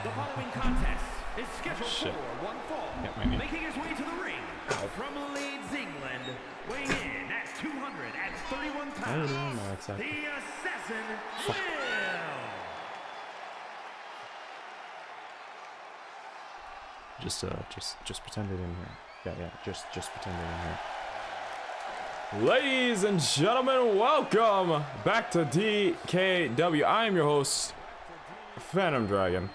The following contest is scheduled for one fall. Making his way to the ring from Leeds, England, weighing in at 231 pounds, the Assassin Will. Just pretend it in here. Yeah, just pretend it in here. Ladies and gentlemen, welcome back to DKW. I am your host, Phantom Dragon.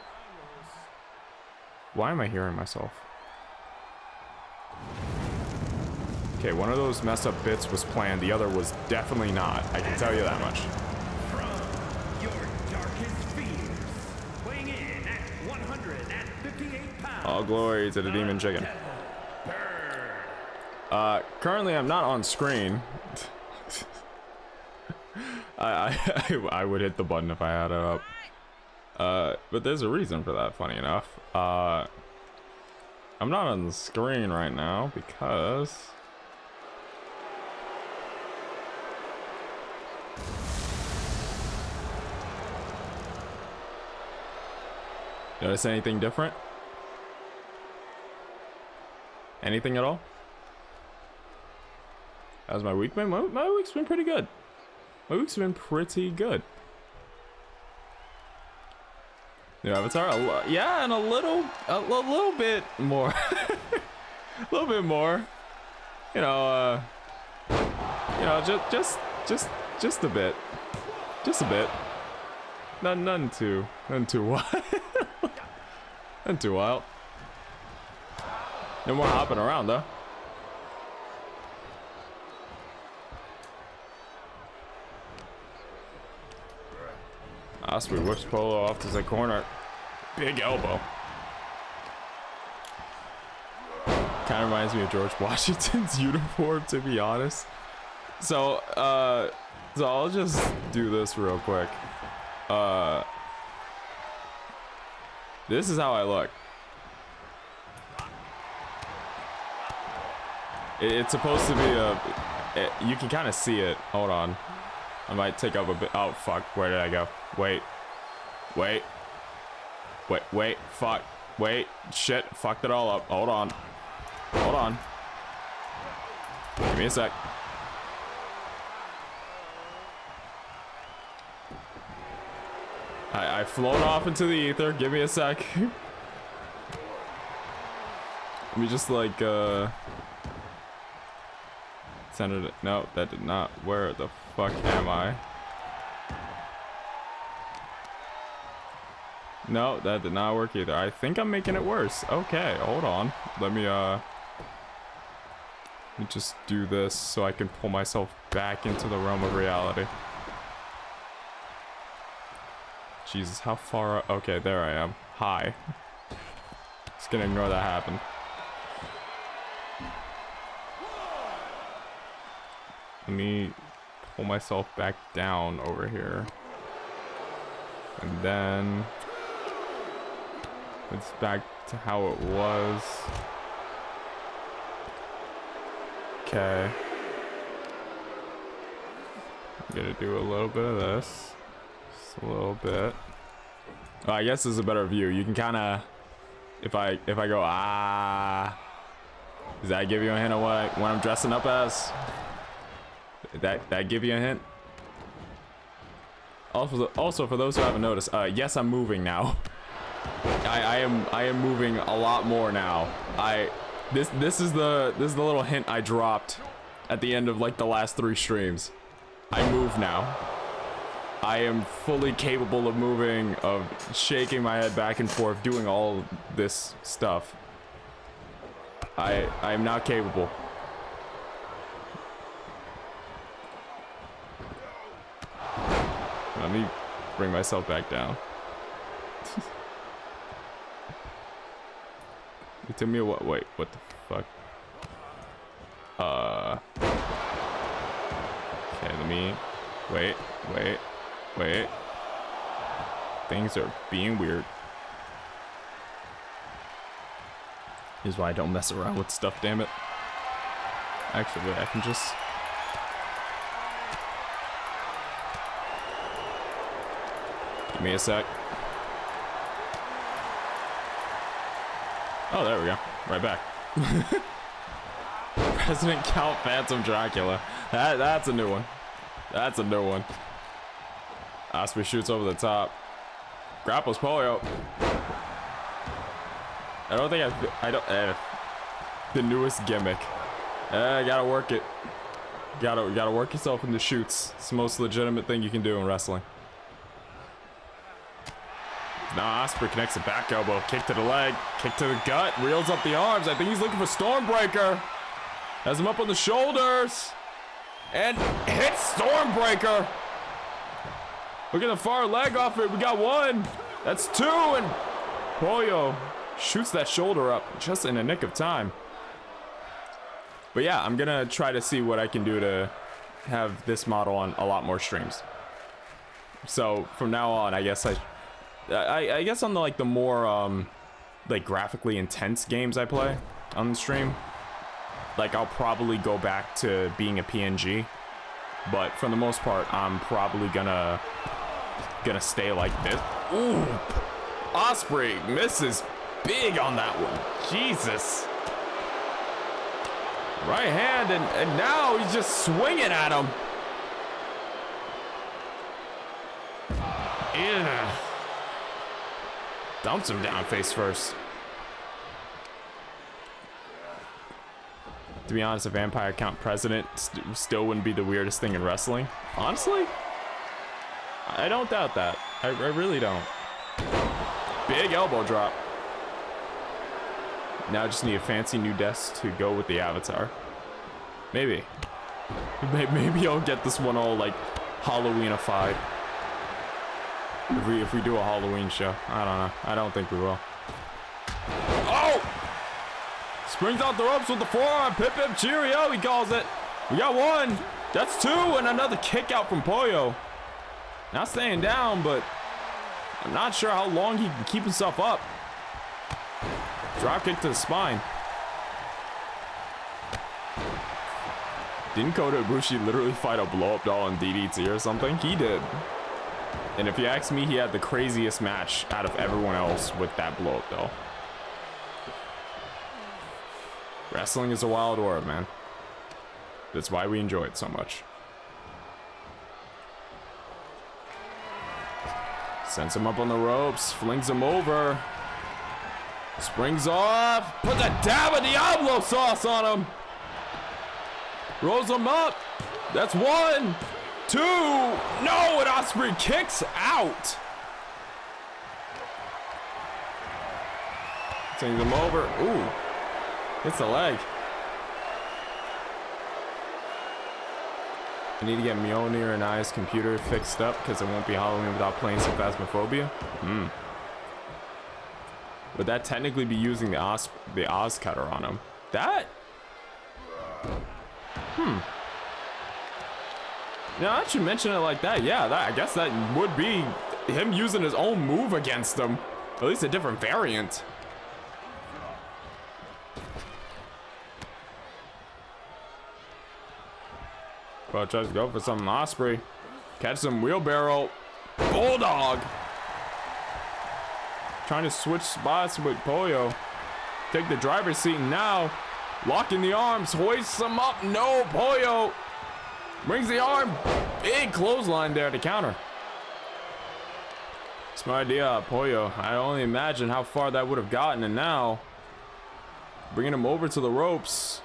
Why am I hearing myself? Okay, one of those messed up bits was planned, the other was definitely not. I can tell you that much. From your darkest fears, weighing in at 158 pounds. All glory to the demon chicken. Currently I'm not on screen. I would hit the button if I had it up. But there's a reason for that, funny enough. I'm not on the screen right now because notice anything different? Anything at all? How's my week been? My week's been pretty good. My week's been pretty good. New avatar, yeah, and a little bit more, a little bit more. You know, just a bit, just a bit. None too wild, none too wild. No more hopping around though. Osprey whips Polo off to the corner. Big elbow. Kind of reminds me of George Washington's uniform, to be honest. So I'll just do this real quick. This is how I look. It's supposed to be you can kind of see it. Hold on. I might take up a bit. Oh, fuck. Where did I go? Wait. Fuck. Wait. Shit. Fucked it all up. Hold on. Give me a sec. I've flown off into the ether. Give me a sec. Let me just like, centered it. No, that did not. Where the fuck am I? No, that did not work either. I think I'm making it worse. Okay, hold on. Let me just do this so I can pull myself back into the realm of reality. Jesus, how far? Okay, there I am. Hi. Just gonna ignore that happen. Let me pull myself back down over here. And then it's back to how it was. Okay. I'm gonna do a little bit of this. Just a little bit. Oh, I guess this is a better view. You can kind of, if I go does that give you a hint of what I'm dressing up as? That give you a hint? Also, for those who haven't noticed, yes, I'm moving now. I am moving a lot more now. This is the little hint I dropped at the end of like the last 3 streams. I move now. I am fully capable of moving, of shaking my head back and forth, doing all this stuff. I am not capable. Let me bring myself back down. It took me a what? Wait, what the fuck? Okay, let me wait. Things are being weird. Here's why I don't mess around with stuff, damn it. Actually, I can just... Give me a sec. Oh, there we go. Right back. President Count Phantom Dracula. That's a new one. That's a new one. Osprey shoots over the top. Grapples Polio. I don't think I don't the newest gimmick. Gotta work it. Gotta work yourself into shoots. It's the most legitimate thing you can do in wrestling. Now Osprey connects a back elbow, kick to the leg, kick to the gut, reels up the arms. I think he's looking for Stormbreaker. Has him up on the shoulders. And hits Stormbreaker. Look at the far leg off it. We got one. That's two. And Polio shoots that shoulder up just in the nick of time. But yeah, I'm gonna try to see what I can do to have this model on a lot more streams. So from now on, I guess I guess on the more like graphically intense games I play on the stream, like I'll probably go back to being a PNG. But for the most part, I'm probably gonna stay like this. Ooh, Osprey misses big on that one. Jesus. Right hand, and now he's just swinging at him. Yeah. Dumps him down face first. To be honest, a Vampire Count President still wouldn't be the weirdest thing in wrestling. Honestly, I don't doubt that. I really don't. Big elbow drop. Now I just need a fancy new desk to go with the avatar. Maybe I'll get this one all like Halloweenified. If we do a Halloween show. I don't know. I don't think we will. Oh! Springs out the ropes with the forearm. Pip pip cheerio, he calls it. We got one. That's two, and another kick out from Polio. Not staying down, but I'm not sure how long he can keep himself up. Drop kick to the spine. Didn't Kota Ibushi literally fight a blow-up doll in DDT or something? He did. And if you ask me, he had the craziest match out of everyone else with that blow-up doll. Wrestling is a wild world, man. That's why we enjoy it so much. Sends him up on the ropes, flings him over. Springs off, puts a dab of Diablo sauce on him. Rolls him up. That's one, two. No, and Osprey kicks out. Sends him over. Ooh, hits the leg. I need to get Mjolnir and I's computer fixed up because it won't be Halloween without playing some Phasmophobia. Would that technically be using the Oz cutter on him? That? Now I should mention it like that. Yeah, I guess that would be him using his own move against him. At least a different variant. Well, tries to go for something. Osprey. Catch some wheelbarrow. Bulldog. Trying to switch spots with Polio. Take the driver's seat now. Locking the arms. Hoists him up. No, Polio. Brings the arm. Big clothesline there to counter. Smart idea, Polio. I only imagine how far that would have gotten. And now, bringing him over to the ropes.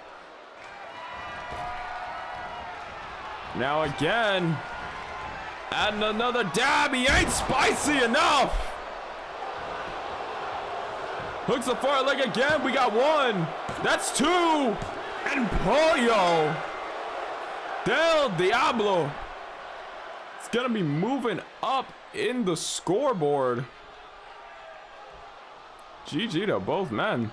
Now again, And another dab. He ain't spicy enough. Hooks the far leg again. We got one. That's two. And Pollo Del Diablo. It's going to be moving up in the scoreboard. GG to both men.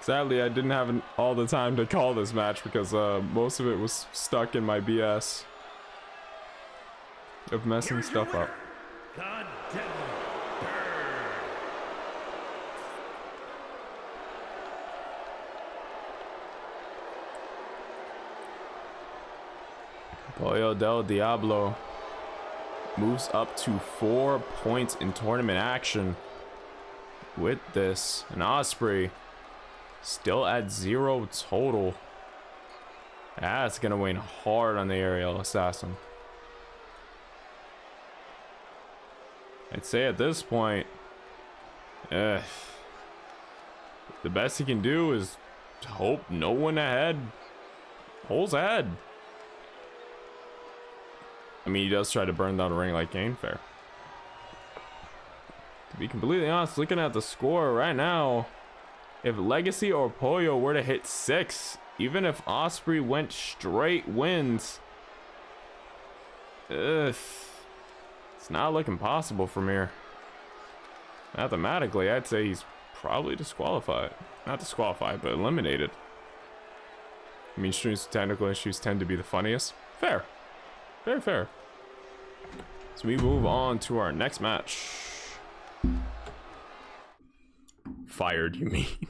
Sadly, I didn't have all the time to call this match because most of it was stuck in my BS of messing stuff up. Pollo Del Diablo moves up to 4 points in tournament action with this. And Osprey still at 0 total. That's gonna weigh hard on the aerial assassin. I'd say at this point, the best he can do is hope no one ahead pulls ahead. I mean, he does try to burn down the ring like Game Fair. To be completely honest, looking at the score right now, if Legacy or Pollo were to hit 6, even if Osprey went straight wins, it's not looking possible from here. Mathematically, I'd say he's probably disqualified. Not disqualified, but eliminated. I mean, streams with technical issues tend to be the funniest. Fair. Very fair. So we move on to our next match. Fired, you mean?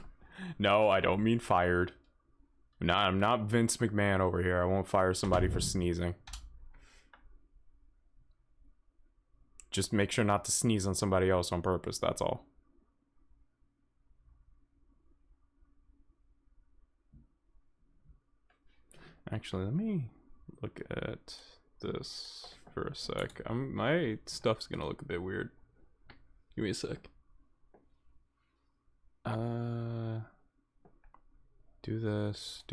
No, I don't mean fired. I'm not Vince McMahon over here. I won't fire somebody for sneezing. Just make sure not to sneeze on somebody else on purpose, that's all. Actually, let me look at this for a sec. My stuff's gonna look a bit weird. Give me a sec. Do this.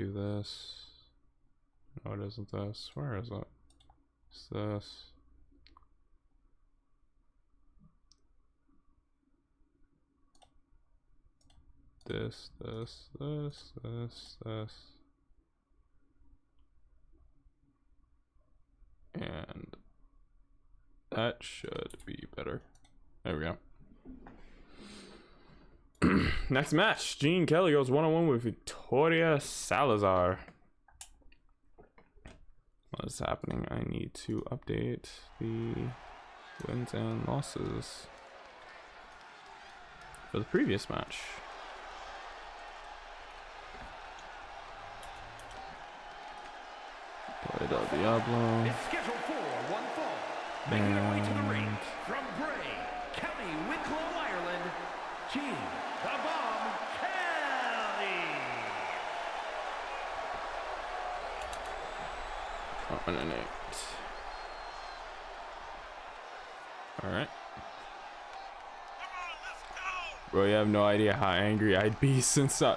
No, it isn't this. Where is it? It's this. This. And that should be better. There we go. Next match, Gene Kelly goes one-on-one with Victoria Salazar. What is happening? I need to update the wins and losses for the previous match. Play Del Diablo. It's scheduled for one fall. Making their way to the ring from Bray, County Wicklow, Ireland, Gene the Bomb Kelly. Alright. Bro, you have no idea how angry I'd be since when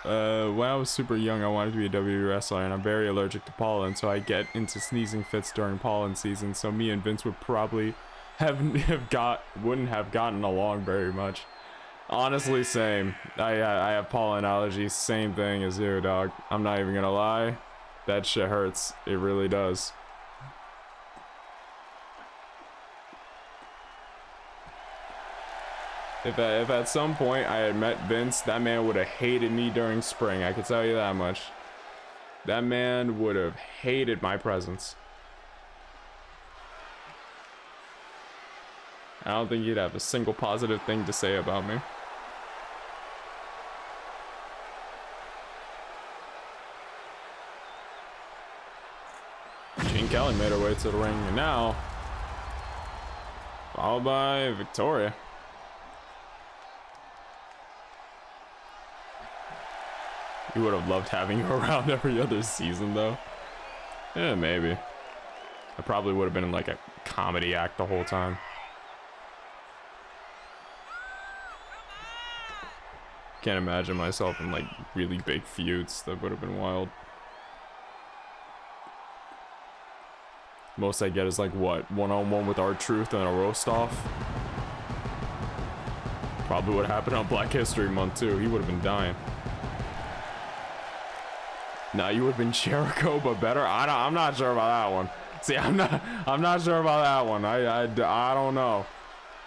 I was super young, I wanted to be a WWE wrestler, and I'm very allergic to pollen, so I get into sneezing fits during pollen season. So me and Vince would probably wouldn't have gotten along very much. Honestly, same. I have pollen allergies, same thing as you, dog. I'm not even gonna lie. That shit hurts. It really does. If at some point I had met Vince, that man would have hated me during spring. I can tell you that much. That man would have hated my presence. I don't think he'd have a single positive thing to say about me. Gene Kelly made her way to the ring, and now followed by Victoria. You would have loved having her around every other season, though. Yeah, maybe. I probably would have been in like a comedy act the whole time. Can't imagine myself in like really big feuds. That would have been wild. Most I get is like what, one-on-one with R-Truth and a roast off. Probably what happened on Black History Month too. He would have been dying. Nah, you would have been Jericho, but better. I'm not sure about that one. See, I'm not sure about that one. I don't know.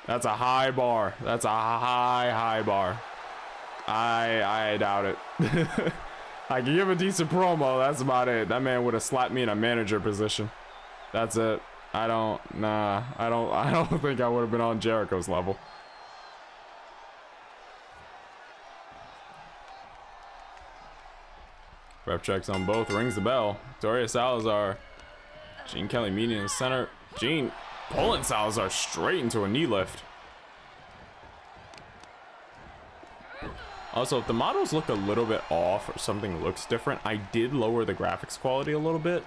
That's a high bar. That's a high bar. I doubt it. I can give a decent promo. That's about it. That man would have slapped me in a manager position. That's it. I don't think I would have been on Jericho's level. Ref checks on both, rings the bell. Victoria Salazar, Gene Kelly meeting in the center. Gene pulling Salazar straight into a knee lift. Also, if the models look a little bit off or something looks different, I did lower the graphics quality a little bit.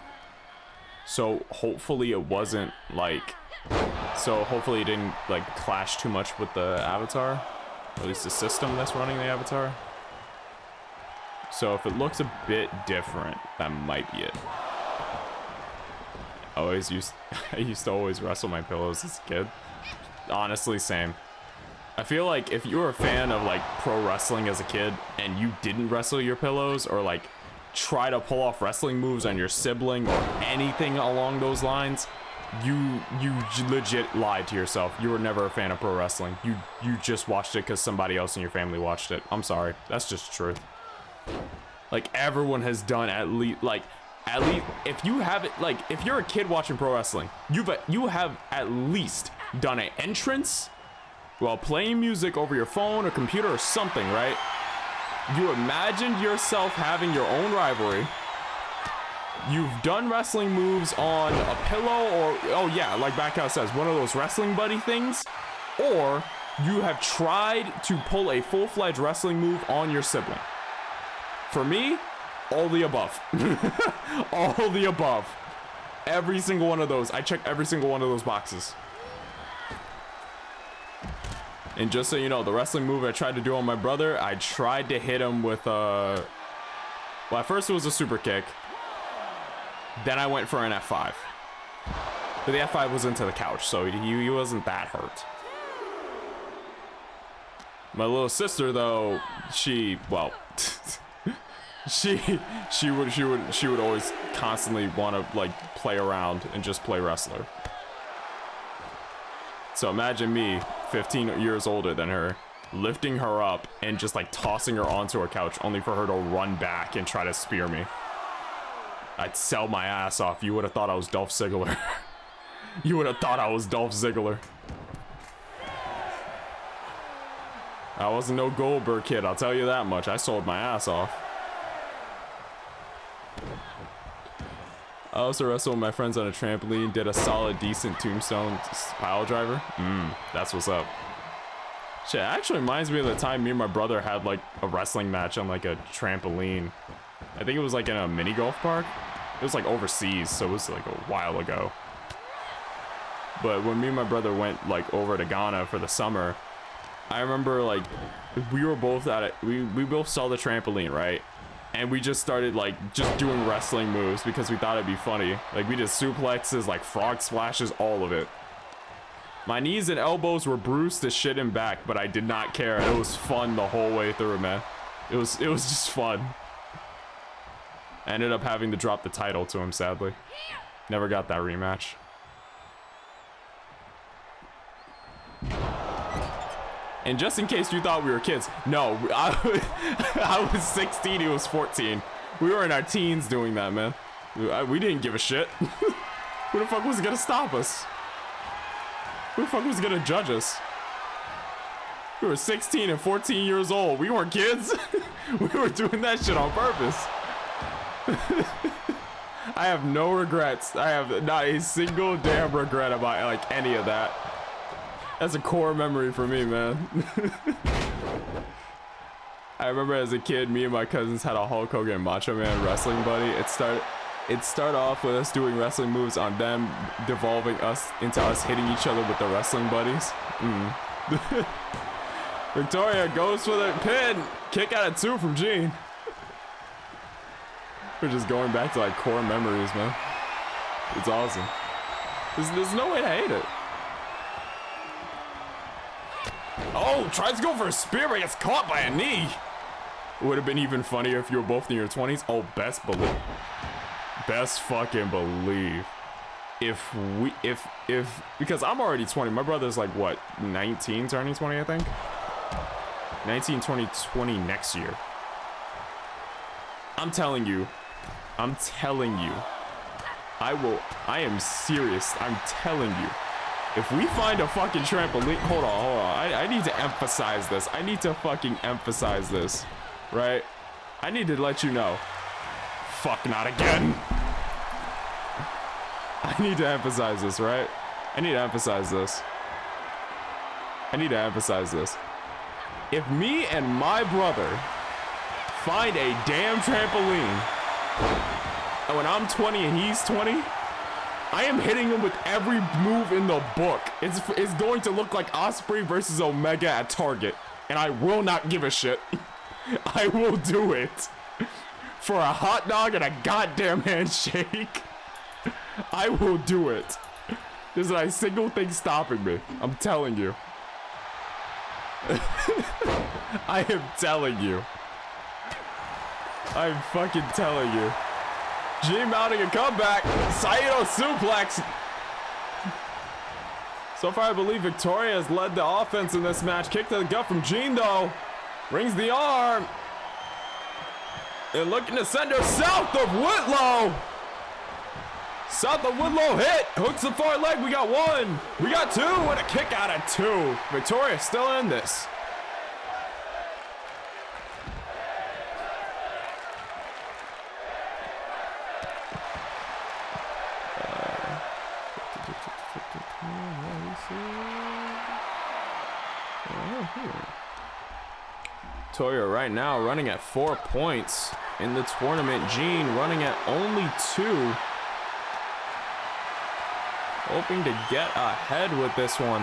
So hopefully it wasn't like, hopefully it didn't like clash too much with the avatar, or at least the system that's running the avatar. So if it looks a bit different, that might be it. I used to always wrestle my pillows as a kid. Honestly, same. I feel like if you were a fan of like pro wrestling as a kid and you didn't wrestle your pillows or like try to pull off wrestling moves on your sibling or anything along those lines, you legit lied to yourself. You were never a fan of pro wrestling. You just watched it because somebody else in your family watched it. I'm sorry, that's just the truth. Like everyone has done at least if you have it, like if you're a kid watching pro wrestling, you have at least done an entrance while playing music over your phone or computer or something, right? You imagined yourself having your own rivalry. You've done wrestling moves on a pillow or, oh yeah, like Backhouse says, one of those wrestling buddy things. Or you have tried to pull a full-fledged wrestling move on your sibling. For me, all the above. All the above. Every single one of those. I checked every single one of those boxes. And just so you know, the wrestling move I tried to do on my brother, I tried to hit him with a... Well, at first it was a super kick. Then I went for an F5. But the F5 was into the couch, so he wasn't that hurt. My little sister, though, she would always constantly want to like play around and just play wrestler. So imagine me, 15 years older than her, lifting her up and just like tossing her onto a couch only for her to run back and try to spear me. I'd sell my ass off. You would have thought I was Dolph Ziggler. You would have thought I was Dolph Ziggler. I wasn't no Goldberg kid, I'll tell you that much. I sold my ass off. I also wrestled with my friends on a trampoline, did a solid, decent tombstone pile driver. That's what's up. Shit, it actually reminds me of the time me and my brother had like a wrestling match on like a trampoline. I think it was like in a mini golf park. It was like overseas, so it was like a while ago. But when me and my brother went like over to Ghana for the summer, I remember like we were both at it. We both saw the trampoline, right? And we just started like just doing wrestling moves because we thought it'd be funny. Like we did suplexes, like frog splashes, all of it. My knees and elbows were bruised to shit and back, but I did not care. It was fun the whole way through, man. It was just fun. I ended up having to drop the title to him, sadly. Never got that rematch. And just in case you thought we were kids, no, I was 16, he was 14. We were in our teens doing that, man. We didn't give a shit. Who the fuck was gonna stop us? Who the fuck was gonna judge us? We were 16 and 14 years old. We weren't kids. We were doing that shit on purpose. I have no regrets. I have not a single damn regret about like any of that. That's a core memory for me, man. I remember as a kid, me and my cousins had a Hulk Hogan Macho Man wrestling buddy. It started off with us doing wrestling moves on them, devolving us into us hitting each other with the wrestling buddies. Victoria goes for the pin. Kick out of 2 from Gene. We're just going back to like core memories, man. It's awesome. There's no way to hate it. Oh, tries to go for a spear, but gets caught by a knee. It would have been even funnier if you were both in your 20s. Oh, best fucking believe. Because I'm already 20. My brother's like, what, 19 turning 20, I think? 19, 20, 20 next year. I'm telling you. I am serious. I'm telling you. If we find a fucking trampoline, hold on. I need to emphasize this. I need to fucking emphasize this, right? I need to let you know. Fuck, not again. I need to emphasize this, right? I need to emphasize this. If me and my brother find a damn trampoline, and when I'm 20 and he's 20, I am hitting him with every move in the book. It's going to look like Osprey versus Omega at Target, and I will not give a shit. I will do it for a hot dog and a goddamn handshake. I will do it. There's not a single thing stopping me. I'm telling you. I am telling you. I'm fucking telling you. G mounting a comeback. Saito suplex. So far, I believe Victoria has led the offense in this match. Kick to the gut from Gene, though. Rings the arm. And looking to send her south of Whitlow. South of Whitlow hit. Hooks the far leg. We got 1. We got 2. And a kick out of 2. Victoria still in this. Victoria right now running at 4 points in the tournament. Gene running at only 2. Hoping to get ahead with this one.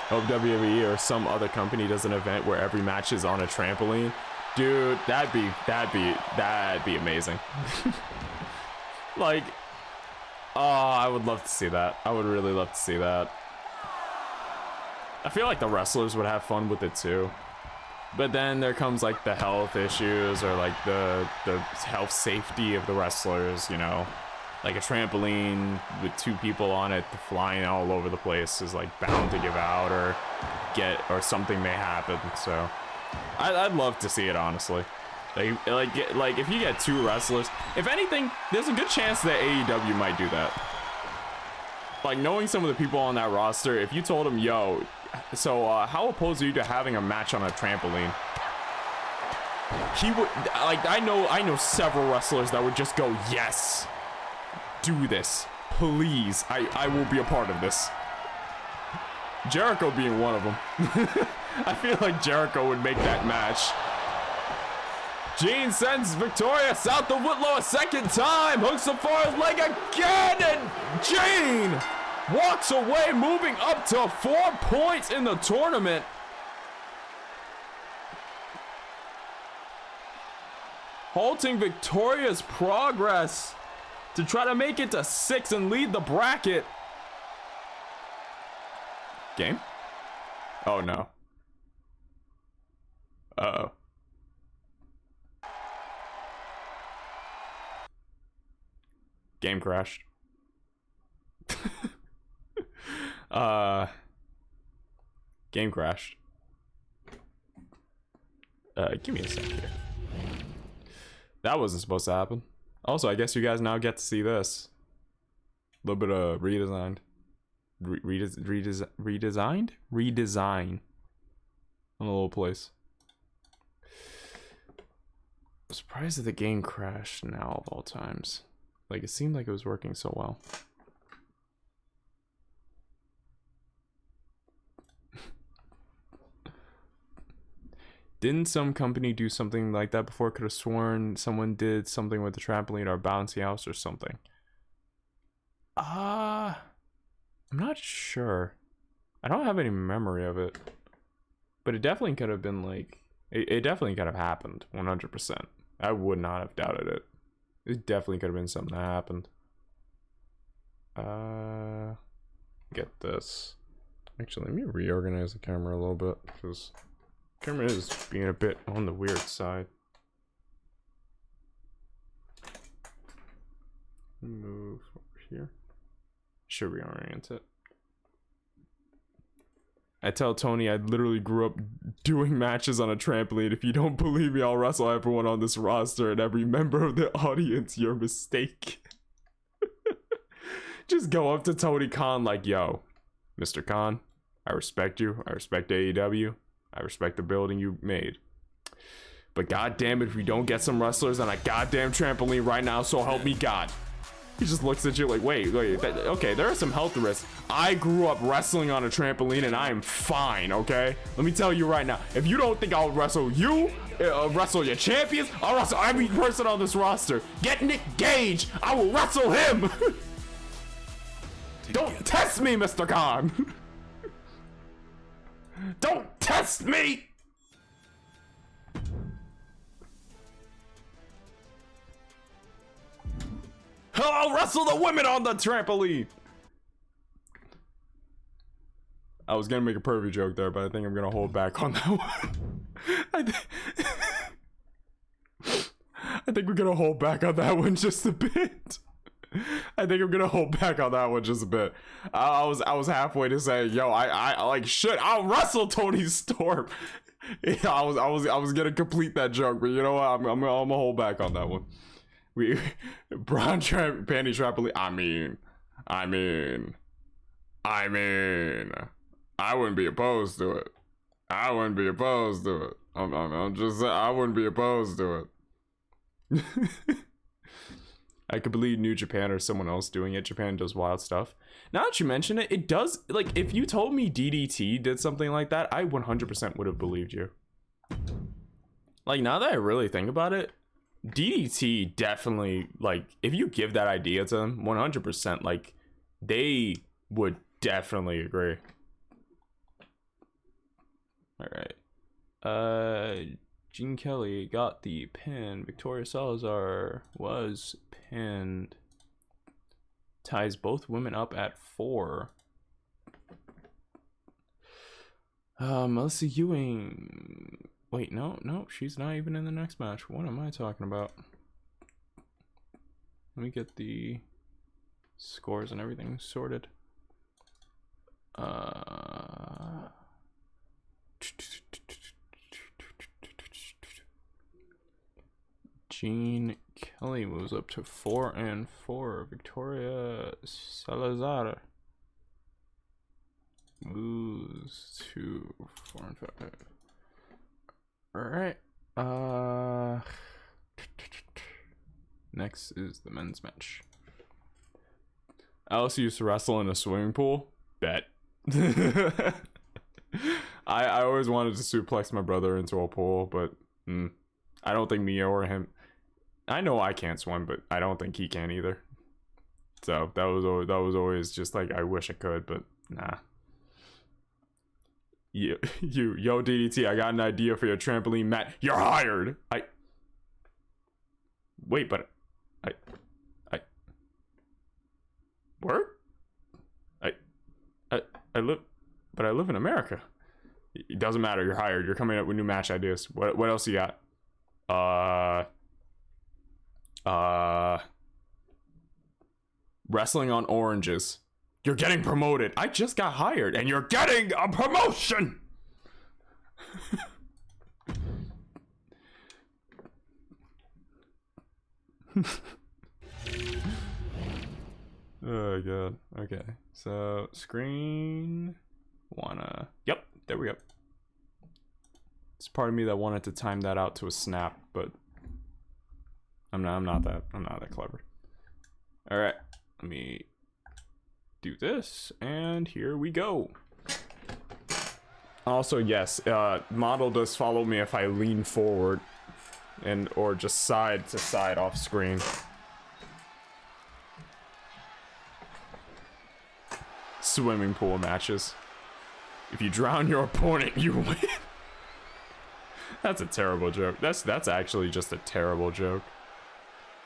Hope WWE or some other company does an event where every match is on a trampoline. Dude, that'd be amazing. Like, oh, I would love to see that. I would really love to see that. I feel like the wrestlers would have fun with it too. But then there comes like the health issues or like the health safety of the wrestlers, you know. Like a trampoline with 2 people on it flying all over the place is like bound to give out or something may happen. So I'd love to see it, honestly. Like if you get 2 wrestlers, if anything, there's a good chance that AEW might do that. Like, knowing some of the people on that roster, if you told them, yo, so how opposed are you to having a match on a trampoline? He would, like, I know several wrestlers that would just go, yes, do this, please. I will be a part of this. Jericho being one of them. I feel like Jericho would make that match. Gene sends Victoria south of Whitlow a second time. Hooks the far leg again. And Gene walks away, moving up to 4 points in the tournament. Halting Victoria's progress to try to make it to 6 and lead the bracket. Game? Oh, no. Uh-oh. Game crashed. Game crashed. Give me a sec here. That wasn't supposed to happen. Also, I guess you guys now get to see this. A little bit of redesigned. Redesign on a little place. I'm surprised that the game crashed now of all times. Like, it seemed like it was working so well. Didn't some company do something like that before? Could have sworn someone did something with the trampoline or bouncy house or something. I'm not sure. I don't have any memory of it. But it definitely could have been like... It definitely could have happened. 100%. I would not have doubted it. It definitely could have been something that happened. Get this. Actually, let me reorganize the camera a little bit. Because the camera is being a bit on the weird side. Move over here. Should reorient it. I tell Tony I literally grew up doing matches on a trampoline. If you don't believe me, I'll wrestle everyone on this roster and every member of the audience. Your mistake. Just go up to Tony Khan like, yo, Mr. Khan, I respect you. I respect AEW. I respect the building you made. But goddamn it, if we don't get some wrestlers on a goddamn trampoline right now, so help me God. He just looks at you like, wait, okay, there are some health risks. I grew up wrestling on a trampoline and I am fine, okay? Let me tell you right now, if you don't think I'll wrestle you, wrestle your champions, I'll wrestle every person on this roster. Get Nick Gage, I will wrestle him. Don't test me, Mr. Khan. Don't test me. I'll wrestle the women on the trampoline. I was gonna make a pervy joke there, but I think I'm gonna hold back on that one. I think we're gonna hold back on that one just a bit. I think I'm gonna hold back on that one just a bit. I was halfway to say, yo, I like shit. I'll wrestle Tony Storm. Yeah, I was gonna complete that joke, but you know what? I'm gonna hold back on that one. Braun panty trampoline. I mean, I wouldn't be opposed to it. I wouldn't be opposed to it. I'm just saying, I wouldn't be opposed to it. I could believe New Japan or someone else doing it. Japan does wild stuff. Now that you mention it, it does, like, if you told me DDT did something like that, I 100% would have believed you. Like, now that I really think about it, DDT definitely, like, if you give that idea to them, 100%, like, they would definitely agree. Alright. Gene Kelly got the pin. Victoria Salazar was pinned. Ties both women up at 4. Melissa Ewing. Wait, no, she's not even in the next match. What am I talking about? Let me get the scores and everything sorted. Gene Kelly moves up to 4-4. Victoria Salazar moves to 4-5. Alright. Next is the men's match. I also used to wrestle in a swimming pool. Bet. I always wanted to suplex my brother into a pool, but I don't think me or him. I know I can't swim, but I don't think he can either. So that was always just like, I wish I could, but nah. Yo DDT, I got an idea for your trampoline mat. You're hired. Wait, but I work? I live in America. It doesn't matter. You're hired. You're coming up with new match ideas. What else you got? Wrestling on oranges. You're getting promoted. I just got hired and you're getting a promotion. Oh god. Okay. So screen yep, there we go. It's part of me that wanted to time that out to a snap, but I'm not that clever. All right. Let me do this, and here we go. Also, yes, model does follow me if I lean forward and or just side to side off screen. swimming pool matches. If you drown your opponent, you win. That's a terrible joke. That's actually just a terrible joke.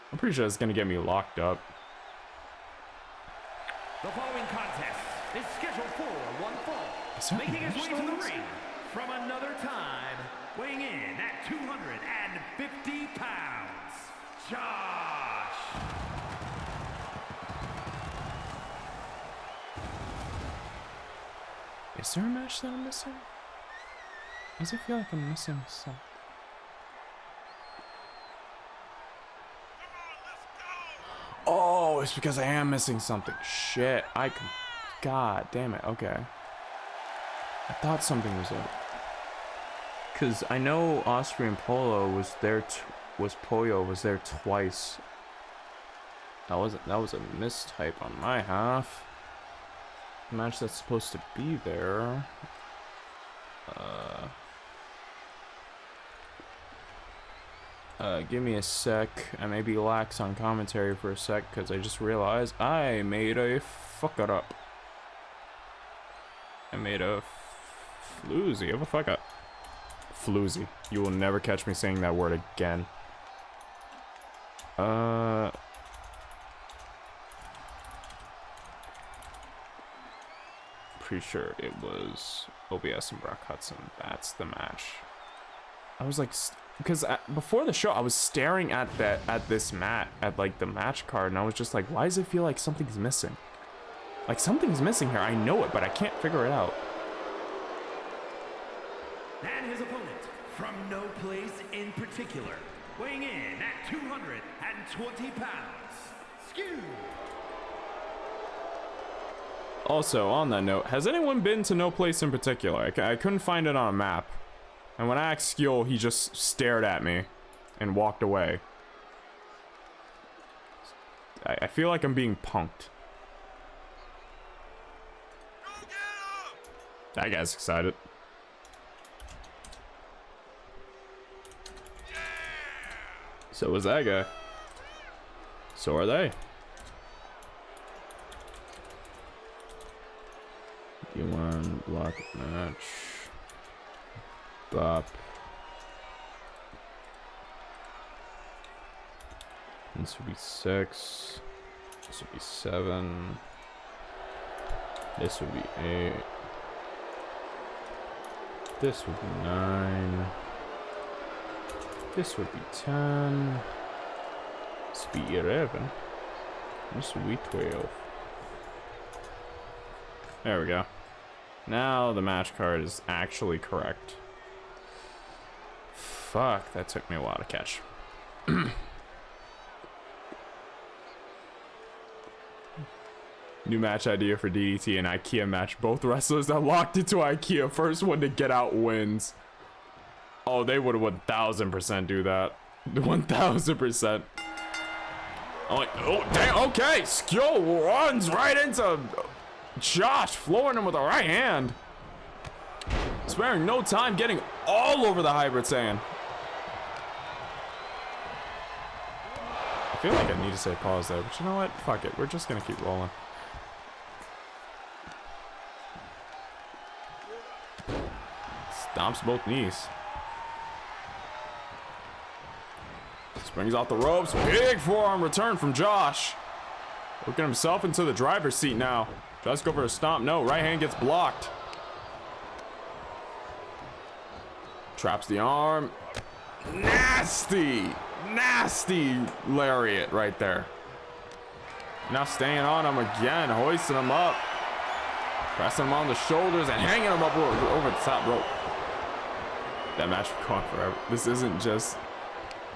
I'm pretty sure it's gonna get me locked up. The following contest is scheduled for one fall. Making his way to the ring from another time, weighing in at 250 pounds, Josh. Is there a match that I'm missing? Does it feel like I'm missing something? Oh, it's because I am missing something. Shit, God damn it. Okay. I thought something was up. Cause I know Austrian Polo was there. Pollo was there twice. That was a mistype on my half. The match that's supposed to be there. Give me a sec. I may be lax on commentary for a sec because I just realized I made a fuck up. I made a floozy of a fuck up. Floozy. You will never catch me saying that word again. Pretty sure it was OBS and Brock Hudson. That's the match. I was like, because before the show, I was staring at this mat, at like the match card, and I was just like, why does it feel like something's missing? Like something's missing here. I know it, but I can't figure it out. And his opponent, from no place in particular, weighing in at 220 pounds, Skew. Also, on that note, has anyone been to no place in particular? I couldn't find it on a map. And when I asked Skjol, he just stared at me and walked away. I feel like I'm being punked. That guy's excited. So was that guy. So are they. You want block match. Bop. This would be 6. This would be 7. This would be 8. This would be 9. This would be 10. This would be 11. This would be 12. There we go. Now the match card is actually correct. Fuck, that took me a while to catch. New match idea for DDT and IKEA match. Both wrestlers that locked into IKEA. First one to get out wins. Oh, they would 1000% do that. 1000%. I'm like, oh, damn, okay. Skjol runs right into Josh, flooring him with a right hand. Sparing no time, getting all over the hybrid Saiyan. I feel like I need to say pause there, but you know what? Fuck it. We're just gonna keep rolling. Stomps both knees. Springs off the ropes. Big forearm return from Josh. Working himself into the driver's seat now. Just go for a stomp. No, right hand gets blocked. Traps the arm. Nasty. Nasty lariat right there. Now staying on him again. Hoisting him up. Pressing him on the shoulders and hanging him up over the top rope. That match will go on forever. This isn't just...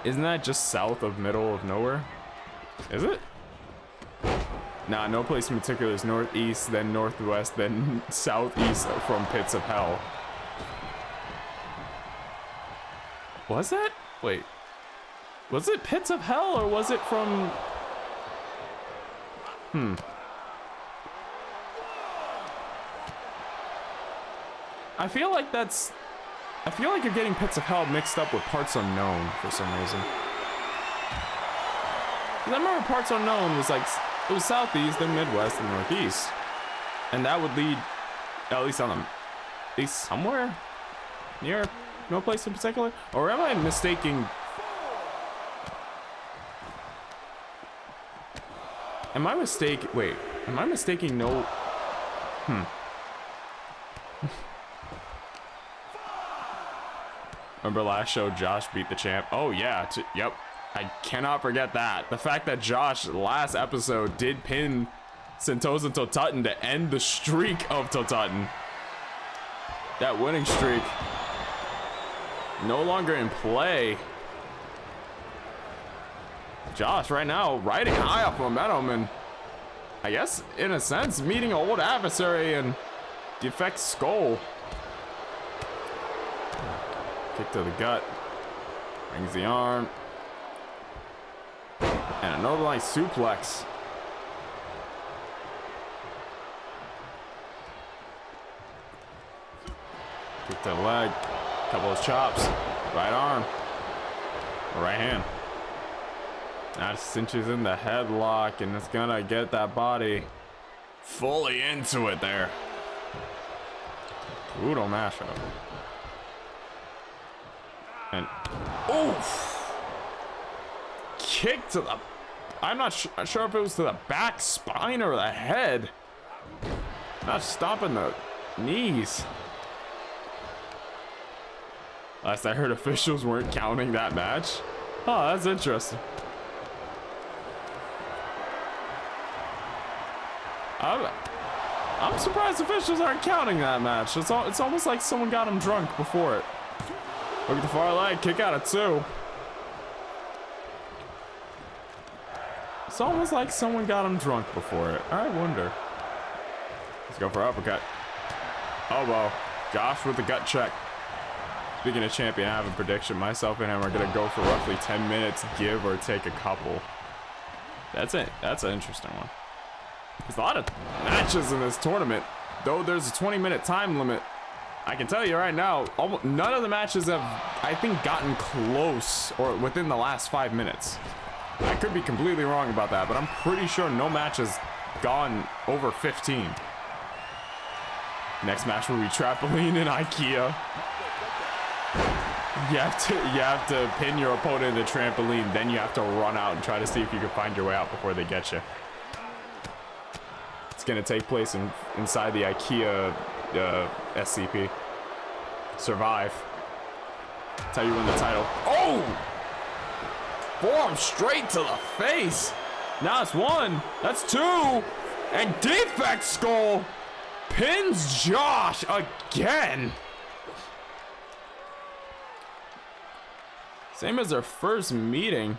Isn't that just south of middle of nowhere? Is it? Nah, no place in particular is northeast, then northwest, then southeast from Pits of Hell. Was that? Wait. Was it Pits of Hell or was it from... I feel like that's... I feel like you're getting Pits of Hell mixed up with Parts Unknown for some reason. 'Cause I remember Parts Unknown was like... It was southeast, then midwest, and northeast. And that would lead, at least somewhere near no place in particular. Or am I mistaking? Am I mistaken? Wait, am I mistaking? No. Remember last show, Josh beat the champ? Oh yeah, yep. I cannot forget that. The fact that Josh last episode did pin Sentosa Totutton to end the streak of Totutton. That winning streak no longer in play. Josh right now riding high off momentum and I guess in a sense meeting an old adversary and Defect Skull. Kick to the gut. Brings the arm. And another nice suplex. Kick to the leg. Couple of chops. Right arm. Right hand. Now it cinches in the headlock and it's gonna get that body fully into it there. Brutal mashup. And oof! Kick to the, I'm not sure if it was to the back spine or the head. Not stopping the knees. Last I heard, officials weren't counting that match. Oh, that's interesting. I'm surprised officials aren't counting that match. It's almost like someone got him drunk before it. Look at the far leg, kick out at 2. It's almost like someone got him drunk before it. I wonder. Let's go for uppercut. Elbow. Josh with the gut check. Speaking of champion, I have a prediction. Myself and him are gonna go for roughly 10 minutes, give or take a couple. That's it. That's an interesting one. There's a lot of matches in this tournament, though there's a 20-minute time limit. I can tell you right now, almost none of the matches have, I think, gotten close or within the last 5 minutes. I could be completely wrong about that, but I'm pretty sure no match has gone over 15. Next match will be trampoline and IKEA. You have to pin your opponent in the trampoline, then you have to run out and try to see if you can find your way out before they get you. It's gonna take place inside the IKEA SCP. Survive. That's how you win the title. Oh! Forearm straight to the face. Now it's 1. That's 2. And Defect Skull pins Josh again. Same as their first meeting.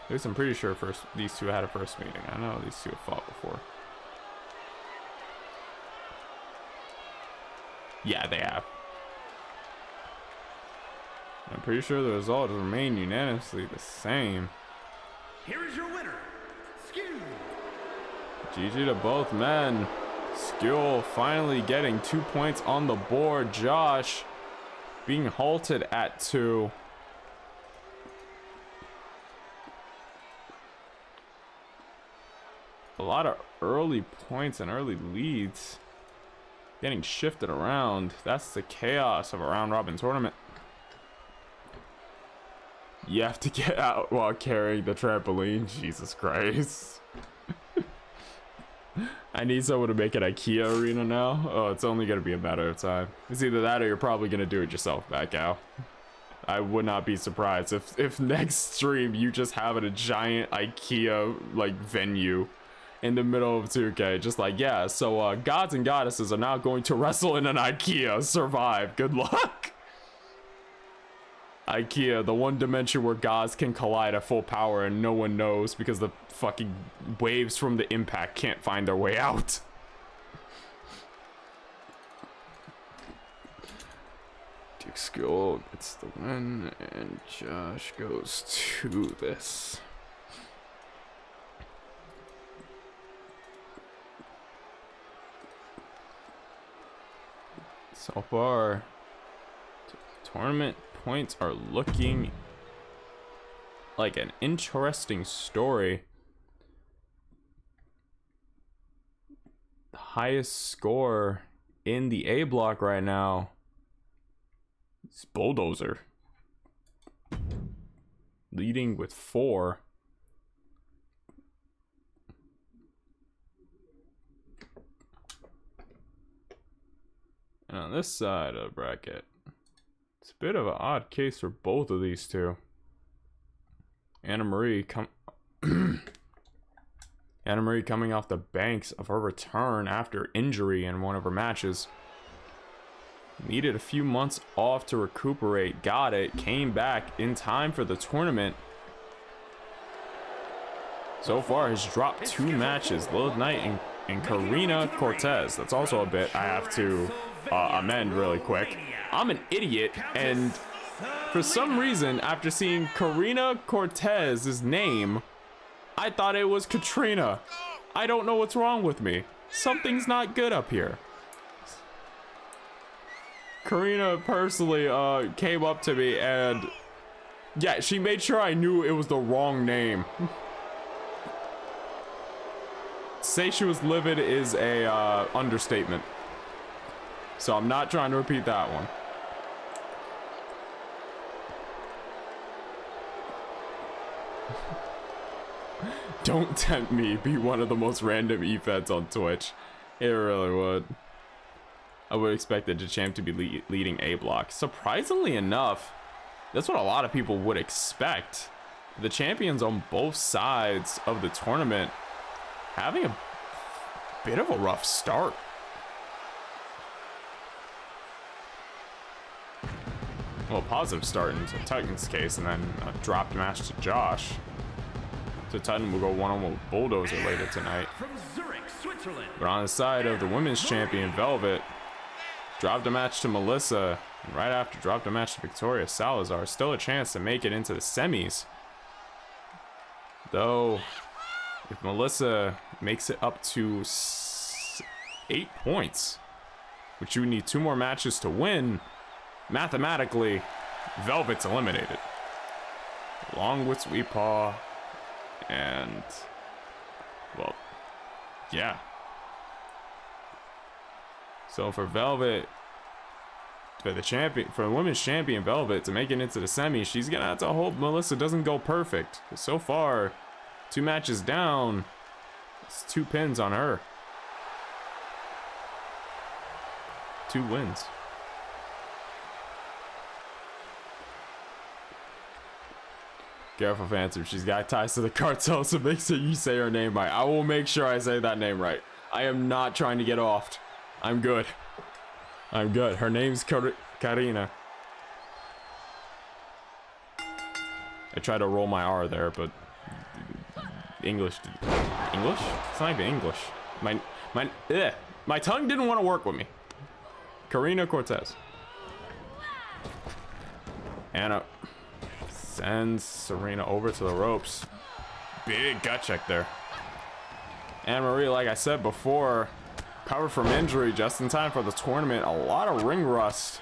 At least I'm pretty sure these two had a first meeting. I know these two have fought before. Yeah, they have. I'm pretty sure the results remain unanimously the same. Here is your winner, Skill. GG to both men. Skill finally getting 2 points on the board. Josh being halted at 2. A lot of early points and early leads getting shifted around. That's the chaos of a round robin tournament. You have to get out while carrying the trampoline. Jesus Christ. I need someone to make an IKEA arena now. Oh, it's only going to be a matter of time. It's either that or you're probably going to do it yourself, back out. I would not be surprised if next stream you just have a giant IKEA like venue in the middle of 2K. Just like, yeah, so gods and goddesses are now going to wrestle in an IKEA. Survive. Good luck. IKEA, the one dimension where gods can collide at full power and no one knows because the fucking waves from the impact can't find their way out. Duke Skill gets the win and Josh goes to this. So far, tournament points are looking like an interesting story. highest score in the A block right now is Bulldozer, leading with 4. And on this side of the bracket, it's a bit of an odd case for both of these two. Anna Marie coming off the banks of her return after injury in one of her matches. Needed a few months off to recuperate, got it, came back in time for the tournament. So far has dropped 2 matches, Lilith Knight and Karina Cortez. That's also a bit I have to amend really quick. I'm an idiot, and for some reason, after seeing Karina Cortez's name, I thought it was Katrina. I don't know what's wrong with me. Something's not good up here. Karina personally came up to me and yeah, she made sure I knew it was the wrong name. Say she was livid is a understatement. So I'm not trying to repeat that one. Don't tempt me, be one of the most random E-Feds on Twitch. It really would. I would expect the champ to be leading A block. Surprisingly enough, that's what a lot of people would expect. The champions on both sides of the tournament having a bit of a rough start. Well, positive start in Titan's case, and then a dropped match to Josh. So Titan will go one-on-one with Bulldozer later tonight. But on the side of the women's champion, Velvet, dropped a match to Melissa, and right after dropped a match to Victoria Salazar. Still a chance to make it into the semis. Though, if Melissa makes it up to 8 points, which you would need 2 more matches to win, mathematically, Velvet's eliminated. Along with Sweet Paw, and, well, yeah. So for Velvet, for the women's champion Velvet to make it into the semi, she's gonna have to hope Melissa doesn't go perfect. So far, 2 matches down, it's 2 pins on her. 2 wins. Careful, Phantom. She's got ties to the cartel, so make sure you say her name right. I will make sure I say that name right. I am not trying to get offed. I'm good. I'm good. Her name's Karina. I tried to roll my R there, but English? It's not even English. My tongue didn't want to work with me. Karina Cortez. Anna sends Serena over to the ropes. Big gut check there. Anna Marie, like I said before, recovered from injury just in time for the tournament. A lot of ring rust.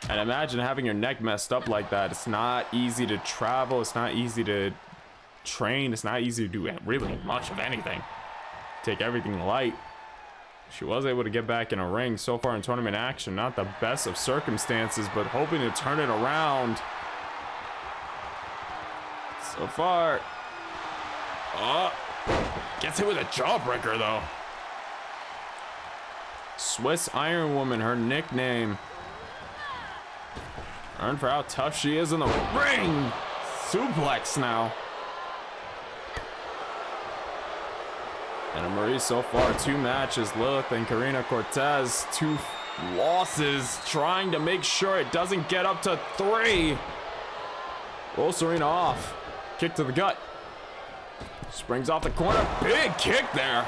And imagine having your neck messed up like that. It's not easy to travel. It's not easy to train. It's not easy to do really much of anything. Take everything light. She was able to get back in a ring so far in tournament action. Not the best of circumstances, but hoping to turn it around. So far. Oh, gets hit with a jawbreaker though. Swiss Iron Woman, her nickname. Earned for how tough she is in the ring. Suplex now. Anna Marie so far 2 matches. Lilith and Karina Cortez 2 losses. Trying to make sure it doesn't get up to 3. Roll Serena off. Kick to the gut. Springs off the corner. Big kick there.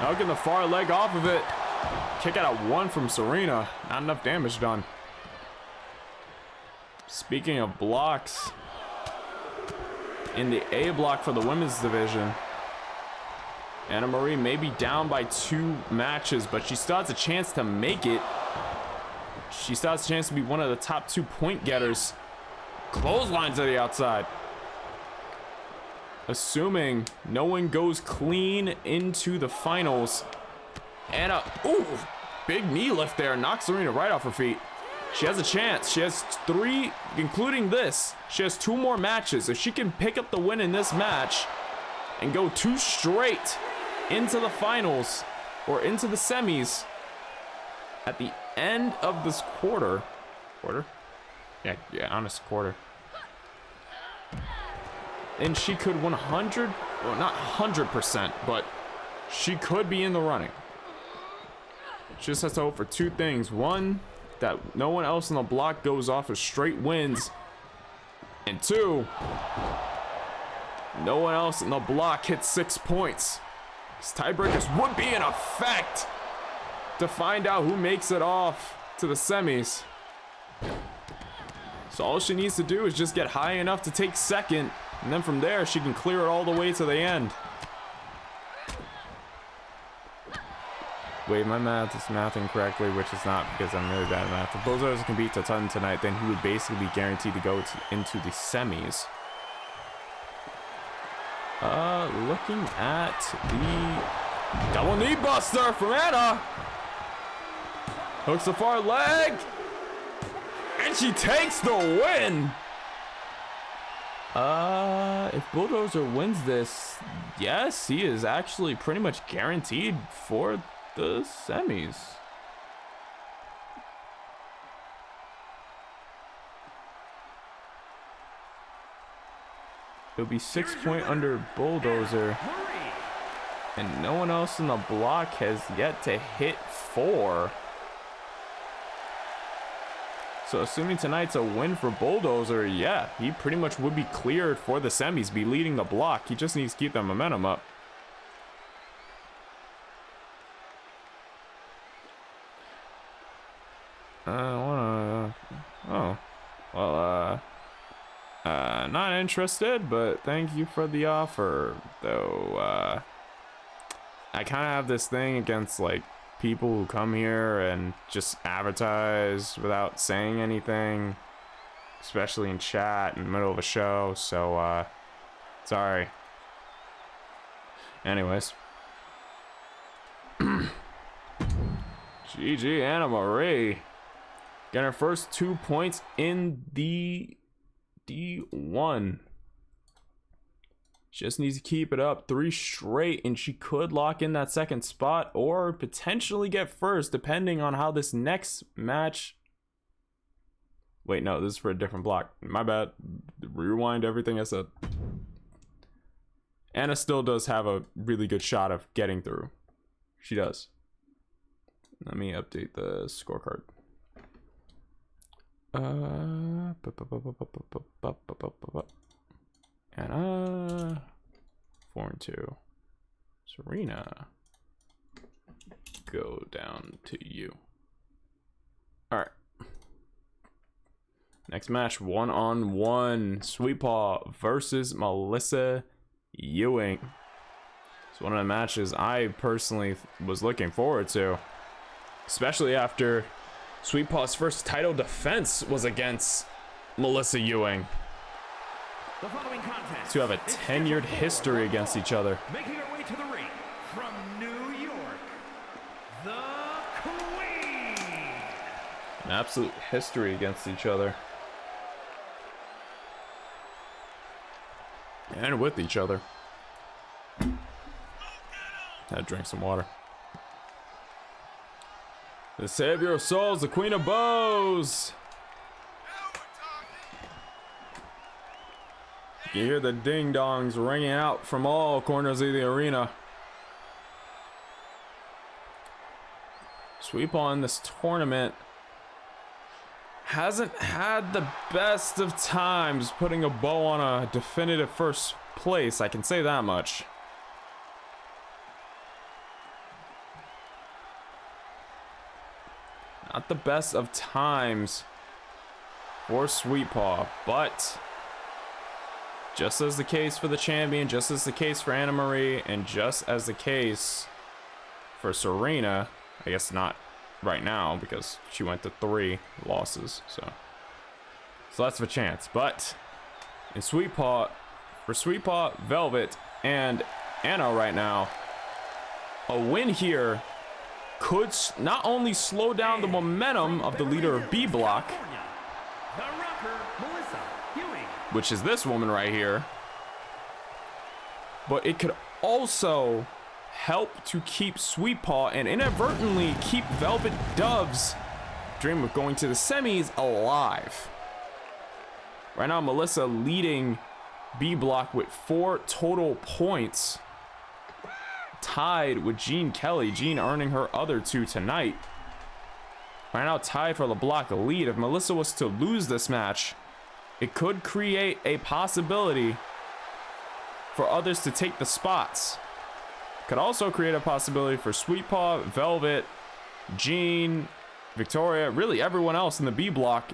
Now getting the far leg off of it. Kick out at 1 from Serena. Not enough damage done. Speaking of blocks, in the A block for the women's division, Anna Marie may be down by 2 matches, but she still has a chance to make it. She still has a chance to be one of the top 2 point getters. Clotheslines to the outside. assuming no one goes clean into the finals. Anna, ooh, big knee lift there, knocks Serena right off her feet. She has a chance. She has 3, including this. She has 2 more matches. If she can pick up the win in this match and go 2 straight into the finals or into the semis at the end of this quarter. Yeah, honest quarter. And she could 100, well, not 100%, but she could be in the running. She just has to hope for 2 things. 1, that no one else on the block goes off with straight wins. And 2, no one else in the block hits 6 points. These tiebreakers would be in effect to find out who makes it off to the semis. So all she needs to do is just get high enough to take second, and then from there she can clear it all the way to the end. Wait, my math is mathing correctly, which is not because I'm really bad at math. If Bozos can beat Tatun tonight, then he would basically be guaranteed to go into the semis. Looking at the double knee buster from Anna. Hooks the far leg. And she takes the win. If Bulldozer wins this, yes, he is actually pretty much guaranteed for the semis. It'll be 6 point under Bulldozer, and no one else in the block has yet to hit 4. So assuming tonight's a win for Bulldozer, yeah, he pretty much would be cleared for the semis, be leading the block. He just needs to keep that momentum up. Not interested, but thank you for the offer, though. I kind of have this thing against, like, people who come here and just advertise without saying anything, especially in chat in the middle of a show, so, sorry. Anyways. GG Anna Marie. Getting her first 2 points in the D1. Just needs to keep it up 3 straight, and she could lock in that second spot or potentially get first, depending on how this next match. Wait, no, this is for a different block. My bad. Rewind everything I said. Anna still does have a really good shot of getting through. She does. Let me update the scorecard. Anna 4-2. Serena, go down to you. All right. Next match, 1-on-1. Sweet Paw versus Melissa Ewing. It's one of the matches I personally was looking forward to, especially after Sweet Paw's first title defense was against Melissa Ewing. The following contest To have a 10-year history against each other. Making her way to the ring from New York, the Queen. An absolute history against each other. And with each other. Had to drink some water. The savior of souls, the queen of bows. You hear the ding dongs ringing out from all corners of the arena. Sweet Paw in this tournament hasn't had the best of times putting a bow on a definitive first place, I can say that much. Not the best of times for Sweet Paw, but just as the case for the champion, just as the case for Anna Marie, and just as the case for Serena, I guess not right now because she went to 3 losses, so less of a chance. But in Sweet Paw, for Sweet Paw, Velvet, and Anna right now. A win here could not only slow down the momentum of the leader of B block, which is this woman right here, but it could also help to keep Sweet Paw and inadvertently keep Velvet Dove's dream of going to the semis alive. Right now, Melissa leading B block with 4 total points, tied with Jean Kelly. Jean earning her other 2 tonight. Right now, tied for the block lead. If Melissa was to lose this match, it could create a possibility for others to take the spots. Could also create a possibility for Sweet Paw, Velvet, Jean, Victoria, really everyone else in the B block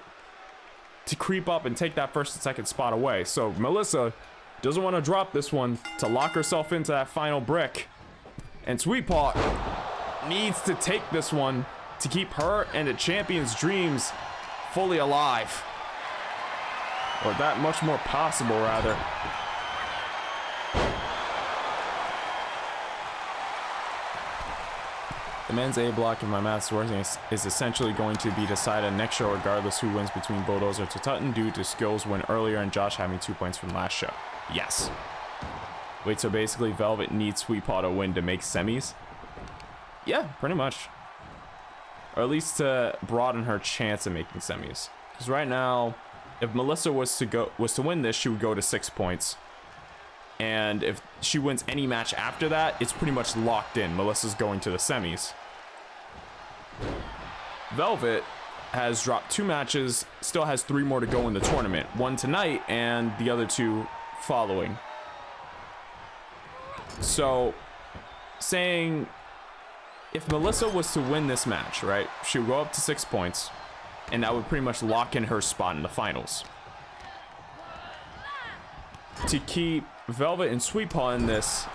to creep up and take that first and second spot away. So Melissa doesn't want to drop this one to lock herself into that final brick. And Sweet Paw needs to take this one to keep her and the champion's dreams fully alive. Or that much more possible, rather. The men's A block, in my maths working, is essentially going to be decided next show regardless who wins between Bulldozer to Tutton due to skills win earlier and Josh having 2 points from last show. Yes. Wait, so basically Velvet needs Sweet Paw to win to make semis? Yeah, pretty much. Or at least to broaden her chance of making semis. Because right now, if Melissa was to win this, she would go to 6 points. And if she wins any match after that, it's pretty much locked in. Melissa's going to the semis. Velvet has dropped 2 matches, still has 3 more to go in the tournament. 1 tonight and the other 2 following. So, saying if Melissa was to win this match, right, she would go up to 6 points, and that would pretty much lock in her spot in the finals. To keep Velvet and Sweet Paw in this,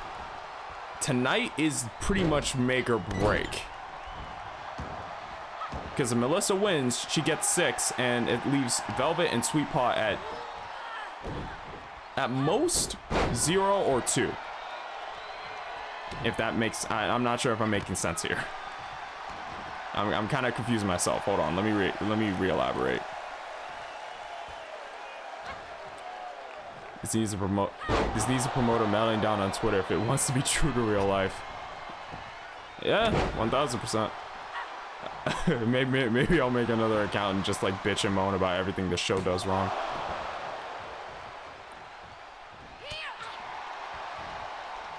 tonight is pretty much make or break. Because if Melissa wins, she gets 6, and it leaves Velvet and Sweet Paw at most 0 or 2. If that makes, I'm not sure if I'm making sense here. I'm kind of confusing myself. Hold on, let me re-elaborate. This needs to promote a melting down on Twitter if it wants to be true to real life. Yeah, 1000%. maybe I'll make another account and just like bitch and moan about everything the show does wrong.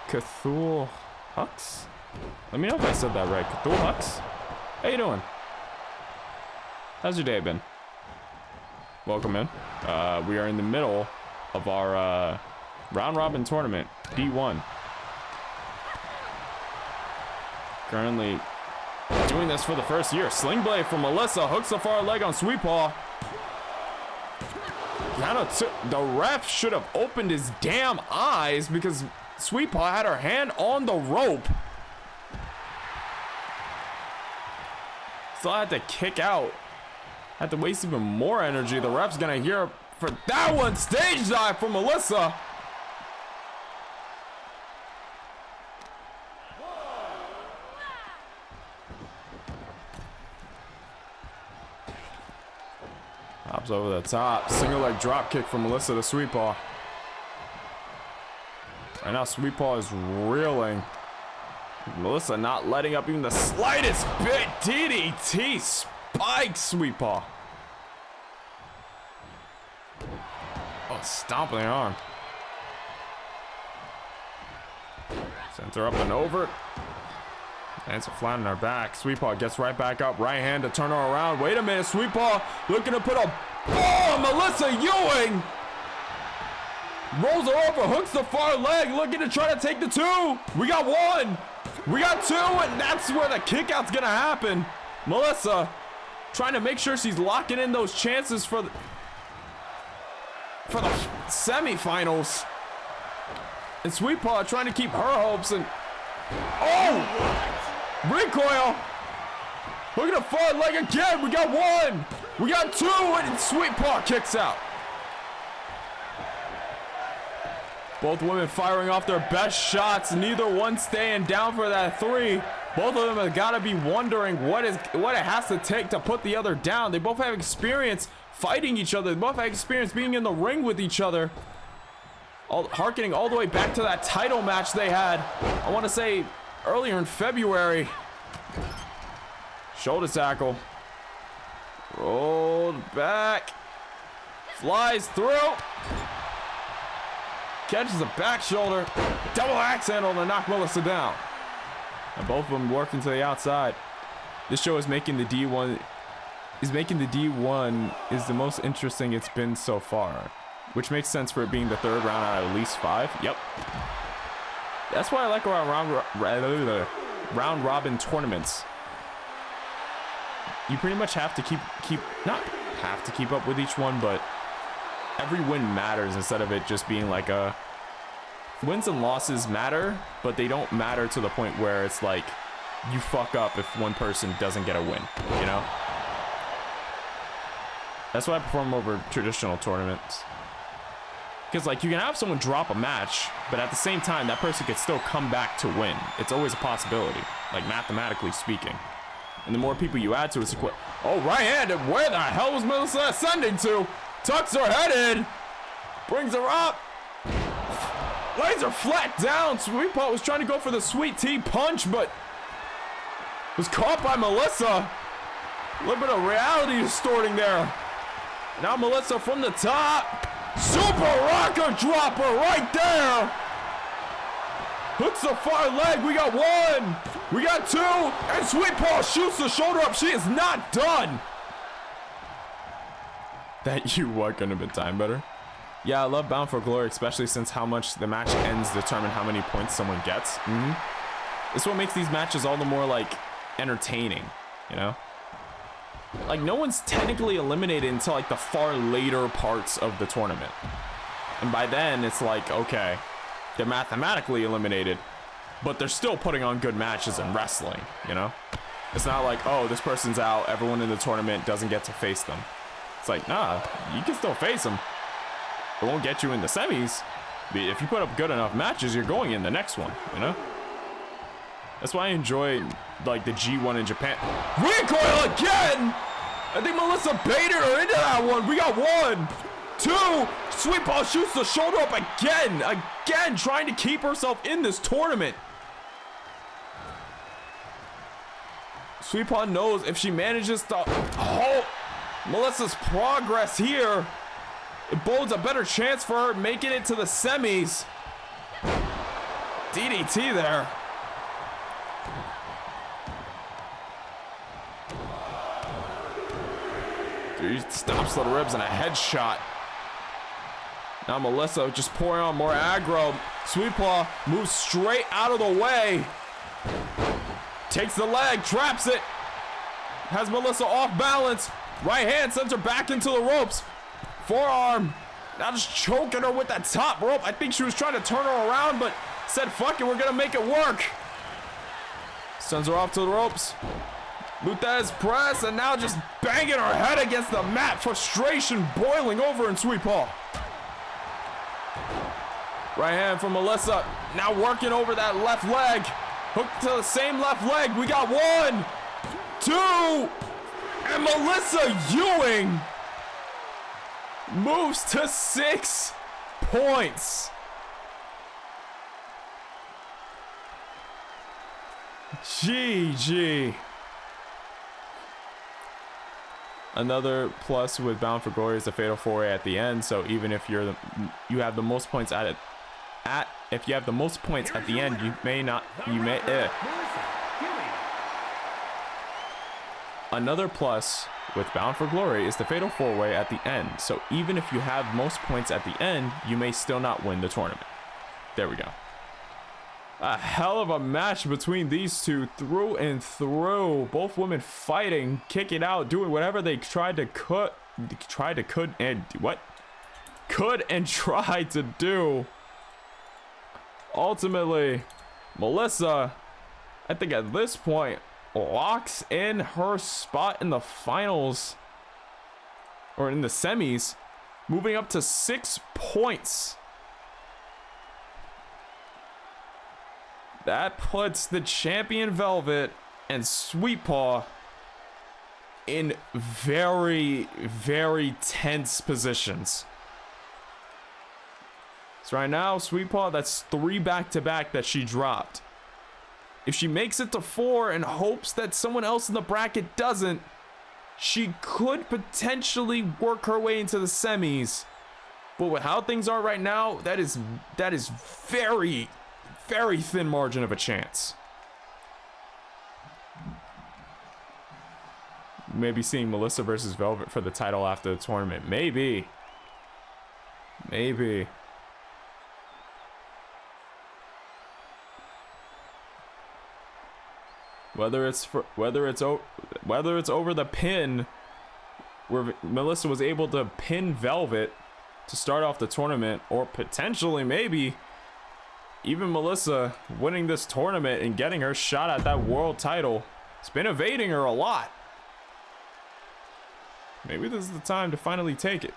Cthulhu Hux? Let me know if I said that right. Cthulhu Hux? How you doing? How's your day been? Welcome in. We are in the middle of our round robin tournament, D1. Currently doing this for the first year. Sling blade from Melissa, hooks the far leg on Sweet Paw. The ref should have opened his damn eyes because Sweet Paw had her hand on the rope. Still had to kick out. Had to waste even more energy. The ref's gonna hear for that one. Stage dive from Melissa. Hops over the top. Single leg drop kick from Melissa to Sweet Paw. Right now, Sweet Paw is reeling. Melissa not letting up even the slightest bit. DDT spikes Sweet Paw. Oh, stomping the arm. Sends her up and over. Lands a flat on her back. Sweet Paw gets right back up. Right hand to turn her around. Wait a minute. Sweet Paw looking to put a bomb. Melissa Ewing rolls her over. Hooks the far leg. Looking to try to take the 2. We got 1. We got 2. And that's where the kick out's going to happen. Melissa trying to make sure she's locking in those chances for the semifinals. And Sweet Paw trying to keep her hopes and recoil. Look at the far leg again. We got 1. We got 2, and Sweet Paw kicks out. Both women firing off their best shots. Neither one staying down for that 3. Both of them have got to be wondering what it has to take to put the other down. They both have experience fighting each other. They both have experience being in the ring with each other. Harkening all the way back to that title match they had, I want to say, earlier in February. Shoulder tackle. Rolled back. Flies through. Catches a back shoulder. Double axe handle to knock Melissa down. And both of them working to the outside. This show is making the D1 is the most interesting it's been so far. Which makes sense for it being the 3rd round out of at least 5. Yep. That's why I like round robin tournaments. You pretty much have to not have to keep up with each one, but every win matters instead of it just being like a wins and losses matter, but they don't matter to the point where it's like you fuck up if one person doesn't get a win, you know? That's why I perform over traditional tournaments. Because like you can have someone drop a match, but at the same time that person could still come back to win. It's always a possibility, like mathematically speaking. And the more people you add to it, oh, right-handed, where the hell was Melissa ascending to? Tucks her head in, brings her up, lays her flat down. Sweet Pot was trying to go for the sweet tea punch, but was caught by Melissa. A little bit of reality distorting there. Now Melissa from the top. Super rocker dropper right there. Hooks the far leg. We got 1. We got 2. And Sweet Paw shoots the shoulder up. She is not done. That you what couldn't have been timed better. Yeah, I love Bound for Glory, especially since how much the match ends determine how many points someone gets. This is what makes these matches all the more like entertaining, you know? Like no one's technically eliminated until like the far later parts of the tournament. And by then it's like, okay, they're mathematically eliminated, but they're still putting on good matches in wrestling, you know? It's not like, oh, this person's out, everyone in the tournament doesn't get to face them. It's like, nah, you can still face them. It won't get you in the semis. But if you put up good enough matches, you're going in the next one, you know? That's why I enjoy like the G1 in Japan. Recoil again! I think Melissa baited her into that one. We got 1, 2. Sweet Paw shoots the shoulder up again, trying to keep herself in this tournament. Sweet Paw knows if she manages to halt Melissa's progress here, it bodes a better chance for her making it to the semis. DDT there. He stops the ribs and a headshot. Now Melissa just pouring on more aggro. Sweet Paw moves straight out of the way. Takes the leg, traps it. Has Melissa off balance. Right hand sends her back into the ropes. Forearm. Now just choking her with that top rope. I think she was trying to turn her around, but said, fuck it, we're gonna make it work. Sends her off to the ropes. Luthez press, and now just banging her head against the mat. Frustration boiling over in Sweet Paw. Right hand from Melissa. Now working over that left leg. Hooked to the same left leg. We got 1, 2. And Melissa Ewing moves to 6 points. GG. Another plus with Bound for Glory is a fatal 4-way at the end. So even if you have the most points if you have the most points at the end, Another plus with Bound for Glory is the fatal 4-way at the end. So even if you have most points at the end, you may still not win the tournament. There we go. A hell of a match between these two, through and through. Both women fighting, kicking out, doing whatever they tried to try to do. Ultimately, Melissa, I think at this point, locks in her spot in the finals, or in the semis, moving up to 6 points. that puts the champion Velvet and Sweet Paw in very, very tense positions. So right now, Sweet Paw, that's 3 back-to-back that she dropped. If she makes it to 4 and hopes that someone else in the bracket doesn't, she could potentially work her way into the semis. But with how things are right now, that is very, very thin margin of a chance. Maybe seeing Melissa versus Velvet for the title after the tournament. Maybe. Whether it's over the pin, where Melissa was able to pin Velvet to start off the tournament, or potentially maybe even Melissa winning this tournament and getting her shot at that world title. It's been evading her a lot. Maybe this is the time to finally take it.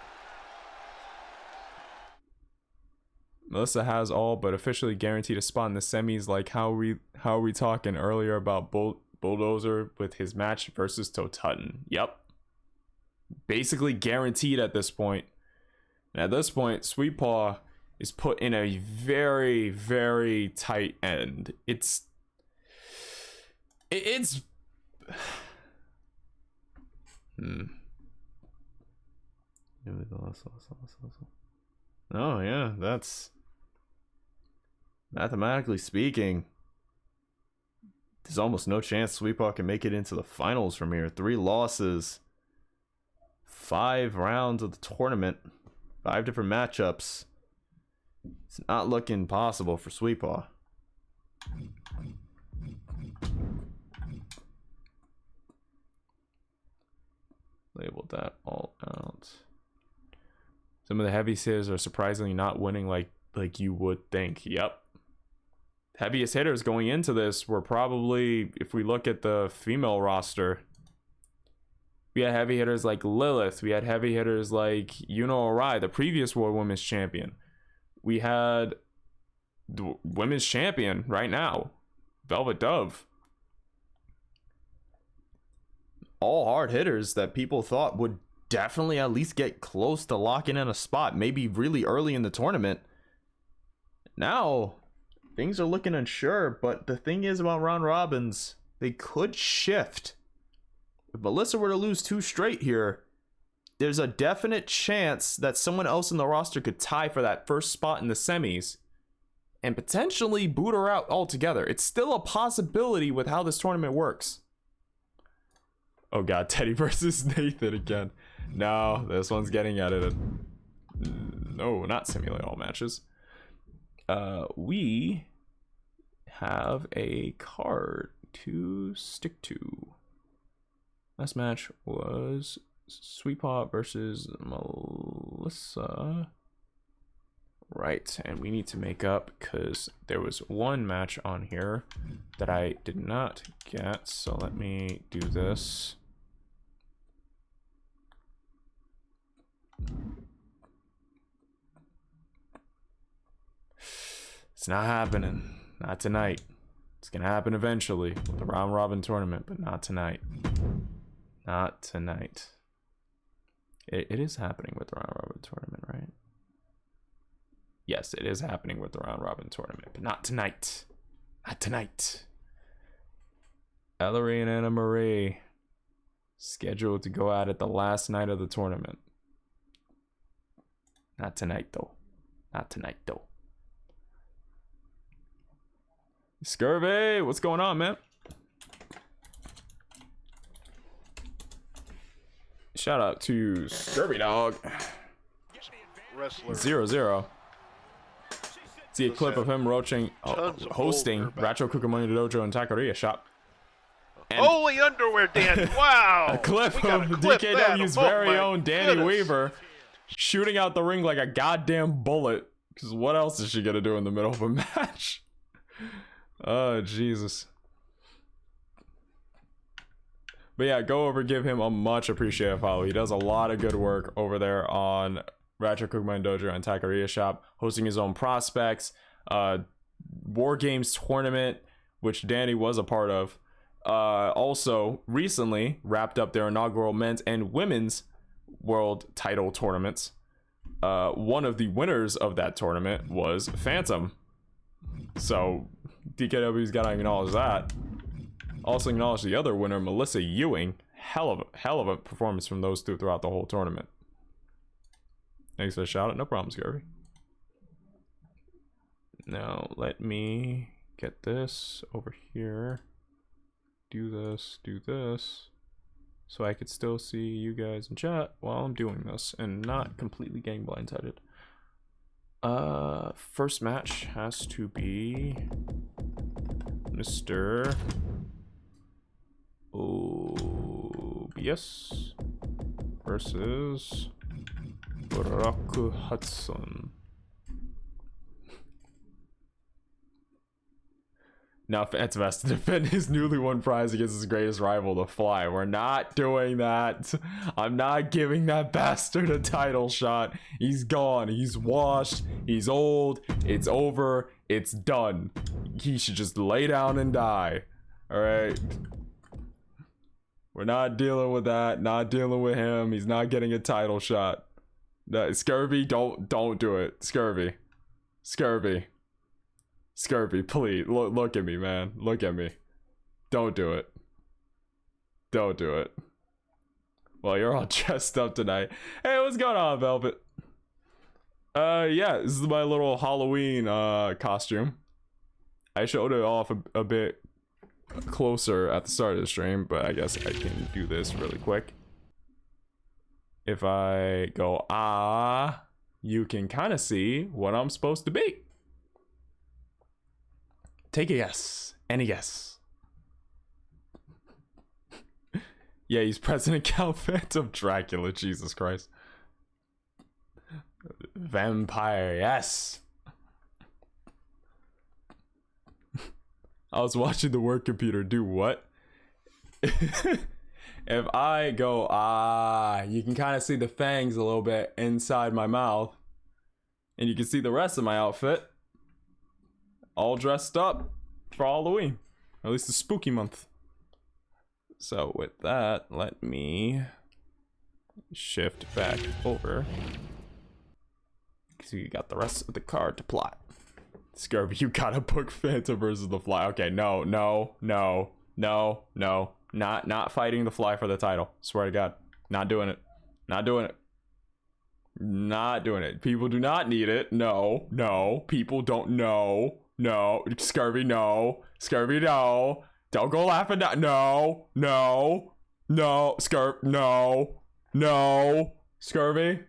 Melissa has all but officially guaranteed a spot in the semis. Like how are we talking earlier about Bulldozer with his match versus Totutton? Yep. Basically guaranteed at this point. And at this point, Sweet Paw is put in a very, very tight end. It's Oh yeah, that's mathematically speaking, there's almost no chance Sweet Paw can make it into the finals from here. 3 losses, 5 rounds of the tournament, 5 different matchups. It's not looking possible for Sweet Paw. Labeled that all out. Some of the heavy hitters are surprisingly not winning like you would think. Yep. Heaviest hitters going into this were probably, if we look at the female roster, we had heavy hitters like Lilith. We had heavy hitters like Yuno Arai, the previous World Women's Champion. We had the Women's Champion right now, Velvet Dove. All hard hitters that people thought would definitely at least get close to locking in a spot, maybe really early in the tournament. Now, things are looking unsure, but the thing is about round robins, they could shift. If Melissa were to lose 2 straight here, there's a definite chance that someone else in the roster could tie for that first spot in the semis and potentially boot her out altogether. It's still a possibility with how this tournament works. Oh god, Teddy versus Nathan again. No, this one's getting edited. No, not simulate all matches. We have a card to stick to. Last match was Sweet Paw versus Melissa. Right, and we need to make up because there was one match on here that I did not get. So let me do this. It's not happening. Not tonight. It's gonna happen eventually with the round robin tournament, but not tonight. Not tonight. It is happening with the round robin tournament, right? Yes, it is happening with the round robin tournament, but not tonight. Not tonight. Ellery and Anna Marie scheduled to go out at the last night of the tournament. Not tonight, though. Not tonight, though. Scurvy, what's going on, man? Shout out to Scurvy Dog. 0-0. See a clip of him hosting Racho Kukumani Dojo and Taqueria Shop. And holy underwear dance! Wow! A clip of DKW's very own Danny Weaver shooting out the ring like a goddamn bullet. Because what else is she gonna do in the middle of a match? Oh, Jesus. But yeah, go over, give him a much appreciated follow. He does a lot of good work over there on Ratchet Cookman Dojo and Taqueria Shop, hosting his own prospects, War Games tournament, which Danny was a part of, also recently wrapped up their inaugural men's and women's world title tournaments. One of the winners of that tournament was Phantom. So DKW's got to acknowledge that. Also acknowledge the other winner, Melissa Ewing. Hell of a performance from those two throughout the whole tournament. Thanks for the shout out. No problem, Scurvy. Now let me get this over here. Do this, so I could still see you guys in chat while I'm doing this and not completely getting blindsided. First match has to be Mr. OBS versus Brock Hudson. Now Phantom has to defend his newly won prize against his greatest rival, the Fly. We're not doing that. I'm not giving that bastard a title shot. He's gone. He's washed. He's old. It's over. It's done. He should just lay down and die. Alright? We're not dealing with that. Not dealing with him. He's not getting a title shot. No, Scurvy, don't do it. Scurvy, please. Look at me, man. Look at me. Don't do it. Don't do it. Well, you're all dressed up tonight. Hey, what's going on, Velvet? Yeah, this is my little Halloween costume. I showed it off a bit closer at the start of the stream, but I guess I can do this really quick. If I go you can kind of see what I'm supposed to be. Take a guess. Any guess. Yeah, he's President Count Phantom Dracula. Jesus Christ. Vampire, yes. I was watching the work computer do what? If I go, you can kind of see the fangs a little bit inside my mouth. And you can see the rest of my outfit. All dressed up for Halloween. Or at least the spooky month. So with that, let me shift back over. So you got the rest of the card to plot. Scurvy, you gotta book Phantom versus the Fly. Okay, no. Not fighting the Fly for the title. Swear to God. Not doing it. Not doing it. People do not need it. No. People don't know. No. Scurvy, no. Don't go laughing down. No. Scurvy, no. Scurvy.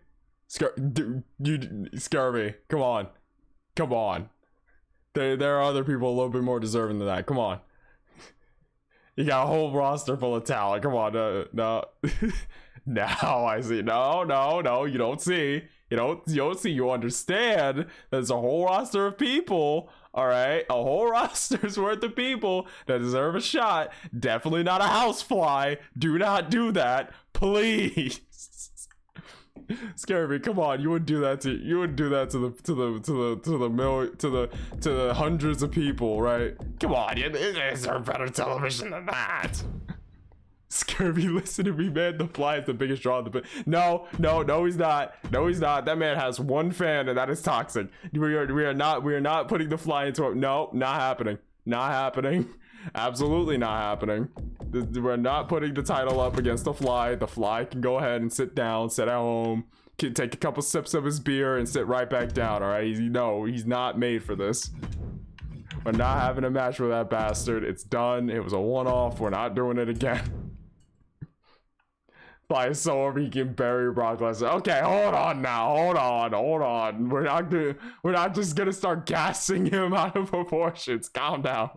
Scurvy. Come on. There are other people a little bit more deserving than that. Come on. You got a whole roster full of talent. Come on, no. Now I see. No. You don't see. You don't see. You understand. There's a whole roster of people. All right, a whole roster's worth of people that deserve a shot. Definitely not a housefly. Do not do that, please. Scurvy, come on. You wouldn't do that to the hundreds of people, right? Come on, you deserve better television than that. Scurvy, listen to me, man. The Fly is the biggest draw in the No, he's not. That man has one fan, and that is toxic. We are not putting the Fly into it. No, not happening. Absolutely not happening. We're not putting the title up against the Fly. The Fly can go ahead and sit down, sit at home, can take a couple sips of his beer, and sit right back down. All right, he's not made for this. We're not having a match with that bastard. It's done. It was a one-off. We're not doing it again. Fly is so over he can bury Brock Lesnar. Okay, hold on now. Hold on. We're not just gonna start gassing him out of proportions. Calm down.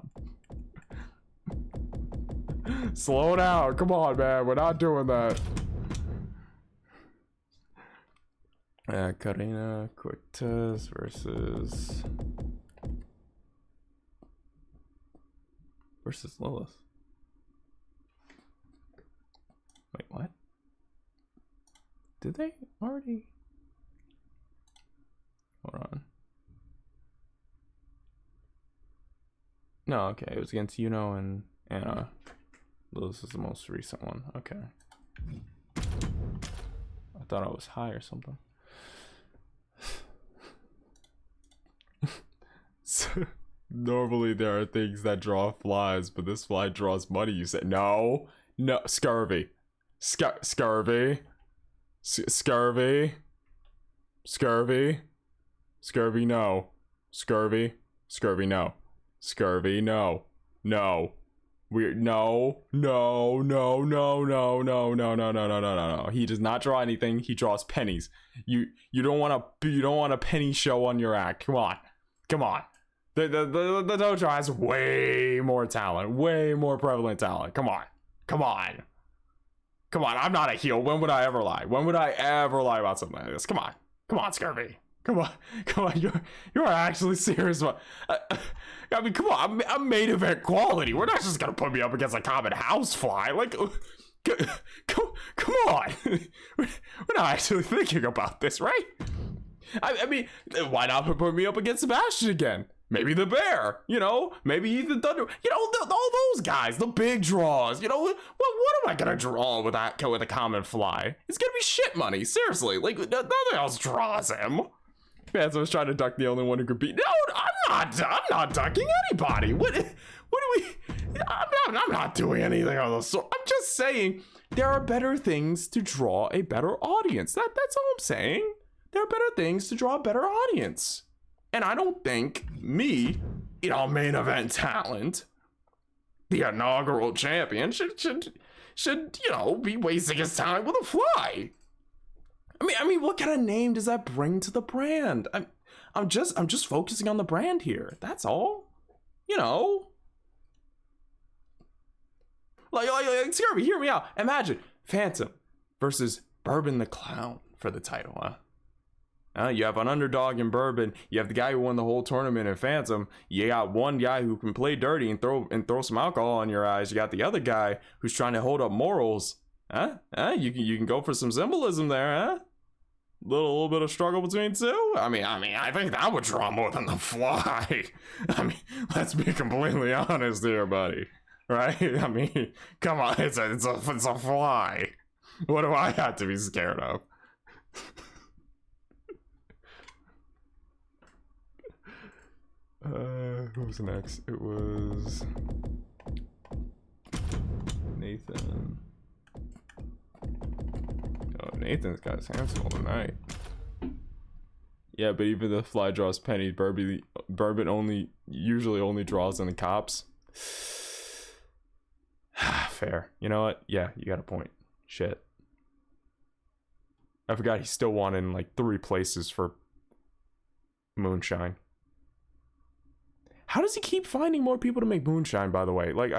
Slow down. Come on, man. We're not doing that. Karina Cortez versus Lilith. Wait, what? Did they already? Hold on. No, okay, it was against Yuno and Anna. This is the most recent one. Okay. I thought I was high or something. So, normally there are things that draw flies, but this fly draws money. You said no, scurvy, scurvy, scurvy, scurvy, scurvy, no, scurvy, scurvy, no, scurvy, no, no. Weird. No. He does not draw anything. He draws pennies. You don't want a penny show on your act. Come on. The dojo has way more talent, way more prevalent talent. Come on. I'm not a heel. When would I ever lie? When would I ever lie about something like this? Come on, Scurvy. Come on. You're actually serious. I mean, come on. I'm main event quality. We're not just gonna put me up against a common housefly. Like, come on. We're not actually thinking about this, right? I mean, why not put me up against Sebastian again? Maybe the Bear, maybe the Thunder, all those guys, the big draws, what am I gonna draw with a common fly? It's gonna be shit money, seriously. Like, nothing else draws him. Man, so I was trying to duck the only one who could beat. No, I'm not ducking anybody. What do we? I'm not doing anything of the sort. I'm just saying there are better things to draw a better audience. That's all I'm saying. There are better things to draw a better audience. And I don't think me, main event talent, the inaugural champion, should be wasting his time with a fly. I mean, what kind of name does that bring to the brand? I'm just focusing on the brand here. That's all. Like, Scurvy, hear me out. Imagine Phantom versus Bourbon the Clown for the title, huh? You have an underdog in Bourbon. You have the guy who won the whole tournament in Phantom. You got one guy who can play dirty and throw some alcohol in your eyes. You got the other guy who's trying to hold up morals. Huh? You can go for some symbolism there, huh? Little bit of struggle between two. I mean, I think that would draw more than the fly. I mean, let's be completely honest here, buddy. Right? I mean, come on, it's a fly. What do I have to be scared of? Who was next? It was Nathan. Oh, Nathan's got his hands full tonight. Yeah, but even the fly draws pennies. Bourbon usually only draws in the cops. Fair. You know what? Yeah, you got a point. Shit. I forgot he still won in like 3 places for Moonshine. How does he keep finding more people to make Moonshine, by the way? Like,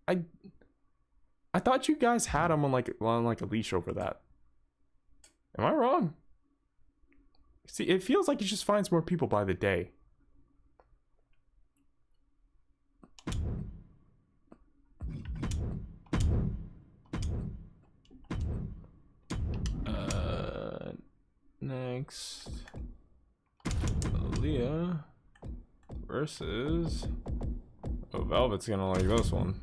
I thought you guys had him on like a leash over that. Am I wrong? See, it feels like he just finds more people by the day. Next, Leah versus. Oh, Velvet's gonna like this one.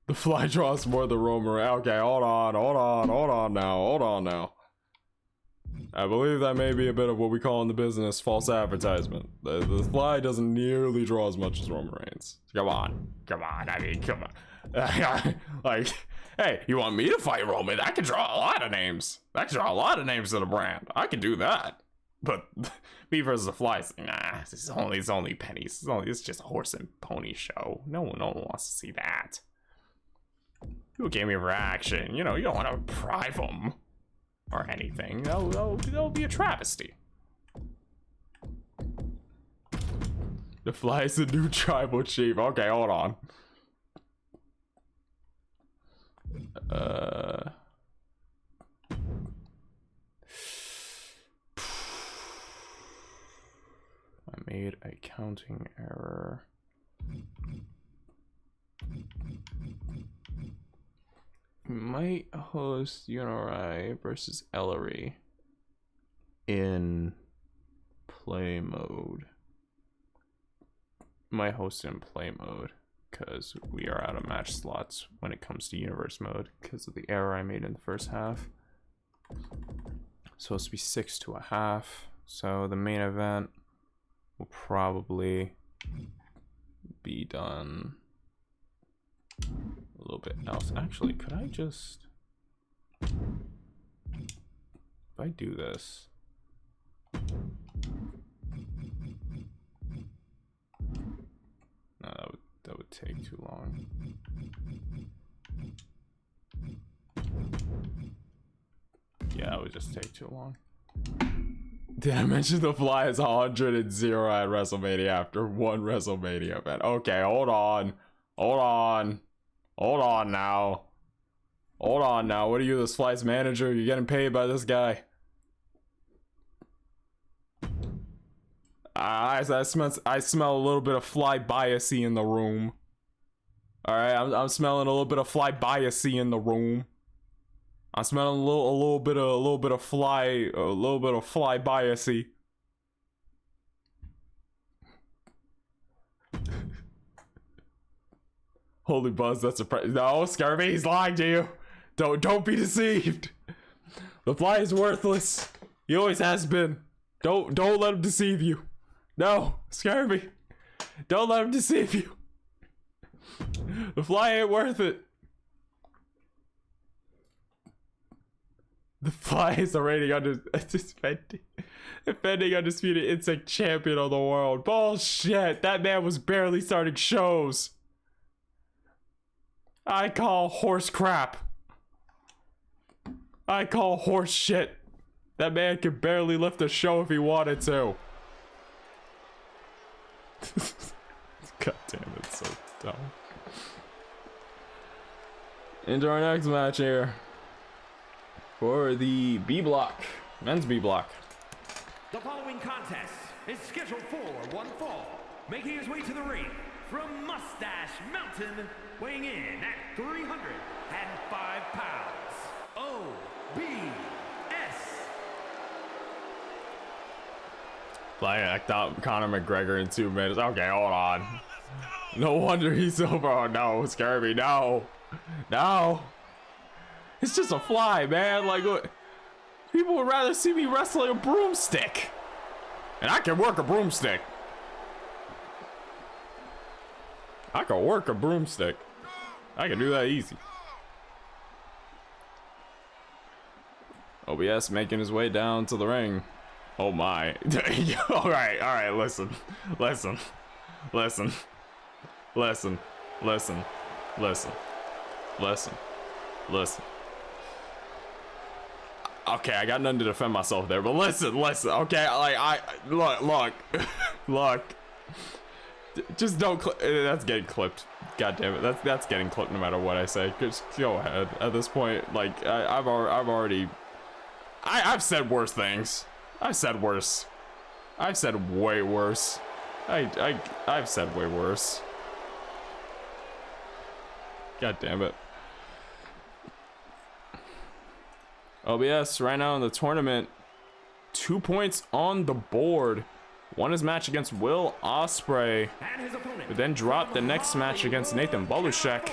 The fly draws more than Romer. Okay, hold on now. I believe that may be a bit of what we call in the business false advertisement. The fly doesn't nearly draw as much as Roman Reigns. Come on. I mean, come on. Like, hey, you want me to fight Roman? I can draw a lot of names. I can draw a lot of names to the brand. I can do that. But me versus the fly, nah, it's only pennies. It's just a horse and pony show. No one wants to see that. People came here for action. You don't want to bribe them or anything. That'll be a travesty. The fly is the new tribal chief. Okay, hold on. I made a counting error. Might host Unori versus Ellery in play mode. my host in play mode because we are out of match slots when it comes to universe mode because of the error I made in the first half. Supposed to be 6-1/2. So the main event will probably be done a little bit else. Actually, could I just, if I do this, no, that would take too long. Yeah, it would just take too long. Did I mention the Fly is 100-0 at WrestleMania after one WrestleMania event? Okay, hold on. Hold on. Hold on now. Hold on now. What are you, this Fly's manager? You're getting paid by this guy. I smell a little bit of Fly biasy in the room. Alright, I'm smelling a little bit of Fly biasy in the room. I'm smelling a little bit of Fly biasy. Holy Buzz, that's a no, Scurvy, he's lying to you. Don't be deceived. The Fly is worthless. He always has been. Don't let him deceive you. No, Scurvy. Don't let him deceive you. The Fly ain't worth it. The Fly is the defending undisputed insect champion of the world. Bullshit. That man was barely starting shows. I call horse crap. I call horse shit. That man could barely lift a show if he wanted to. God damn, it's so dumb. Into our next match here. For the B block, men's B block. The following contest is scheduled for one fall. Making his way to the ring from Mustache Mountain, weighing in at 305 pounds. OBS. Fly act out Conor McGregor in 2 minutes. Okay, hold on. No wonder he's over. Oh no, Scurvy, no. No. It's just a Fly, man. Like, what? People would rather see me wrestling a broomstick. And I can work a broomstick. I can work a broomstick. I can do that easy. OBS making his way down to the ring. Oh my. Alright, listen. Okay, I got nothing to defend myself there, but listen. Okay, like look. Just don't. That's getting clipped. God damn it. That's getting clipped no matter what I say. Just go ahead. At this point, like I've already. I've said worse things. I've said worse. I've said way worse. I've said way worse. God damn it. OBS right now in the tournament, 2 points on the board. Won his match against Will Ospreay, but then dropped the next match against Nathan Bolushek.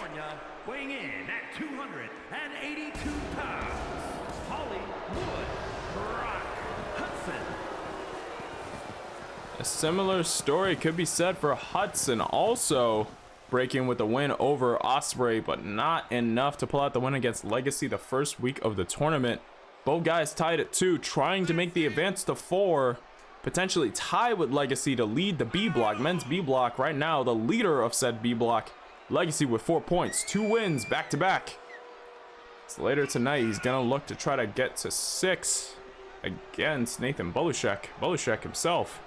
Weighing in at 282 pounds, Hollywood Brock Hudson. A similar story could be said for Hudson, also breaking with a win over Ospreay, but not enough to pull out the win against Legacy the first week of the tournament. Both guys tied at 2, trying to make the advance to 4, potentially tie with Legacy to lead the B block, men's B block. Right now, the leader of said B block, Legacy, with 4 points, 2 wins back to back. So later tonight, he's gonna look to try to get to 6 against Nathan Bolushek. Bolushek himself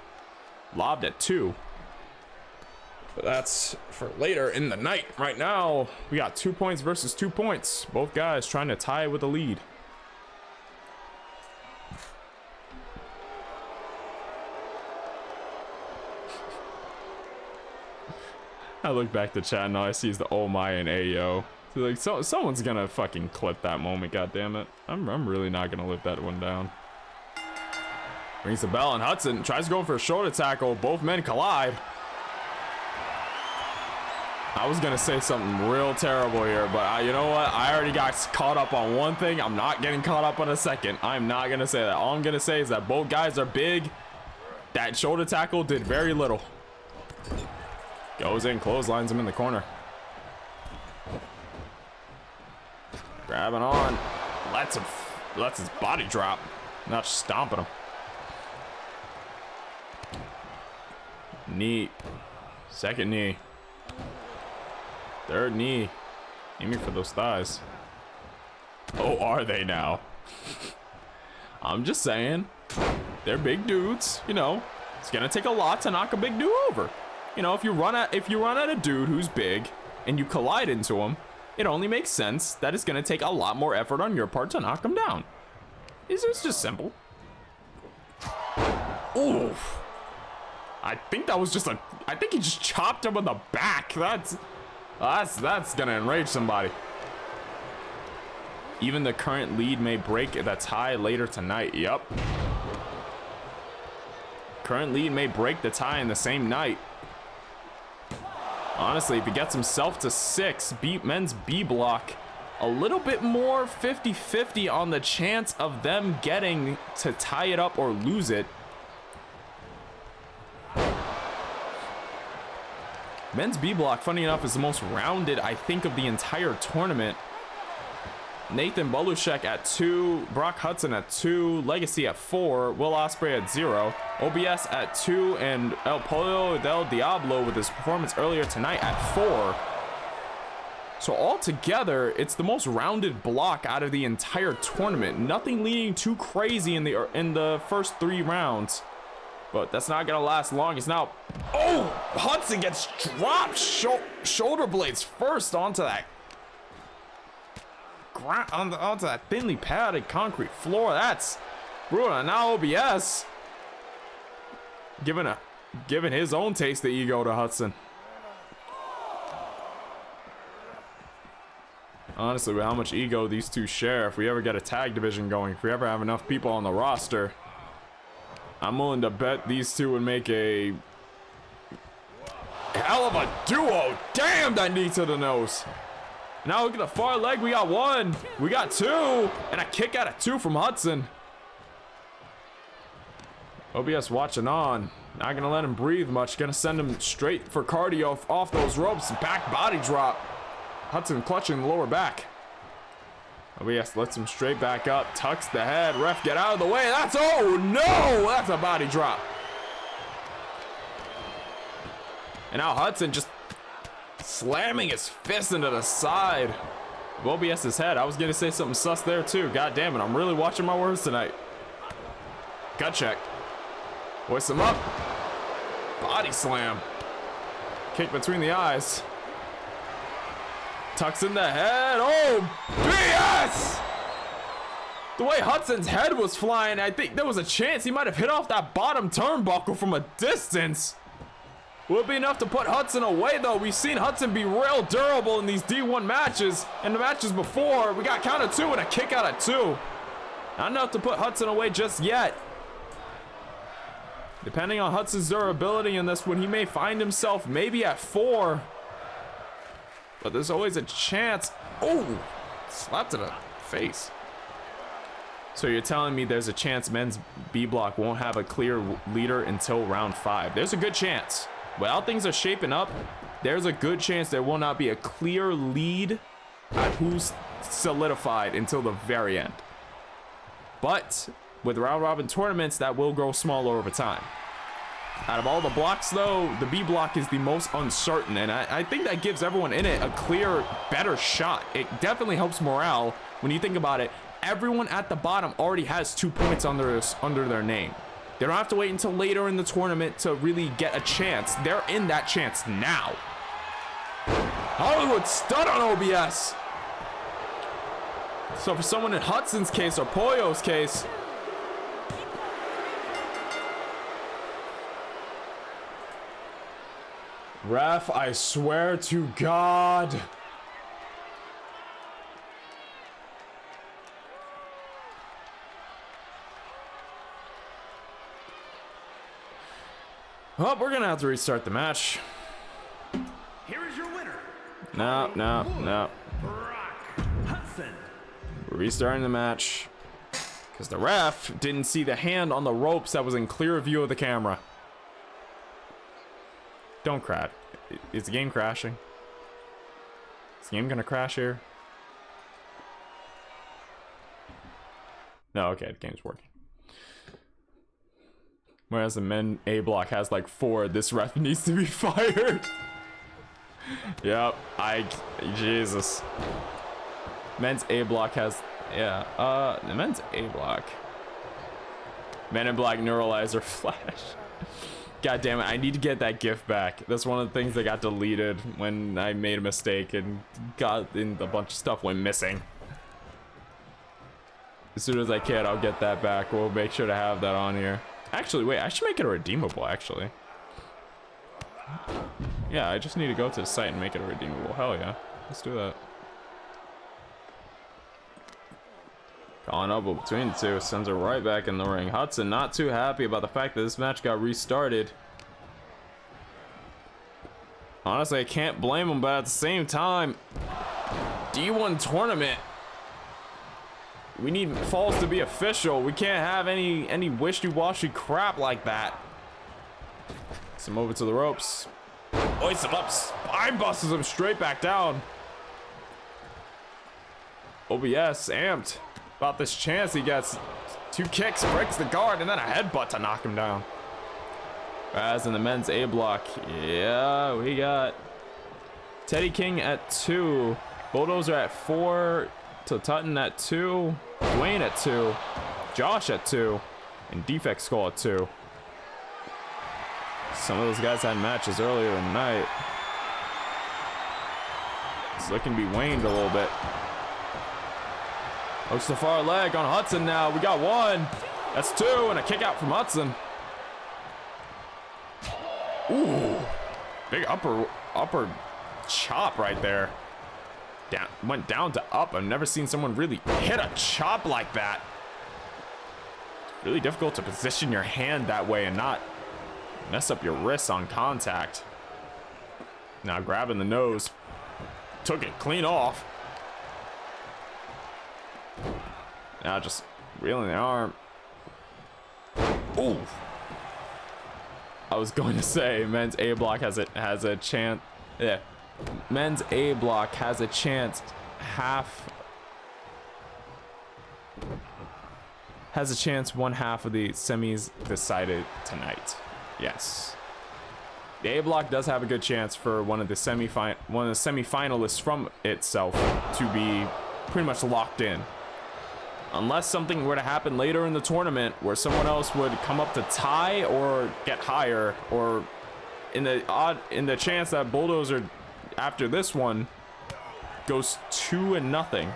lobbed at 2. But that's for later in the night. Right now, we got 2 points versus 2 points. Both guys trying to tie with the lead. I look back to chat and all I see is the oh my and Ayo. So like, someone's gonna fucking clip that moment, goddammit. I'm really not gonna live that one down. Rings the bell and Hudson tries to go for a shoulder tackle. Both men collide. I was gonna say something real terrible here, but you know what? I already got caught up on one thing. I'm not getting caught up on a second. I'm not gonna say that. All I'm gonna say is that both guys are big. That shoulder tackle did very little. Goes in, clotheslines him in the corner. Grabbing on. Lets his body drop. Not stomping him. Knee. Second knee. Third knee. Aiming for those thighs. Oh, are they now? I'm just saying. They're big dudes. You know, it's gonna take a lot to knock a big dude over. You know, if you run at a dude who's big and you collide into him, it only makes sense that it's gonna take a lot more effort on your part to knock him down. It's just simple. Oof. I think that was just I think he just chopped him in the back. That's gonna enrage somebody. Even the current lead may break the tie later tonight. Yup. Current lead may break the tie in the same night. Honestly, if he gets himself to 6, men's B block, a little bit more 50-50 on the chance of them getting to tie it up or lose it. Men's B block, funny enough, is the most rounded, I think, of the entire tournament. Nathan Belushek at 2, Brock Hudson at 2, Legacy at 4, Will Ospreay at 0, OBS at 2, and El Pollo del Diablo with his performance earlier tonight at 4. So altogether, it's the most rounded block out of the entire tournament. Nothing leading too crazy in the first 3 rounds. But that's not gonna last long. It's now, oh, Hudson gets dropped shoulder blades first onto that onto that thinly padded concrete floor. That's brutal. Now OBS giving his own taste of ego to Hudson. Honestly, with how much ego these two share, if we ever get a tag division going, if we ever have enough people on the roster, I'm willing to bet these two would make a hell of a duo. Damn, that knee to the nose. Now look at the far leg. We got 1. We got 2. And a kick out of 2 from Hudson. OBS watching on. Not going to let him breathe much. Going to send him straight for cardio off those ropes. Back body drop. Hudson clutching the lower back. OBS lets him straight back up. Tucks the head. Ref, get out of the way. That's, oh no! That's a body drop. And now Hudson just slamming his fist into the side of OBS's head. I was going to say something sus there too. God damn it. I'm really watching my words tonight. Gut check. Hoist him up. Body slam. Kick between the eyes. Tucks in the head. Oh, BS! The way Hudson's head was flying, I think there was a chance he might have hit off that bottom turnbuckle from a distance. Would be enough to put Hudson away, though. We've seen Hudson be real durable in these D1 matches. And the matches before, we got count of 2 and a kick out of 2. Not enough to put Hudson away just yet. Depending on Hudson's durability in this one, he may find himself maybe at 4. But there's always a chance. Oh, slapped to the face. So you're telling me there's a chance men's B block won't have a clear leader until round 5. There's a good chance. Well, how things are shaping up, there's a good chance there will not be a clear lead at who's solidified until the very end. But with round robin tournaments, that will grow smaller over time. Out of all the blocks, though, the B block is the most uncertain, and I think that gives everyone in it a clear, better shot. It definitely helps morale when you think about it. Everyone at the bottom already has 2 points under their name. They don't have to wait until later in the tournament to really get a chance. They're in that chance now. Hollywood stud on OBS. So for someone in Hudson's case or Pollo's case, ref, I swear to God. Well, we're gonna have to restart the match. Here is your winner, No, no, no. Restarting the match. Because the ref didn't see the hand on the ropes that was in clear view of the camera. Don't crash. Is the game crashing? Is the game gonna crash here? No, okay, the game's working. Whereas the men A block has like 4, this ref needs to be fired. Yep, Jesus. Men's A block has, yeah, the men's A block. Men in Black Neuralizer Flash. God damn it, I need to get that GIF back. That's one of the things that got deleted when I made a mistake and a bunch of stuff went missing. As soon as I can, I'll get that back. We'll make sure to have that on here. Actually, wait, I should make it a redeemable, actually. Yeah, I just need to go to the site and make it a redeemable. Hell yeah. Let's do that. Calling up between the two, sends her right back in the ring. Hudson not too happy about the fact that this match got restarted. Honestly, I can't blame him, but at the same time, D1 tournament. We need falls to be official. We can't have any wishy-washy crap like that. Some over to the ropes. Hoists him up, spine busters him straight back down. OBS amped about this chance he gets. 2 kicks, breaks the guard, and then a headbutt to knock him down. As in the men's A block, yeah, we got Teddy King at 2, Bulldozer at 4, to Tutton at 2, Dwayne at 2, Josh at 2, and Defect Skull at 2. Some of those guys had matches earlier in the night. It's looking to be waned a little bit. Hooks the far leg on Hudson now. We got 1. That's 2, and a kick out from Hudson. Ooh, big upper chop right there. Down, went down to up. I've never seen someone really hit a chop like that. It's really difficult to position your hand that way and not mess up your wrists on contact. Now grabbing the nose, took it clean off. Now just reeling the arm. Ooh. I was going to say men's A block has a chance. Yeah. Men's A block has a chance one half of the semis decided tonight. Yes. The A block does have a good chance for one of the semifinalists from itself to be pretty much locked in. Unless something were to happen later in the tournament where someone else would come up to tie or get higher, or in the chance that Bulldozer after this one goes 2-0,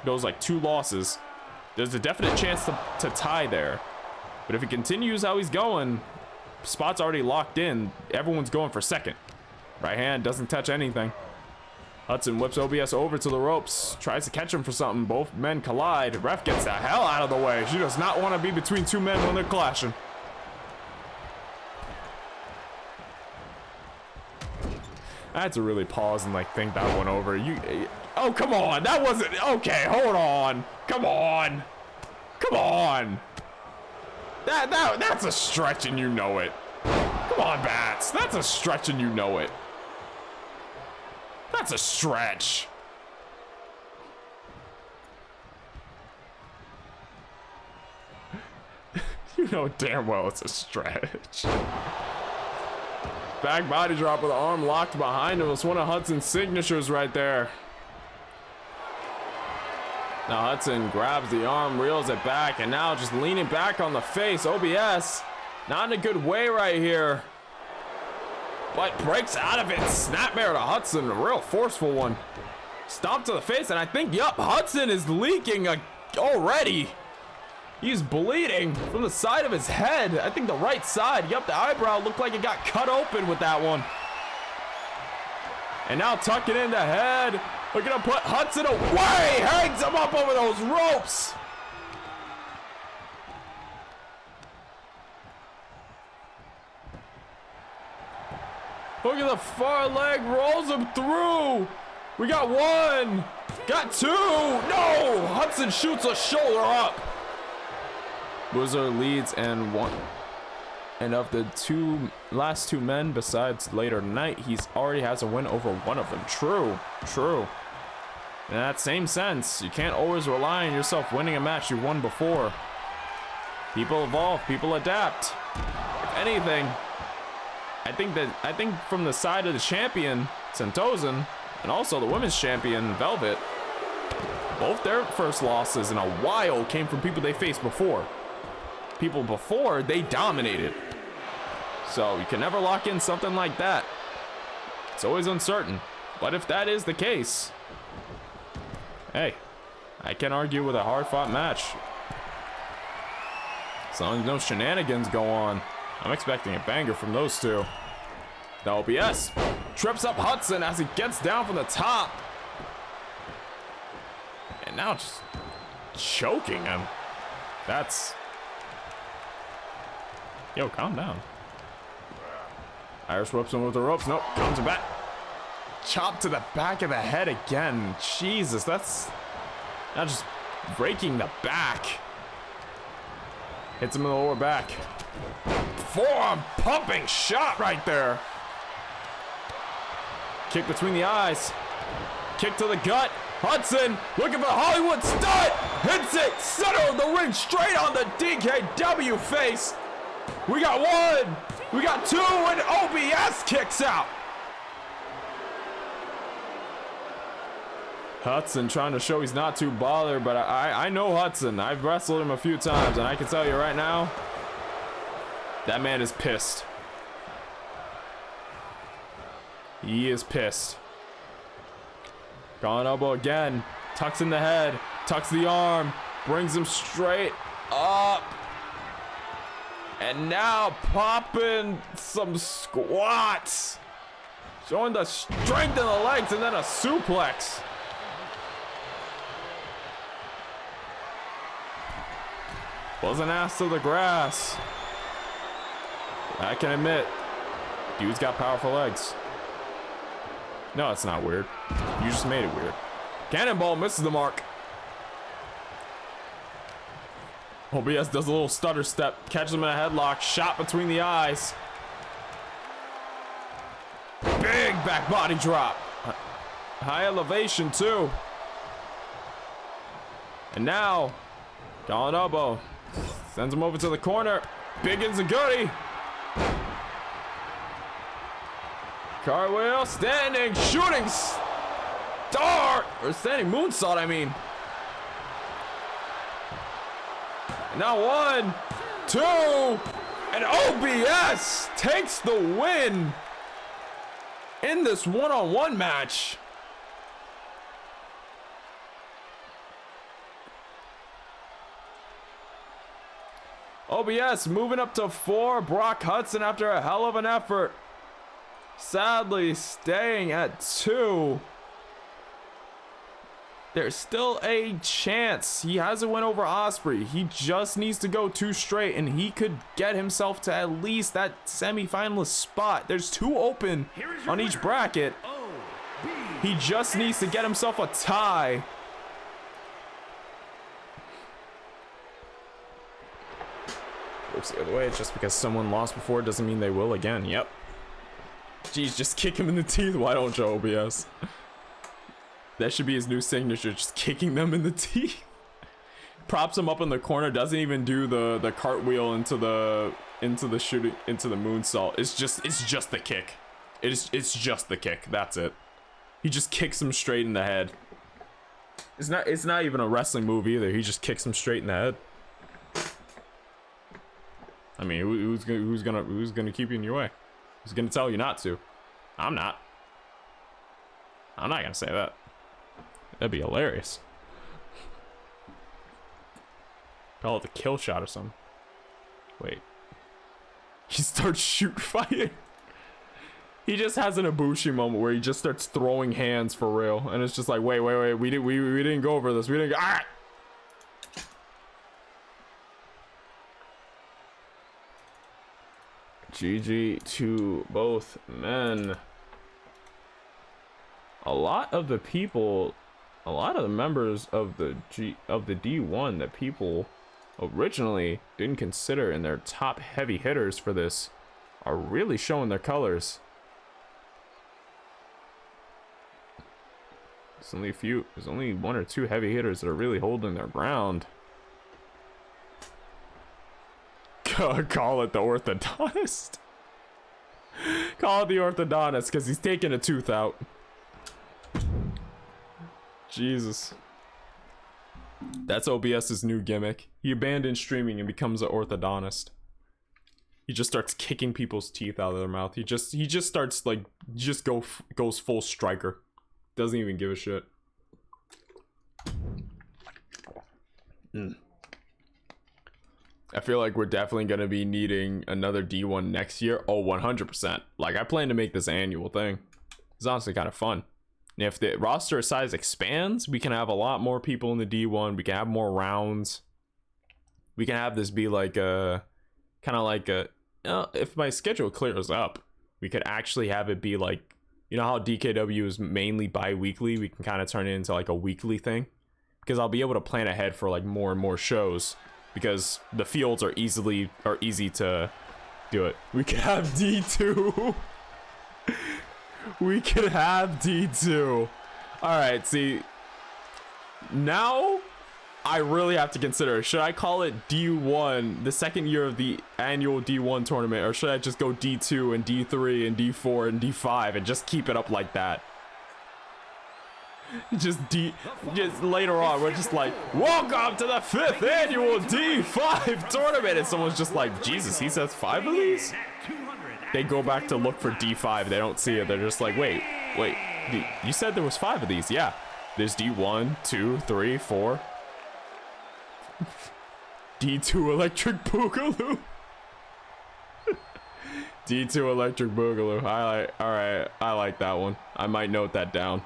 goes like 2 losses, there's a definite chance to tie there. But if he continues how he's going, spot's already locked in, everyone's going for second. Right hand doesn't touch anything. Hudson whips OBS over to the ropes, tries to catch him for something. Both men collide. Ref gets the hell out of the way. She does not want to be between 2 men when they're clashing. I had to really pause and like think that one over. Oh, come on. That wasn't, okay, hold on. Come on. Come on. That's a stretch and you know it. Come on, Bats. That's a stretch and you know it. That's a stretch. You know damn well it's a stretch. Back body drop with the arm locked behind him. It's one of Hudson's signatures right there. Now Hudson grabs the arm, reels it back, and now just leaning back on the face. OBS, not in a good way right here. But breaks out of it. Snapmare to Hudson, a real forceful one. Stomp to the face, and I think, yup, Hudson is leaking already. He's bleeding from the side of his head. I think the right side. Yup, the eyebrow looked like it got cut open with that one. And now tucking in the head. We're gonna put Hudson away. Hangs him up over those ropes. Look at the far leg, rolls him through. We got one, got two. No, Hudson shoots a shoulder up. Boozer leads and one. And of the last two men, besides later tonight, he's already has a win over one of them. True. In that same sense, you can't always rely on yourself winning a match you won before. People evolve, people adapt. If anything, I think from the side of the champion, Sentosan, and also the women's champion, Velvet, both their first losses in a while came from people they faced before. People before they dominated. So you can never lock in something like that. It's always uncertain. But if that is the case, hey, I can't argue with a hard-fought match. As long as no shenanigans go on, I'm expecting a banger from those two. The OBS trips up Hudson as he gets down from the top. And now just choking him. That's... Yo, calm down. Irish whips him with the ropes. Nope, comes back. Chop to the back of the head again. Jesus, that's not just breaking the back. Hits him in the lower back. Forearm pumping shot right there. Kick between the eyes. Kick to the gut. Hudson looking for Hollywood stunt. Hits it. Center of the ring straight on the DKW face. We got one. We got two, and OBS kicks out. Hudson trying to show he's not too bothered, but I know Hudson. I've wrestled him a few times, and I can tell you right now, that man is pissed. He is pissed. Gone elbow again. Tucks in the head. Tucks the arm. Brings him straight up. And now popping some squats. Showing the strength in the legs and then a suplex. Wasn't asked to the grass. I can admit, dude's got powerful legs. No, it's not weird. You just made it weird. Cannonball misses the mark. OBS does a little stutter step, catches him in a headlock, shot between the eyes. Big back body drop. High elevation too. And now, Colin elbow. Sends him over to the corner. Biggins a goodie. Cartwheel, standing, shooting star, or standing moonsault, I mean. And now 1, 2, and OBS takes the win in this one-on-one match. OBS moving up to 4. Brock Hudson after a hell of an effort. Sadly staying at 2. There's still a chance. He has a win over Ospreay. He just needs to go 2 straight and he could get himself to at least that semi-finalist spot. There's 2 open on each bracket. He just needs to get himself a tie. Looks the other way. Just because someone lost before doesn't mean they will again. Yep. Jeez, just kick him in the teeth. Why don't you, OBS? That should be his new signature. Just kicking them in the teeth. Props him up in the corner. Doesn't even do the cartwheel into the moonsault. It's just the kick. It's just the kick. That's it. He just kicks him straight in the head. It's not even a wrestling move either. He just kicks him straight in the head. I mean, who's gonna keep you in your way? Who's gonna tell you not to? I'm not gonna say that. That'd be hilarious. Call it the kill shot or something. Wait. He starts shoot fighting. He just has an Ibushi moment where he just starts throwing hands for real, and it's just like, wait, we didn't go over this. We didn't go. Ah! GG to both men. A lot of the members of the D1 that people originally didn't consider in their top heavy hitters for this are really showing their colors. There's only one or two heavy hitters that are really holding their ground. Call it the orthodontist. Call it the orthodontist because he's taking a tooth out. Jesus. That's OBS's new gimmick. He abandons streaming and becomes an orthodontist. He just starts kicking people's teeth out of their mouth. He just starts like goes full striker. Doesn't even give a shit. I feel like we're definitely going to be needing another D1 next year. Oh, 100%. Like, I plan to make this an annual thing. It's honestly kind of fun. And if the roster size expands, we can have a lot more people in the D1. We can have more rounds. We can have this be like a... kind of like a... if my schedule clears up, we could actually have it be like... You know how DKW is mainly bi-weekly? We can kind of turn it into like a weekly thing. Because I'll be able to plan ahead for like more and more shows. Because the fields are easy to do it. We could have D2. We could have D2. Alright, see. Now, I really have to consider. Should I call it D1, the second year of the annual D1 tournament? Or should I just go D2 and D3 and D4 and D5 and just keep it up like that? Just later on, we're just like, welcome to the 5th annual D5 tournament. And someone's just like, Jesus, he says 5 of these? They go back to look for D5. They don't see it. They're just like, wait, you said there was 5 of these. Yeah, there's D1, 2, 3, 4. D2 Electric Boogaloo. D2 Electric Boogaloo. Alright, I like that one. I might note that down.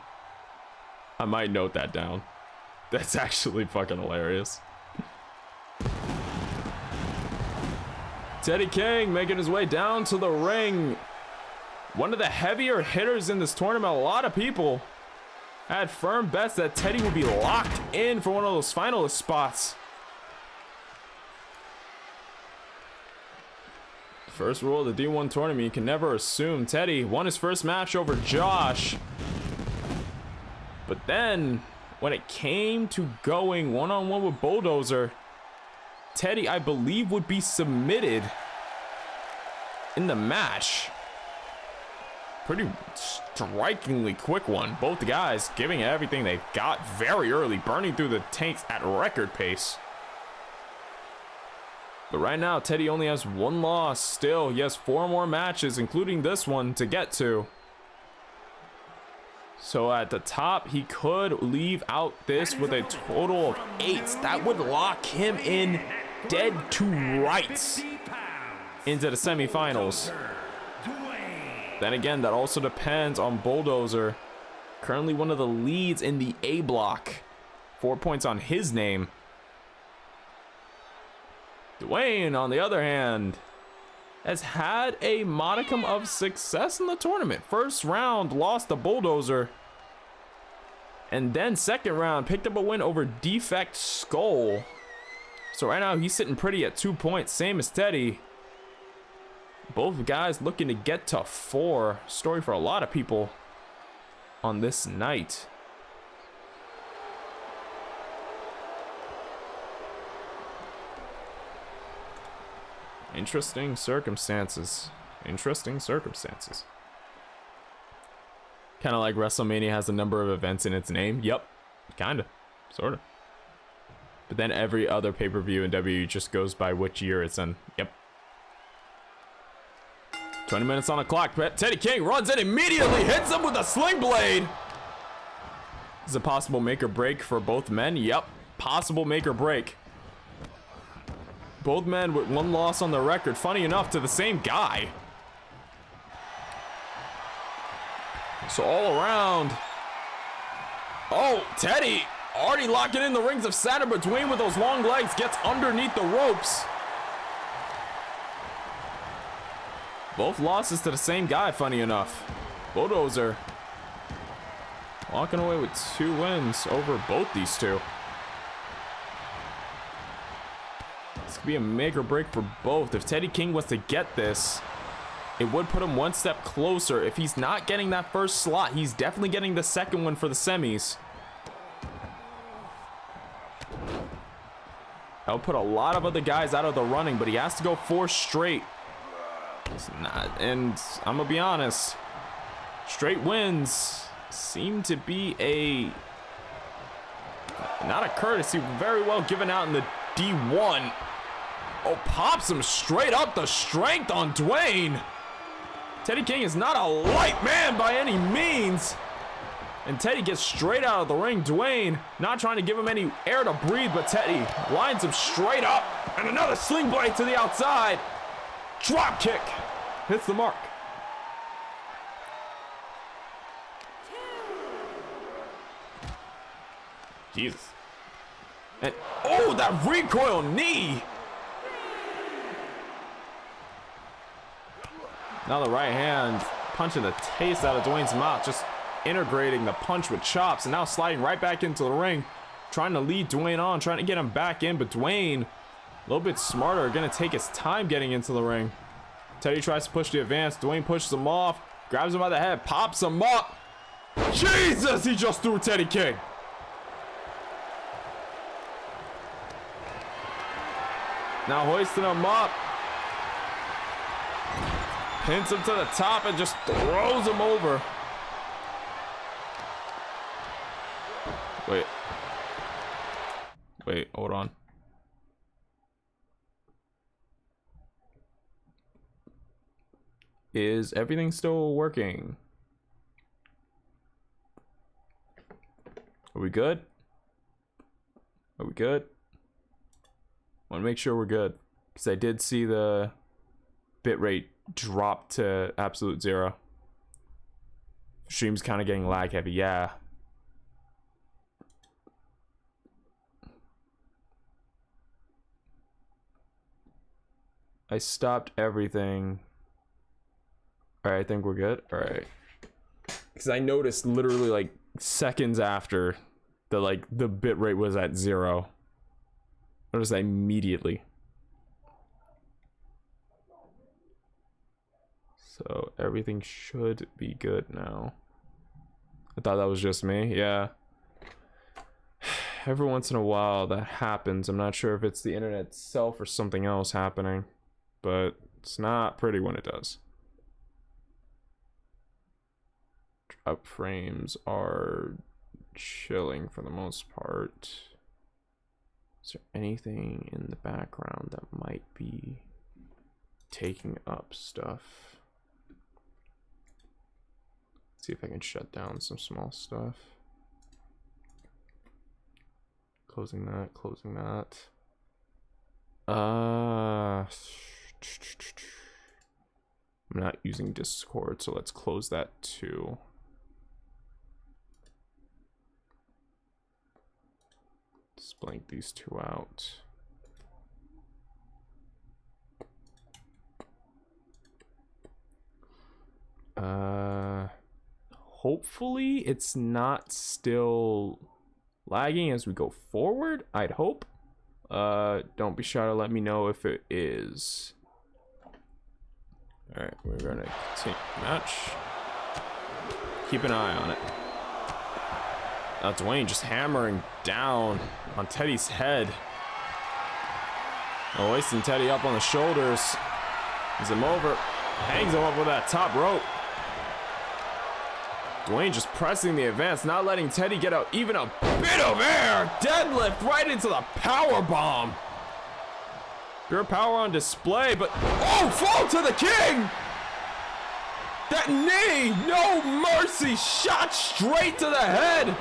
That's actually fucking hilarious. Teddy King making his way down to the ring. One of the heavier hitters in this tournament. A lot of people had firm bets that Teddy would be locked in for one of those finalist spots. First rule of the D1 tournament, you can never assume. Teddy won his first match over Josh. But then, when it came to going one-on-one with Bulldozer, Teddy, I believe, would be submitted in the match. Pretty strikingly quick one. Both guys giving everything they've got very early, burning through the tanks at record pace. But right now, Teddy only has 1 loss. Still, he has 4 more matches, including this one, to get to. So at the top, he could leave out this with a total of 8. That would lock him in dead to rights into the semifinals. Then again, that also depends on Bulldozer. Currently one of the leads in the A block. 4 points on his name. Dwayne, on the other hand, has had a modicum of success in the tournament. First round, lost to Bulldozer. And then second round, picked up a win over Defect Skull. So right now, he's sitting pretty at 2 points, same as Teddy. Both guys looking to get to 4. Story for a lot of people on this night. Interesting circumstances. Interesting circumstances. Kind of like WrestleMania has a number of events in its name. Yep. Kind of. Sort of. But then every other pay-per-view in WWE just goes by which year it's in. Yep. 20 minutes on the clock. Teddy King runs in immediately. Hits him with a sling blade. Is it possible make or break for both men? Yep. Possible make or break. Both men with 1 loss on the record. Funny enough, to the same guy. So all around. Oh, Teddy already locking in the rings of Saturn, but Dwayne with those long legs gets underneath the ropes. Both losses to the same guy, funny enough. Bulldozer walking away with 2 wins over both these two. This could be a make or break for both. If Teddy King was to get this, it would put him one step closer. If he's not getting that first slot, he's definitely getting the second one for the semis. That would put a lot of other guys out of the running, but he has to go 4 straight. It's not, and I'm gonna be honest, straight wins seem to be not a courtesy, very well given out in the D1. Oh, pops him straight up. The strength on Dwayne. Teddy King is not a light man by any means. And Teddy gets straight out of the ring. Dwayne not trying to give him any air to breathe, but Teddy lines him straight up. And another sling blade to the outside. Drop kick. Hits the mark. Jesus. And oh, that recoil knee. Now the right hand punching the taste out of Dwayne's mouth, just integrating the punch with chops, and now sliding right back into the ring, trying to lead Dwayne on, trying to get him back in, but Dwayne, a little bit smarter, gonna take his time getting into the ring. Teddy tries to push the advance, Dwayne pushes him off, grabs him by the head, pops him up. Jesus, he just threw Teddy King. Now hoisting him up. Pins him to the top and just throws him over. Wait, hold on. Is everything still working? Are we good? Are we good? Want to make sure we're good, because I did see the bitrate drop to absolute 0. Stream's kind of getting lag heavy, yeah. I stopped everything. All right, I think we're good. All right, because I noticed literally like seconds after the bitrate was at 0. Noticed that immediately. So everything should be good now. I thought that was just me. Yeah. Every once in a while that happens. I'm not sure if it's the internet itself or something else happening, but it's not pretty when it does. Drop frames are chilling for the most part. Is there anything in the background that might be taking up stuff? Let's see if I can shut down some small stuff. Closing that, closing that. I'm not using Discord, so let's close that too. Let's blank these two out. Hopefully it's not still lagging as we go forward, I'd hope. Don't be shy to let me know if it is. All right, we're gonna continue the match. Keep an eye on it. Now Dwayne just hammering down on Teddy's head. Hoisting Teddy up on the shoulders. He's him over. Hangs him up with that top rope. Dwayne just pressing the advance, not letting Teddy get out even a bit of air. Deadlift right into the power bomb. Pure power on display, but oh, fall to the king. That knee, no mercy, shot straight to the head.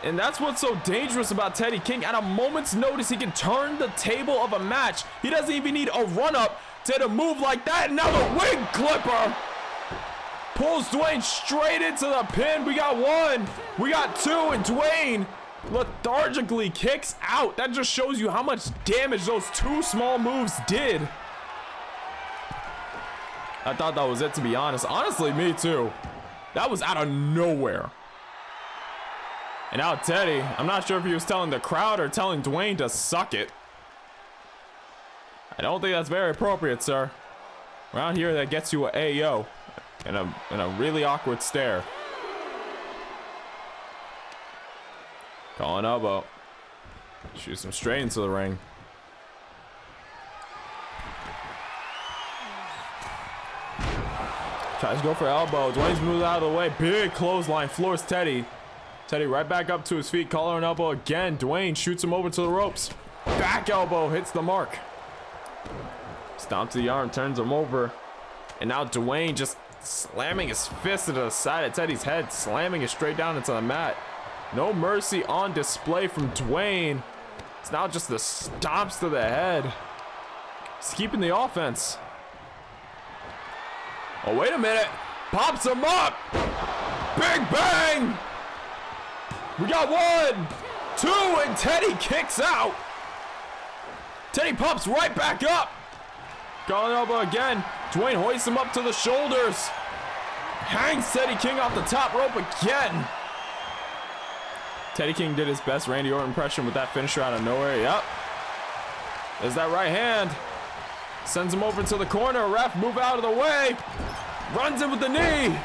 And that's what's so dangerous about Teddy King. At a moment's notice, he can turn the table of a match. He doesn't even need a run-up to hit a move like that. And now the wing clipper Pulls Dwayne straight into the pin. We got 1. We got 2. And Dwayne lethargically kicks out. That just shows you how much damage those 2 small moves did. I thought that was it, to be honest. Honestly, me too. That was out of nowhere. And now Teddy, I'm not sure if he was telling the crowd or telling Dwayne to suck it. I don't think that's very appropriate, sir. Around here, that gets you a AO and a really awkward stare. Calling elbow. Shoots him straight into the ring. Tries to go for elbow. Dwayne's moved out of the way. Big clothesline. Floors Teddy. Teddy right back up to his feet. Collar and elbow again. Dwayne shoots him over to the ropes. Back elbow hits the mark. Stomp to the arm. Turns him over. And now Dwayne just slamming his fist into the side of Teddy's head. Slamming it straight down into the mat. No mercy on display from Dwayne. It's now just the stomps to the head. He's keeping the offense. Oh, wait a minute. Pops him up. Big bang. We got 1, 2, and Teddy kicks out. Teddy pops right back up. Calling elbow again. Dwayne hoists him up to the shoulders. Hangs Teddy King off the top rope again. Teddy King did his best Randy Orton impression with that finisher out of nowhere. Yep. There's that right hand. Sends him over to the corner. Ref, move out of the way. Runs in with the knee.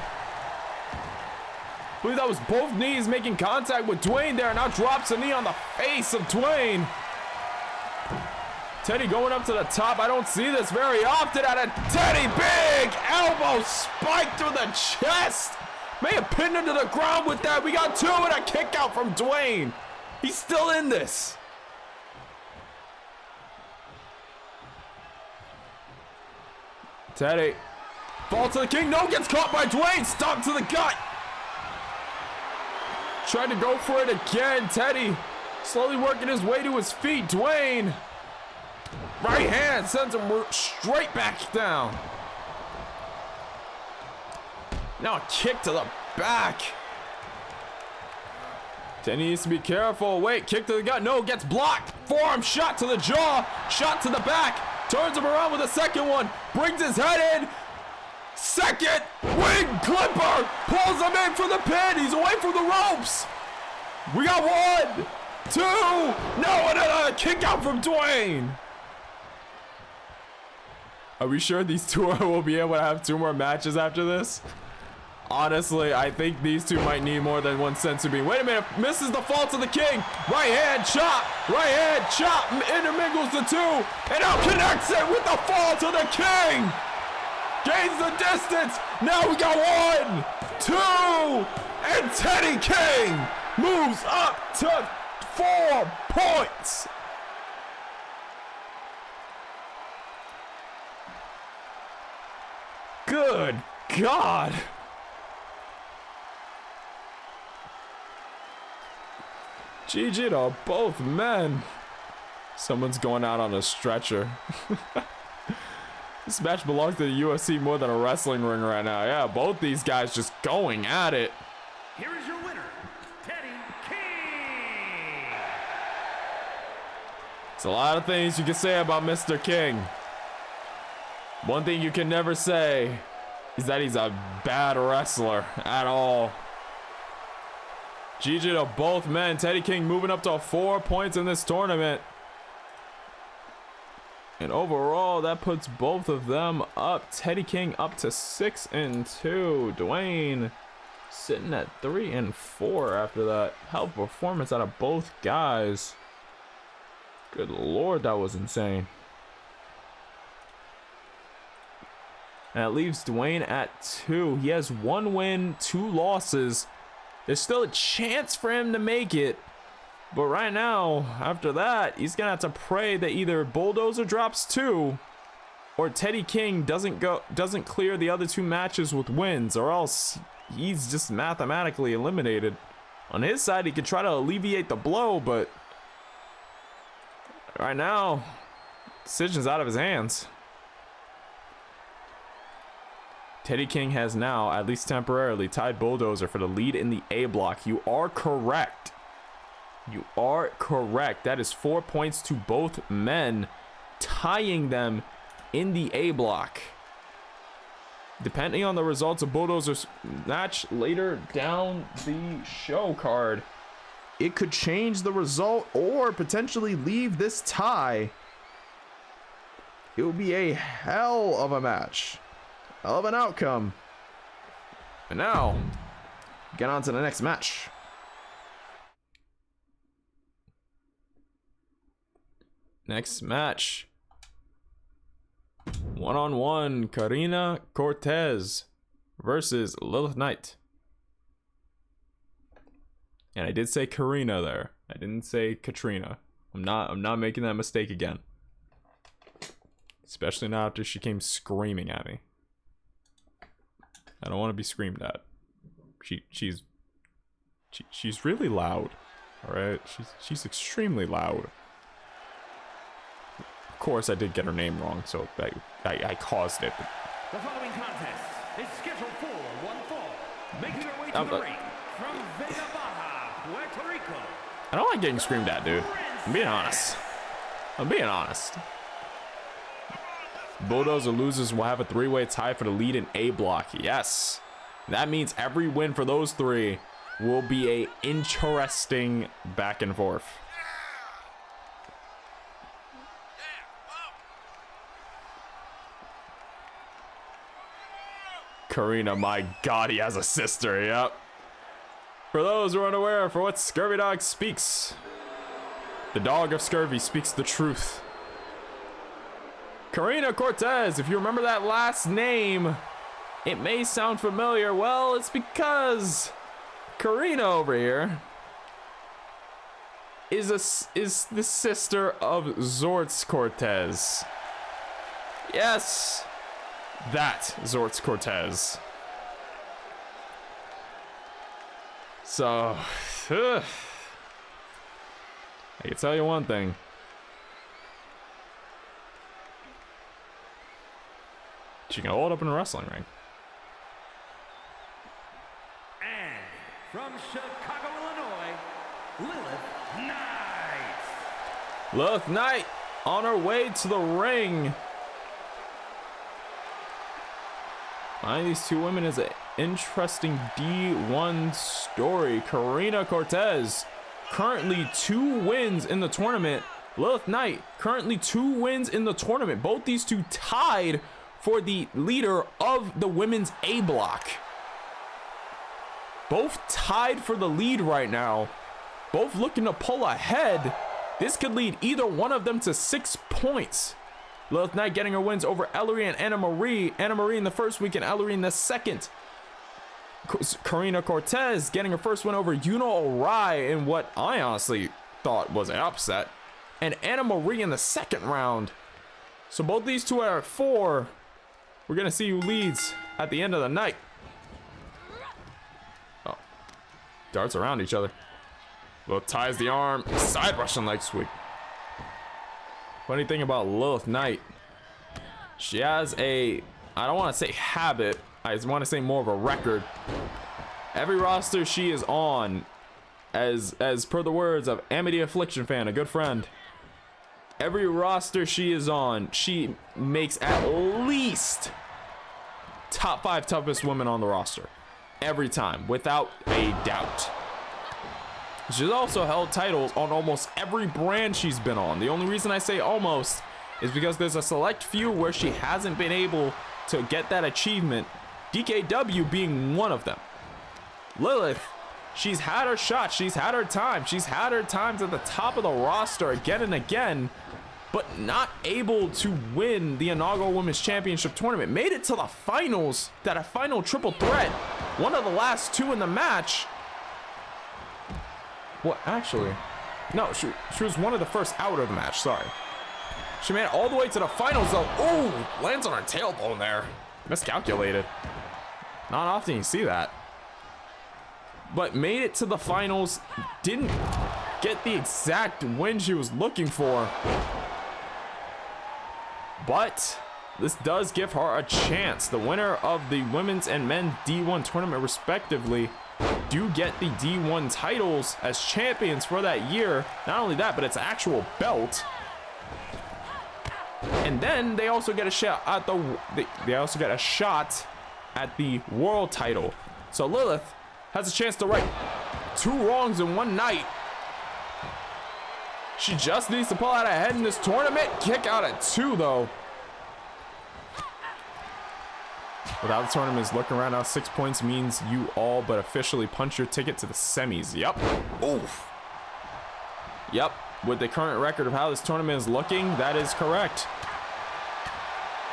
I believe that was both knees making contact with Dwayne there. Now drops a knee on the face of Dwayne. Teddy going up to the top. I don't see this very often out of Teddy. Big elbow spike through the chest. May have pinned him to the ground with that. We got 2 and a kick out from Dwayne. He's still in this. Teddy. Fall to the king. No, gets caught by Dwayne. Stomp to the gut. Tried to go for it again. Teddy slowly working his way to his feet. Dwayne. Right hand sends him straight back down. Now a kick to the back. Teddy needs to be careful. Wait, kick to the gut. No, gets blocked. Forearm shot to the jaw. Shot to the back. Turns him around with a second one. Brings his head in. Second wing clipper. Pulls him in for the pin. He's away from the ropes. We got 1, 2. No, and a kick out from Dwayne. Are we sure these 2 will be able to have 2 more matches after this? Honestly, I think these 2 might need more than 1 senzu bean. Wait a minute, misses the fall to the king. Right hand chop, intermingles the 2, and now connects it with the fall to the king. Gains the distance. Now we got 1, 2, and Teddy King moves up to 4 points. Good God. GG to both men. Someone's going out on a stretcher. This match belongs to the UFC more than a wrestling ring right now. Yeah, both these guys just going at it. Here is your winner, Teddy King. It's a lot of things you can say about Mr. King. One thing you can never say is that he's a bad wrestler at all. GG to both men. Teddy King moving up to 4 points in this tournament. And overall, that puts both of them up. Teddy King up to 6 and 2. Dwayne sitting at 3 and 4 after that. Hell of a performance out of both guys. Good Lord, that was insane. And that leaves Dwayne at 2. He has 1 win, 2 losses. There's still a chance for him to make it. But right now, after that, he's going to have to pray that either Bulldozer drops 2 or Teddy King doesn't clear the other 2 matches with wins, or else he's just mathematically eliminated. On his side, he could try to alleviate the blow, but right now, decision's out of his hands. Teddy King has now, at least temporarily, tied Bulldozer for the lead in the A block. You are correct. You are correct. That is 4 points to both men, tying them in the A block. Depending on the results of Bulldozer's match later down the show card, it could change the result or potentially leave this tie. It will be a hell of a match, hell of an outcome. And now, get on to the next match. Next match. One-on-one, Karina Cortez versus Lilith Knight. And I did say Karina there. I didn't say Katrina. I'm not making that mistake again. Especially not after she came screaming at me. I don't want to be screamed at. She's really loud. All right, she's extremely loud. Of course, I did get her name wrong, so I caused it. The following contest is scheduled for one fall. Making her way to the ring from Vega Baja, Puerto Rico. I don't like getting screamed at, dude. I'm being honest. Bulldozer losers will have a three-way tie for the lead in A block. Yes. That means every win for those three will be a interesting back and forth. Karina, my God, he has a sister. Yep. For those who are unaware, for what Scurvy Dog speaks, the dog of Scurvy speaks the truth. Karina Cortez, if you remember that last name, it may sound familiar. Well, it's because Karina over here is the sister of Zortz Cortez. Yes, that Zortz Cortez. So, I can tell you one thing. She can hold up in a wrestling ring. And from Chicago, Illinois, Lilith Knight. Lilith Knight on her way to the ring. Finding these two women is an interesting D1 story. Karina Cortez, currently 2 wins in the tournament. Lilith Knight, currently 2 wins in the tournament. Both these two tied for the leader of the women's A block. Both tied for the lead right now. Both looking to pull ahead. This could lead either one of them to 6 points. Lilith Knight getting her wins over Ellery and Anna Marie. Anna Marie in the first week and Ellery in the second. Karina Cortez getting her first win over Yuno Arai in what I honestly thought was an upset. And Anna Marie in the second round. So both these two are at 4. We're going to see who leads at the end of the night. Oh. Darts around each other. Lilith ties the arm. Side Russian leg sweep. Funny thing about Lilith Knight, she has a, I don't want to say habit, I just want to say more of a record. Every roster she is on, as per the words of Amity Affliction fan, a good friend, every roster she is on, she makes at least top 5 toughest women on the roster. Every time, without a doubt. She's also held titles on almost every brand she's been on. The only reason I say almost is because there's a select few where she hasn't been able to get that achievement, DKW being one of them. Lilith, she's had her shot, she's had her time, she's had her times at the top of the roster again and again, but not able to win the inaugural Women's Championship tournament. Made it to the finals, that a final triple threat, one of the last 2 in the match. Well, actually, no, she was one of the first out of the match, sorry. She made it all the way to the finals, though. Ooh, lands on her tailbone there. Miscalculated. Not often you see that. But made it to the finals, didn't get the exact win she was looking for. But this does give her a chance. The winner of the women's and men's D1 tournament respectively do get the D1 titles as champions for that year. Not only that, but it's an actual belt. And then they also get a shot at the world title. So Lilith has a chance to right 2 wrongs in one night. She just needs to pull out ahead in this tournament. Kick out at 2 though. Without the tournaments looking around now, 6 points means you all but officially punch your ticket to the semis. Yep. Oof. Yep. With the current record of how this tournament is looking, that is correct.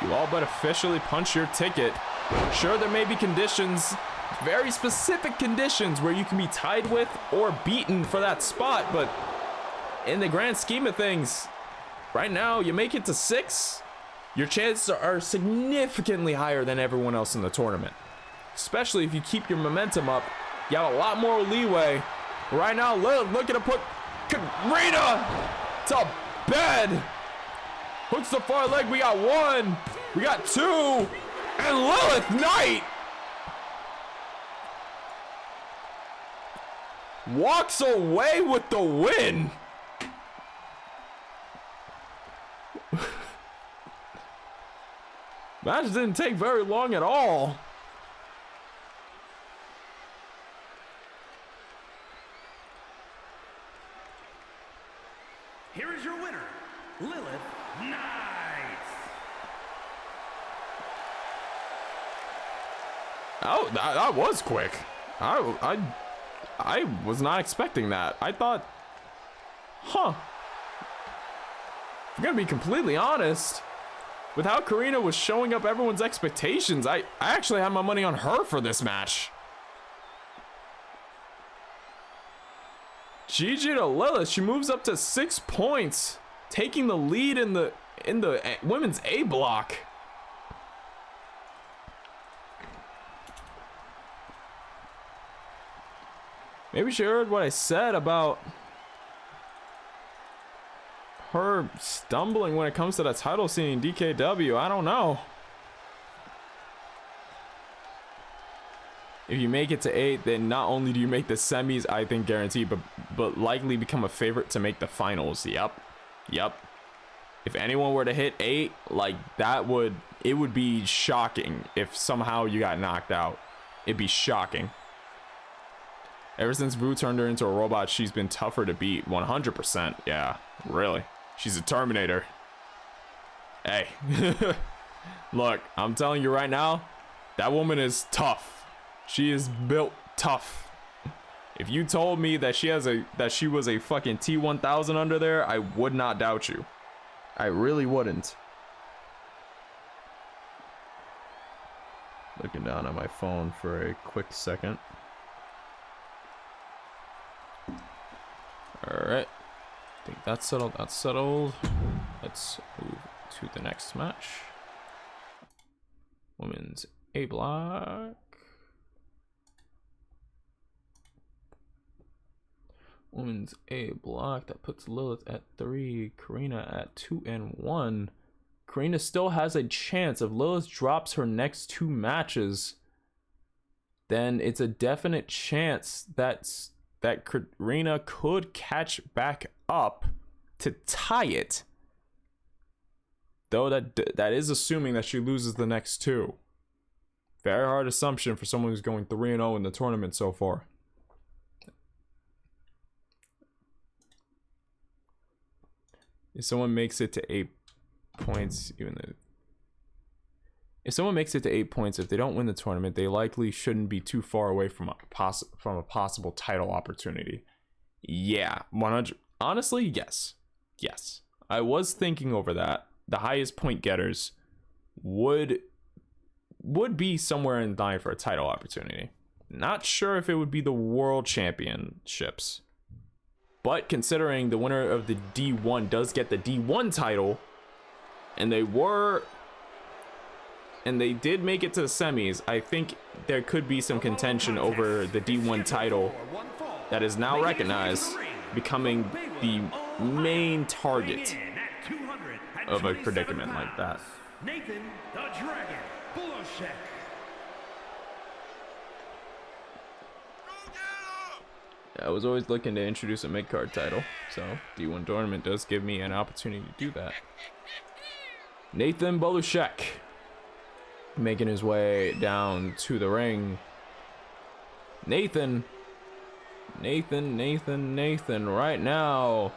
You all but officially punch your ticket. Sure, there may be conditions, very specific conditions, where you can be tied with or beaten for that spot, but in the grand scheme of things, right now, you make it to 6, your chances are significantly higher than everyone else in the tournament. Especially if you keep your momentum up, you have a lot more leeway. Right now, Lilith looking to put Karina to bed. Hooks the far leg. We got 1. We got 2. And Lilith Knight walks away with the win. Match didn't take very long at all. Here is your winner, Lilith Knight. Oh, that was quick. I was not expecting that. I thought, I'm gonna be completely honest. With how Karina was showing up everyone's expectations, I actually had my money on her for this match. GG to Lilith. She moves up to 6 points, taking the lead in the women's A block. Maybe she heard what I said about her stumbling when it comes to that title scene in DKW. I don't know. If you make it to 8, then not only do you make the semis, I think guaranteed, but likely become a favorite to make the finals. Yep. If anyone were to hit 8, like it would be shocking if somehow you got knocked out. It'd be shocking. Ever since Vu turned her into a robot, she's been tougher to beat. 100%. Yeah, really. She's a Terminator. Hey. Look, I'm telling you right now, that woman is tough. She is built tough. If you told me that she was a fucking T-1000 under there, I would not doubt you. I really wouldn't. Looking down at my phone for a quick second. Alright. I think that's settled. Let's move to the next match. Women's A block. Women's A block. That puts Lilith at 3. Karina at 2 and 1. Karina still has a chance. If Lilith drops her next 2 matches, then it's a definite chance that Karina could catch back up to tie it. Though that is assuming that she loses the next 2. Very hard assumption for someone who's going 3-0 in the tournament so far. If someone makes it to 8 points, if they don't win the tournament, they likely shouldn't be too far away from a possible title opportunity. Yeah, 100. Honestly, yes. I was thinking over that. The highest point getters would be somewhere in line for a title opportunity. Not sure if it would be the world championships. But considering the winner of the D1 does get the D1 title, and they did make it to the semis, I think there could be some contention over the D1 title that is now recognized, becoming the main target of a predicament like that. Nathan the Dragon Bullshek. I was always looking to introduce a mid-card title, so D1 tournament does give me an opportunity to do that. Nathan Bullshek making his way down to the ring. Nathan right now.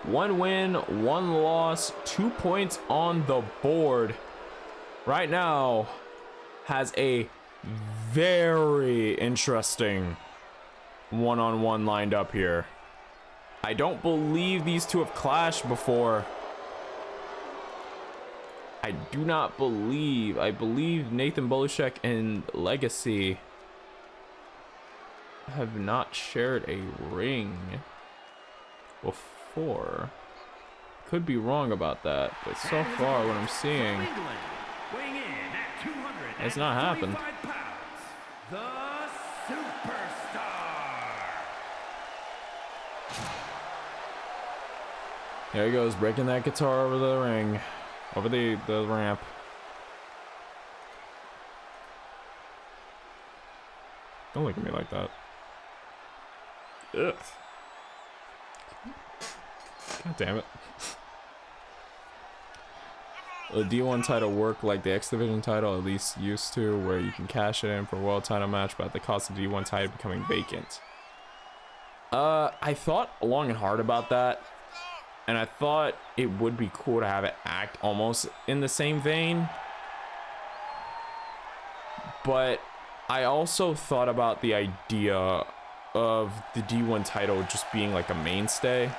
1 win, 1 loss, 2 points on the board. Right now has a very interesting one-on-one lined up here. I don't believe these two have clashed before. I believe Nathan Bullshek and Legacy have not shared a ring before. Could be wrong about that, but so far what I'm seeing has not happened. The Superstar. There he goes, breaking that guitar over the ring, over the ramp. Don't look at me like that. Ugh. God damn it. The D1 title work like the X Division title at least used to, where you can cash it in for a world title match, but at the cost of D1 title becoming vacant. I thought long and hard about that, and I thought it would be cool to have it act almost in the same vein. But I also thought about the idea of the D1 title just being like a mainstay.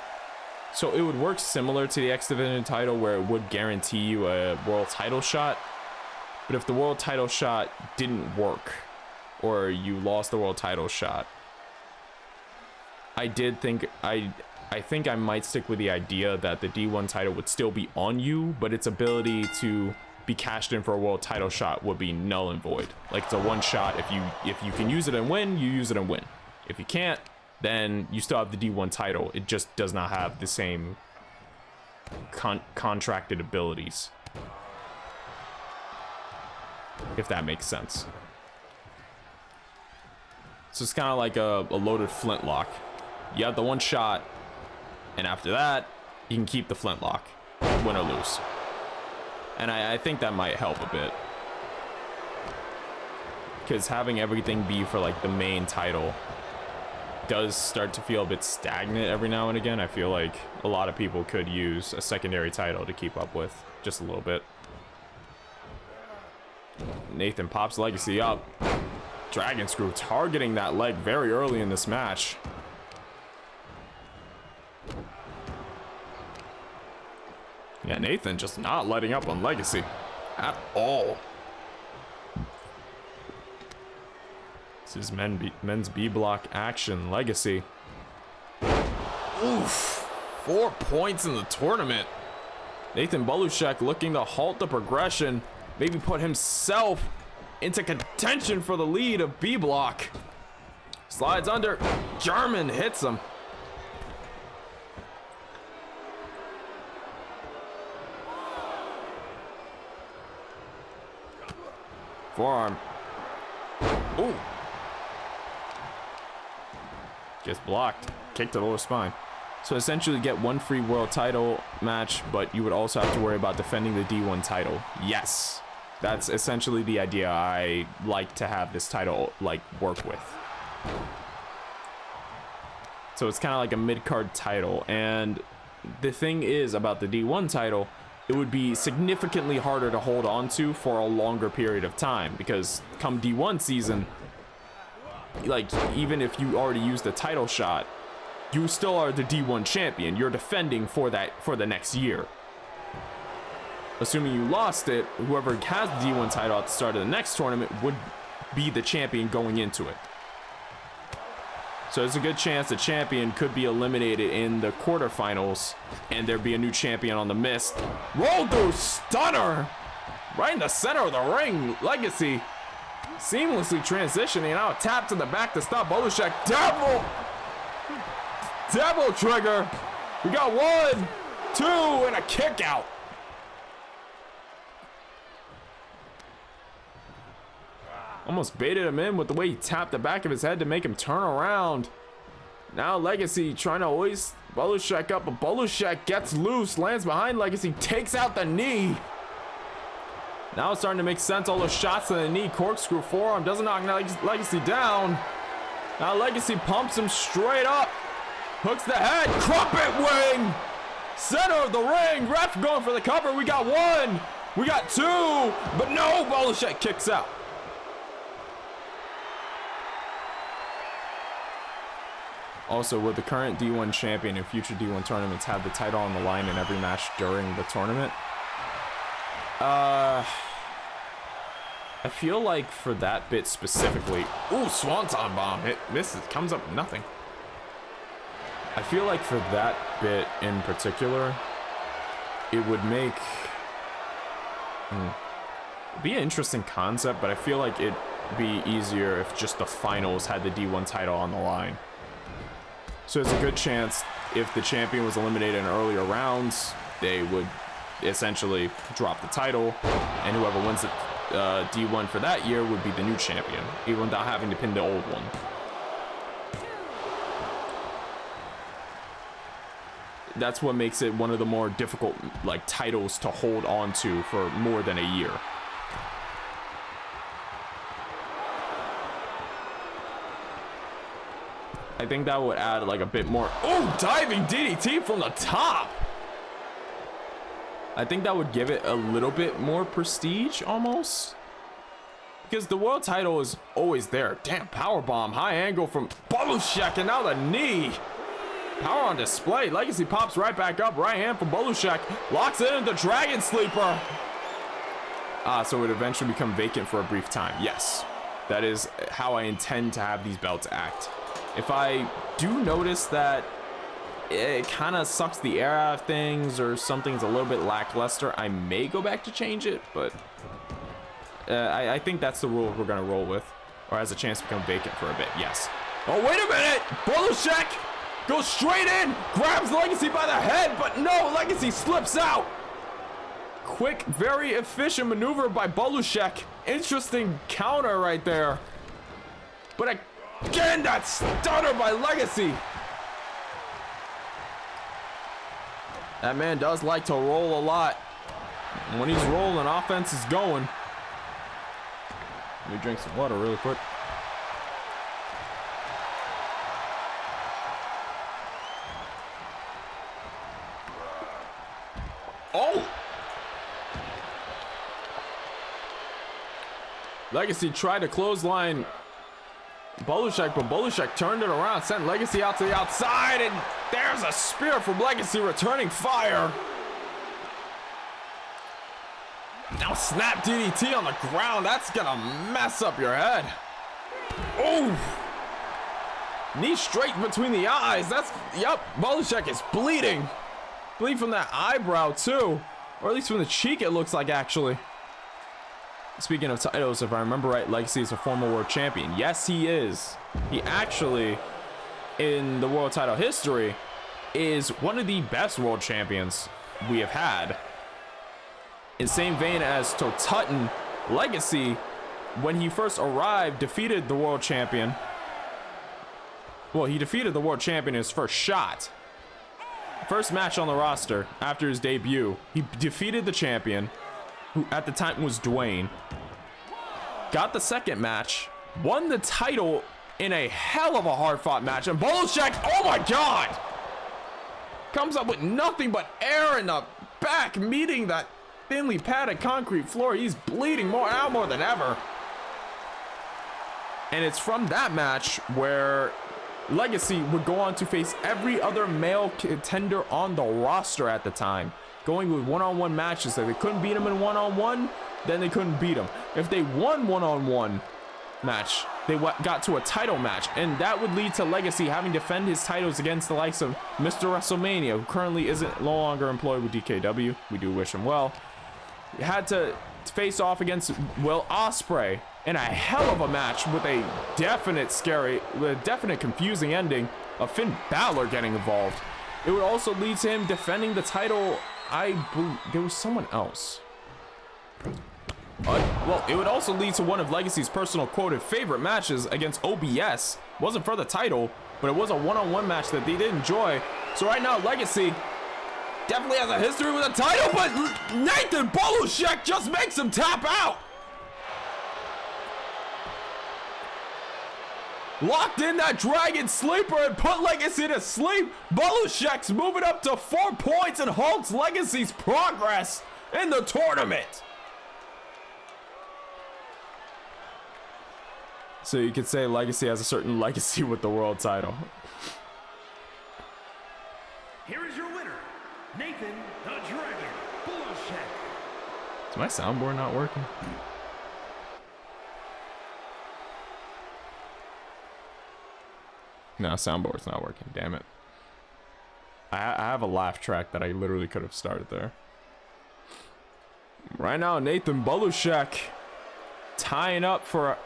So it would work similar to the X Division title, where it would guarantee you a world title shot. But if the world title shot didn't work, or you lost the world title shot, I think I might stick with the idea that the D1 title would still be on you, but its ability to be cashed in for a world title shot would be null and void. Like, it's a one shot. If you can use it and win, you use it and win. If you can't, then you still have the D1 title. It just does not have the same contracted abilities, if that makes sense. So it's kind of like a loaded flintlock. You have the one shot, and after that, you can keep the flintlock, win or lose. And I think that might help a bit, because having everything be for like the main title does start to feel a bit stagnant every now and again. I feel like a lot of people could use a secondary title to keep up with just a little bit. Nathan pops Legacy up. Dragon Screw targeting that leg very early in this match. Yeah, Nathan just not letting up on Legacy at all. This is men's B block action. Legacy. Oof. 4 points in the tournament. Nathan Bullshek looking to halt the progression. Maybe put himself into contention for the lead of B block. Slides under. German hits him. Forearm. Ooh. Gets blocked. Kick to the lower spine. So essentially get one free world title match, but you would also have to worry about defending the D1 title. Yes. That's essentially the idea I like to have this title like work with. So it's kind of like a mid-card title, and the thing is about the D1 title, it would be significantly harder to hold on to for a longer period of time, because come D1 season, like, even if you already used the title shot, you still are the D1 champion. You're defending for that for the next year. Assuming you lost it, whoever has the D1 title at the start of the next tournament would be the champion going into it. So there's a good chance the champion could be eliminated in the quarterfinals, and there'd be a new champion on the mist. Roll through stunner right in the center of the ring. Legacy seamlessly transitioning out. Tap to the back to stop Bullshek. Devil trigger. We got 1, 2, and a kick out. Almost baited him in with the way he tapped the back of his head to make him turn around. Now Legacy trying to hoist Belushek up, but Belushek gets loose, lands behind Legacy, takes out the knee. Now it's starting to make sense. All those shots to the knee, corkscrew forearm, doesn't knock Legacy down. Now Legacy pumps him straight up. Hooks the head, crumpet wing. Center of the ring, ref going for the cover. We got one, we got two, but no, Belushek kicks out. Also, will the current D1 champion in future D1 tournaments have the title on the line in every match during the tournament? I feel like for that bit specifically, ooh, Swanton bomb, it misses, comes up with nothing. I feel like for that bit in particular, it would make, be an interesting concept, but I feel like it'd be easier if just the finals had the D1 title on the line. So there's a good chance if the champion was eliminated in earlier rounds, they would essentially drop the title, and whoever wins the D1 for that year would be the new champion, even without having to pin the old one. That's what makes it one of the more difficult titles to hold on to for more than a year. I think that would add a bit more. Oh, diving DDT from the top. I think that would give it a little bit more prestige almost. Because the world title is always there. Damn, powerbomb, high angle from Belushek, and now the knee. Power on display. Legacy pops right back up. Right hand from Belushek. Locks it into Dragon Sleeper. So it would eventually become vacant for a brief time. Yes, that is how I intend to have these belts act. If I do notice that it kind of sucks the air out of things or something's a little bit lackluster, I may go back to change it, but I think that's the rule we're going to roll with. Or has a chance to become vacant for a bit, yes. Oh, wait a minute! Belushek goes straight in, grabs Legacy by the head, but no, Legacy slips out. Quick, very efficient maneuver by Belushek. Interesting counter right there. But again, that stunner by Legacy. That man does like to roll a lot. And when he's rolling, offense is going. Let me drink some water really quick. Oh! Legacy tried to clothesline Belushek, but Belushek turned it around, sent Legacy out to the outside, and there's a spear from Legacy, returning fire. Now snap DDT on the ground. That's gonna mess up your head. Oh! Knee straight between the eyes. Yep, Belushek is bleeding. Bleed from that eyebrow too, or at least from the cheek it looks like, actually. Speaking of titles, if I remember right, Legacy is a former world champion. Yes, he is. He actually, in the world title history, is one of the best world champions we have had. In the same vein as Totutton, Legacy, when he first arrived, defeated the world champion. Well, he defeated the world champion in his first shot. First match on the roster after his debut, he defeated the champion, who at the time was Dwayne. Got the second match, won the title in a hell of a hard-fought match, and Belushek, oh my god, comes up with nothing but air in the back, meeting that thinly padded concrete floor. He's bleeding more than ever. And it's from that match where Legacy would go on to face every other male contender on the roster at the time, going with one-on-one matches. If they couldn't beat him in one-on-one, then they couldn't beat him. If they won one-on-one match, they got to a title match, and that would lead to Legacy having to defend his titles against the likes of Mr. WrestleMania, who currently isn't no longer employed with DKW. We do wish him well. He had to face off against Will Ospreay in a hell of a match with a definite confusing ending of Finn Balor getting involved. It would also lead to him defending the title. There was someone else. Well, it would also lead to one of Legacy's personal quoted favorite matches against OBS. Wasn't for the title, but it was a one-on-one match that they did enjoy. So right now, Legacy definitely has a history with a title, but Nathan Bolushek just makes him tap out. Locked in that Dragon Sleeper and put Legacy to sleep. Bolushek's moving up to 4 points and halts Legacy's progress in the tournament. So you could say Legacy has a certain legacy with the world title. Here is your winner, Nathan the Dragon Bolushek. Is my soundboard not working? No, soundboard's not working. Damn it. I have a laugh track that I literally could have started there. Right now, Nathan Bolushek tying up for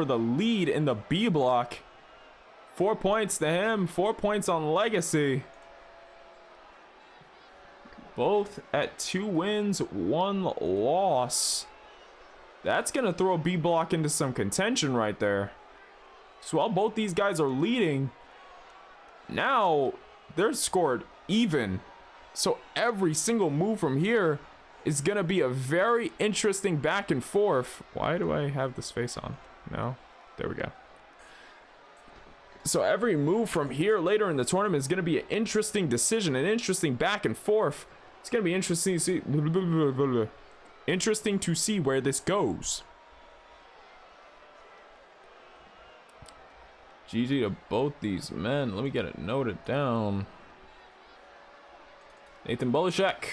the lead in the B block. 4 points to him, 4 points on Legacy. Both at 2 wins, 1 loss. That's gonna throw B block into some contention right there. So while both these guys are leading, now they're scored even. So every single move from here is gonna be a very interesting back and forth. Why do I have this face on? No, there we go. So every move from here later in the tournament is gonna be an interesting decision, an interesting back and forth. It's gonna be interesting to see where this goes. GG to both these men. Let me get it noted down. Nathan Bolushek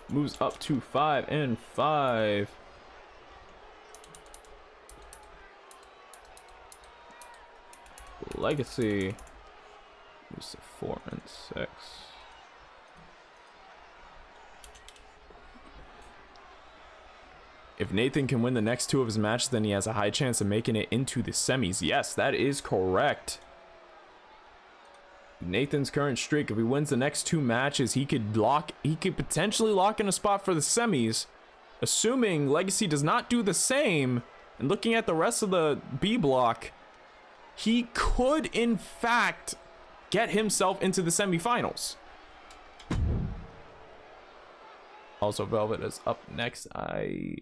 moves up to 5-5. Legacy moves to 4-6. If Nathan can win the next 2 of his matches, then he has a high chance of making it into the semis. Yes, that is correct. Nathan's current streak, if he wins the next 2 matches, he could potentially lock in a spot for the semis, assuming Legacy does not do the same. And looking at the rest of the B block, he could in fact get himself into the semifinals. Also, Velvet is up next, I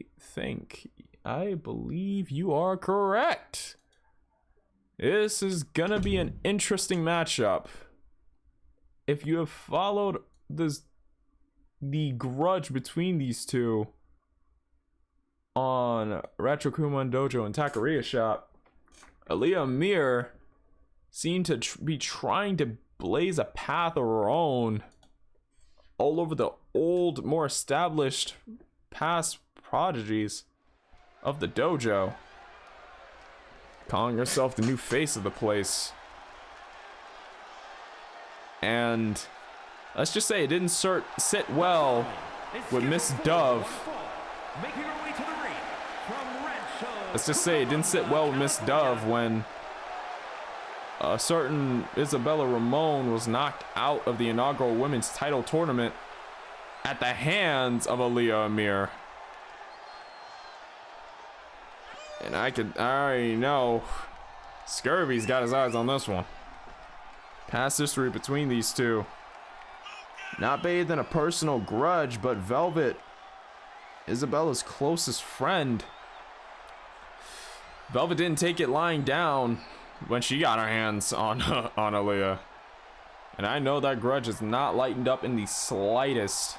believe you are correct. This is gonna be an interesting matchup. If you have followed the grudge between these two on Retro Kumon Dojo and Taqueria Shop, Aaliyah Amir seemed to be trying to blaze a path of her own all over the old, more established past prodigies of the dojo, calling herself the new face of the place. And let's just say it didn't sit well with Miss Dove. Let's just say it didn't sit well with Miss Dove when a certain Isabella Ramon was knocked out of the inaugural women's title tournament at the hands of Aaliyah Amir. And I already know Scurvy's got his eyes on this one. Past history between these two. Not bathed in a personal grudge, but Velvet, Isabella's closest friend. Velvet didn't take it lying down when she got her hands on Aaliyah. And I know that grudge is not lightened up in the slightest.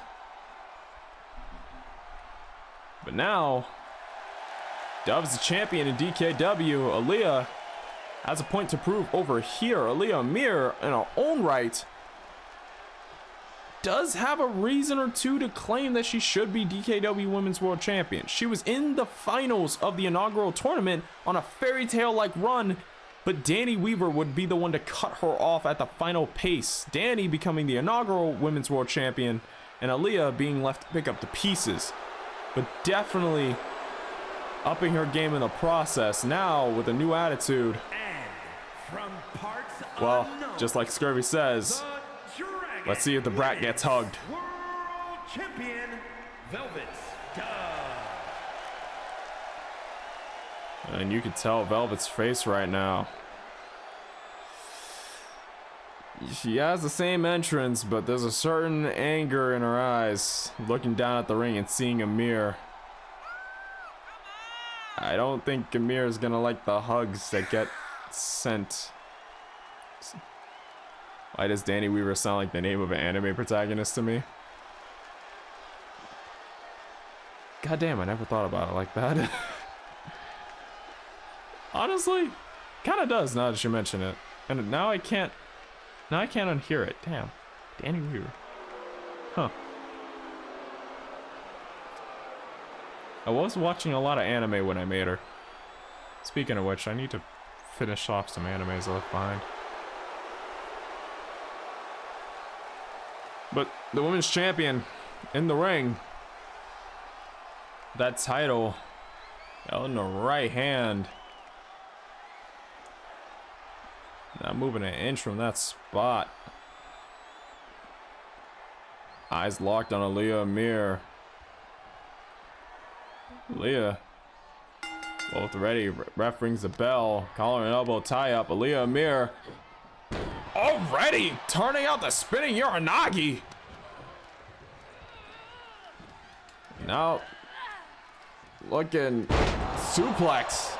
But now, Dove's the champion in DKW. Aaliyah has a point to prove over here. Aaliyah Amir, in her own right, does have a reason or two to claim that she should be DKW Women's World Champion. She was in the finals of the inaugural tournament on a fairy tale-like run, but Danny Weaver would be the one to cut her off at the final pace. Danny becoming the inaugural Women's World Champion, and Aaliyah being left to pick up the pieces. But definitely upping her game in the process now with a new attitude. Well, just like Scurvy says, let's see if the brat gets hugged. World Champion, Velvet. And you can tell Velvet's face right now. She has the same entrance, but there's a certain anger in her eyes, looking down at the ring and seeing Amir. I don't think Amir is gonna like the hugs that get sent. Why does Danny Weaver sound like the name of an anime protagonist to me? God damn, I never thought about it like that. Honestly, kind of does now that you mention it. And now I can't unhear it. Damn. Danny Weaver. Huh. I was watching a lot of anime when I made her. Speaking of which, I need to finish off some animes I left behind. But the women's champion in the ring. That title held in the right hand. Not moving an inch from that spot. Eyes locked on Aaliyah Amir. Aaliyah both ready. Ref rings the bell. Collar and elbow tie up. Aaliyah Amir already turning out the spinning Uranagi. Now looking suplex.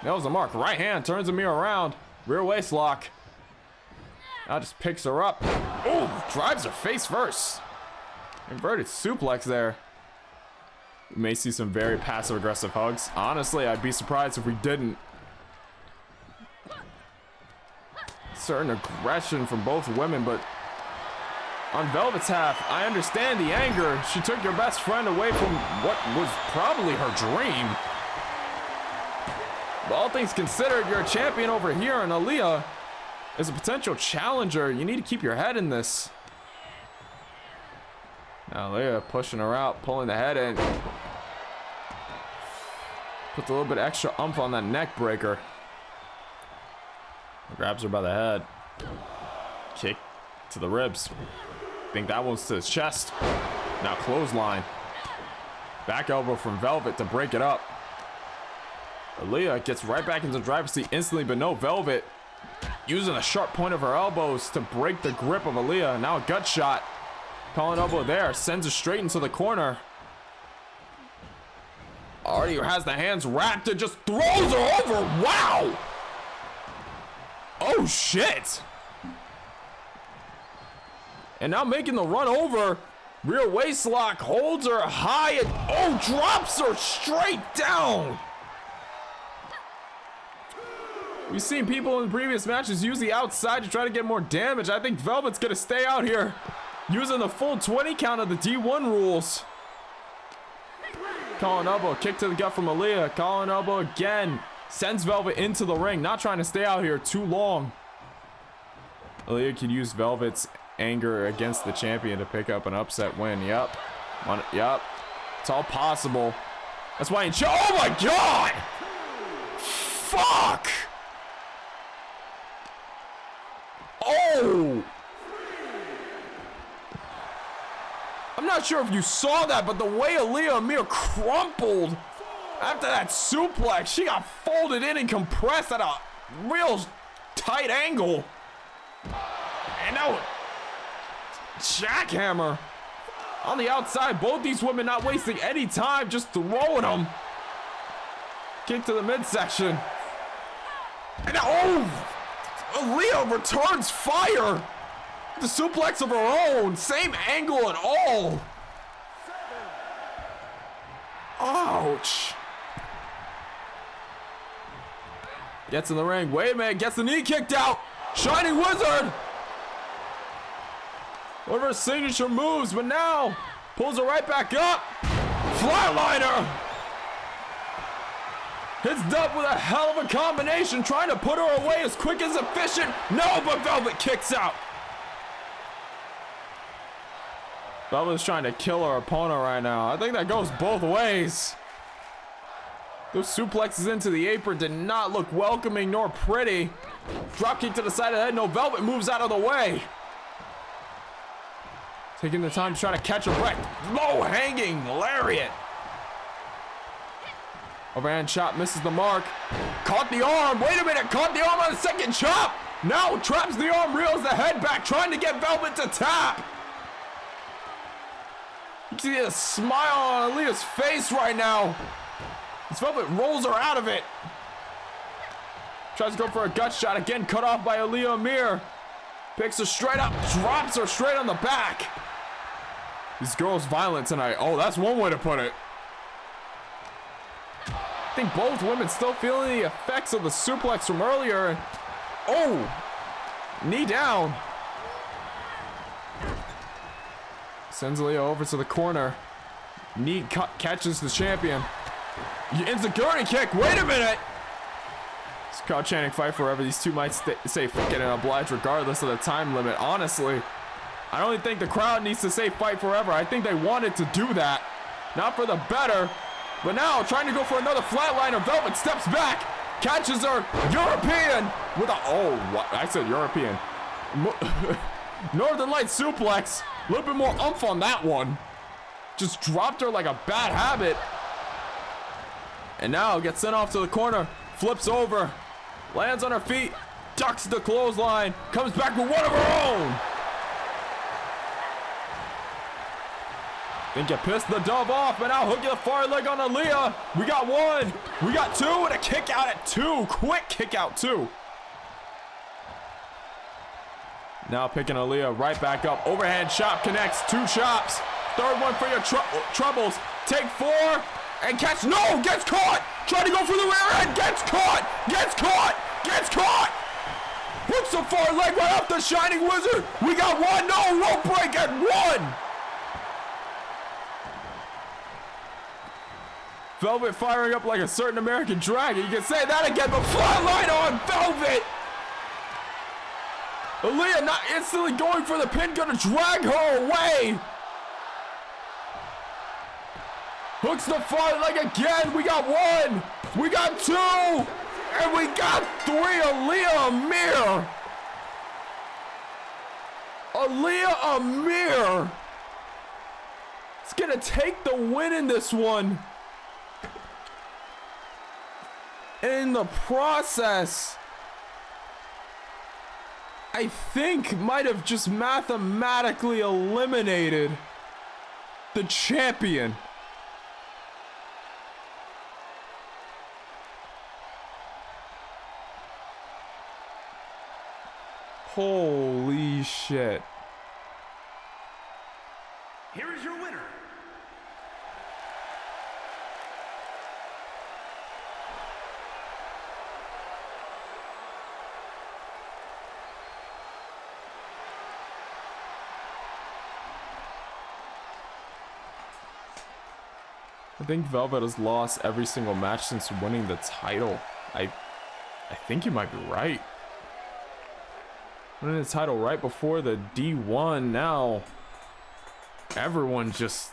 Nails the mark. Right hand turns Amir around. Rear waist lock. Now just picks her up. Ooh, drives her face first. Inverted suplex there. We may see some very passive aggressive hugs. Honestly, I'd be surprised if we didn't. Certain aggression from both women, but on Velvet's half, I understand the anger. She took your best friend away from what was probably her dream. But all things considered, you're a champion over here, and Aaliyah is a potential challenger. You need to keep your head in this. Now Aaliyah pushing her out, pulling the head in. Puts a little bit extra oomph on that neck breaker. Grabs her by the head. Kick to the ribs. Think that one's to his chest. Now clothesline. Back elbow from Velvet to break it up. Aaliyah gets right back into the driver's seat instantly, but no, Velvet using the sharp point of her elbows to break the grip of Aaliyah. Now a gut shot. Calling elbow there, sends her straight into the corner. Already has the hands wrapped and just throws her over. Wow! Oh shit! And now making the run over. Rear waist lock, holds her high and oh, drops her straight down. We've seen people in previous matches use the outside to try to get more damage. I think Velvet's gonna stay out here using the full 20 count of the D1 rules. Calling elbow, kick to the gut from Aaliyah. Calling elbow again. Sends Velvet into the ring, not trying to stay out here too long. Aaliyah could use Velvet's anger against the champion to pick up an upset win. Yep. Yep. It's all possible. That's why oh my god! Fuck! Oh! I'm not sure if you saw that, but the way Aaliyah Amir crumpled after that suplex, she got folded in and compressed at a real tight angle. And now jackhammer on the outside. Both these women not wasting any time, just throwing them. Kick to the midsection. And now, oh! Aaliyah returns fire. The suplex of her own. Same angle and all. Ouch. Gets in the ring. Wait a minute. Gets the knee kicked out. Shining Wizard. One of her signature moves, but now pulls her right back up. Flatliner. Hits Dub with a hell of a combination, trying to put her away as quick as efficient. No, but Velvet kicks out. Velvet's trying to kill her opponent right now. I think that goes both ways. Those suplexes into the apron did not look welcoming nor pretty. Drop kick to the side of the head. No, Velvet moves out of the way. Taking the time to try to catch a break. Low hanging lariat. Overhand chop misses the mark. Caught the arm. Wait a minute. Caught the arm on the second chop. Now traps the arm, reels the head back, trying to get Velvet to tap. You can see a smile on Aaliyah's face right now. This Velvet rolls her out of it. Tries to go for a gut shot. Again, cut off by Aaliyah Amir. Picks her straight up, drops her straight on the back. These girls violent tonight. Oh, that's one way to put it. I think both women still feeling the effects of the suplex from earlier. Oh, knee down. Sends Aaliyah over to the corner. Knee catches the champion. Insecurity kick. Wait a minute. It's crowd chanting fight forever. These two might say fuck it and oblige regardless of the time limit. Honestly, I don't even think the crowd needs to say fight forever. I think they wanted to do that. Not for the better. But now trying to go for another flatliner. Velvet steps back. Catches her. European with a... Oh, what? I said European. Northern Light suplex. A little bit more oomph on that one. Just dropped her like a bad habit. And now gets sent off to the corner. Flips over. Lands on her feet. Ducks the clothesline. Comes back with one of her own. Think you pissed the dove off, but now hooking the far leg on Aaliyah. We got one. We got two and a kick out at two. Quick kick out two. Now picking Aaliyah right back up. Overhand chop connects. Two chops. Third one for your troubles. Take four and catch. No, gets caught. Trying to go for the rear end. Gets caught. Gets caught. Gets caught. Hooks the far leg right off the Shining Wizard. We got one. No, rope break at one. Velvet firing up like a certain American dragon. You can say that again, but flatline on Velvet. Aaliyah not instantly going for the pin, gonna drag her away. Hooks the far leg again. We got one. We got two. And we got three. Aaliyah Amir. Aaliyah Amir. It's gonna take the win in this one. In the process, I think might have just mathematically eliminated the champion. Holy shit. Here is your winner. I think Velvet has lost every single match since winning the title. I think you might be right. Winning the title right before the D1. Now everyone's just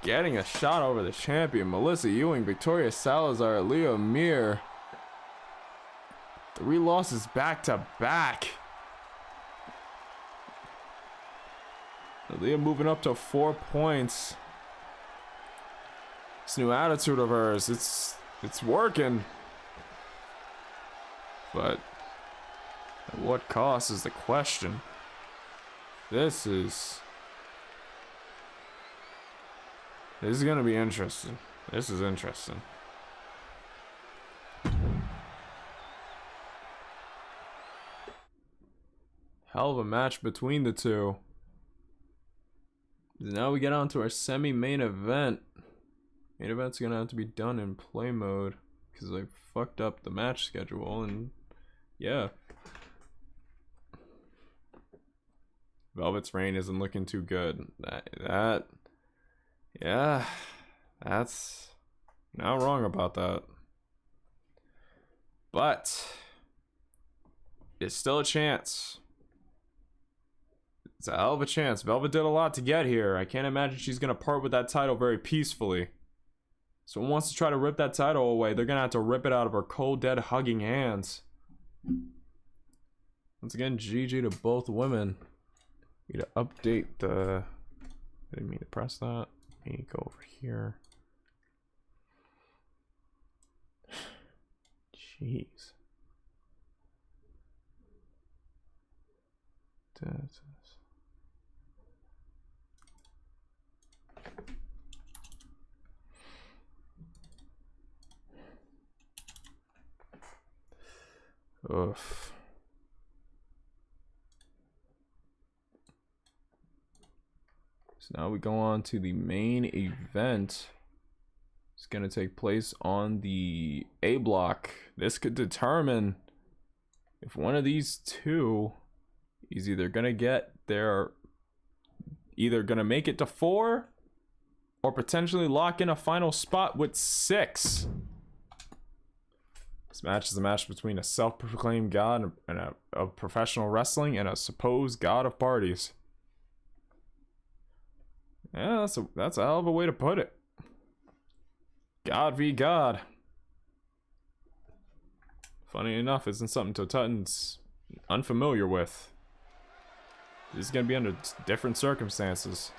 getting a shot over the champion. Melissa Ewing, Victoria Salazar, Aaliyah Amir. 3 losses back to back. Aaliyah moving up to 4 points. This new attitude of hers, it's working. But at what cost is the question. This is gonna be interesting. This is interesting. Hell of a match between the two. Now we get on to our semi-main event. Main event's gonna have to be done in play mode because I fucked up the match schedule, and yeah. Velvet's reign isn't looking too good. Yeah, that's not wrong about that. But it's still a chance. It's a hell of a chance. Velvet did a lot to get here. I can't imagine she's gonna part with that title very peacefully. Someone wants to try to rip that title away, they're gonna have to rip it out of her cold, dead, hugging hands. Once again, GG to both women. Need to update the. I didn't mean to press that. Let me go over here. Jeez. Oof. So now we go on to the main event. It's going to take place on the A block. This could determine if one of these two is either going to get their, either going to make it to 4 or potentially lock in a final spot with 6. This match is a match between a self-proclaimed god and of professional wrestling and a supposed god of parties. Yeah, that's a hell of a way to put it. God v God. Funny enough, isn't something Totutton's unfamiliar with. This is gonna be under different circumstances.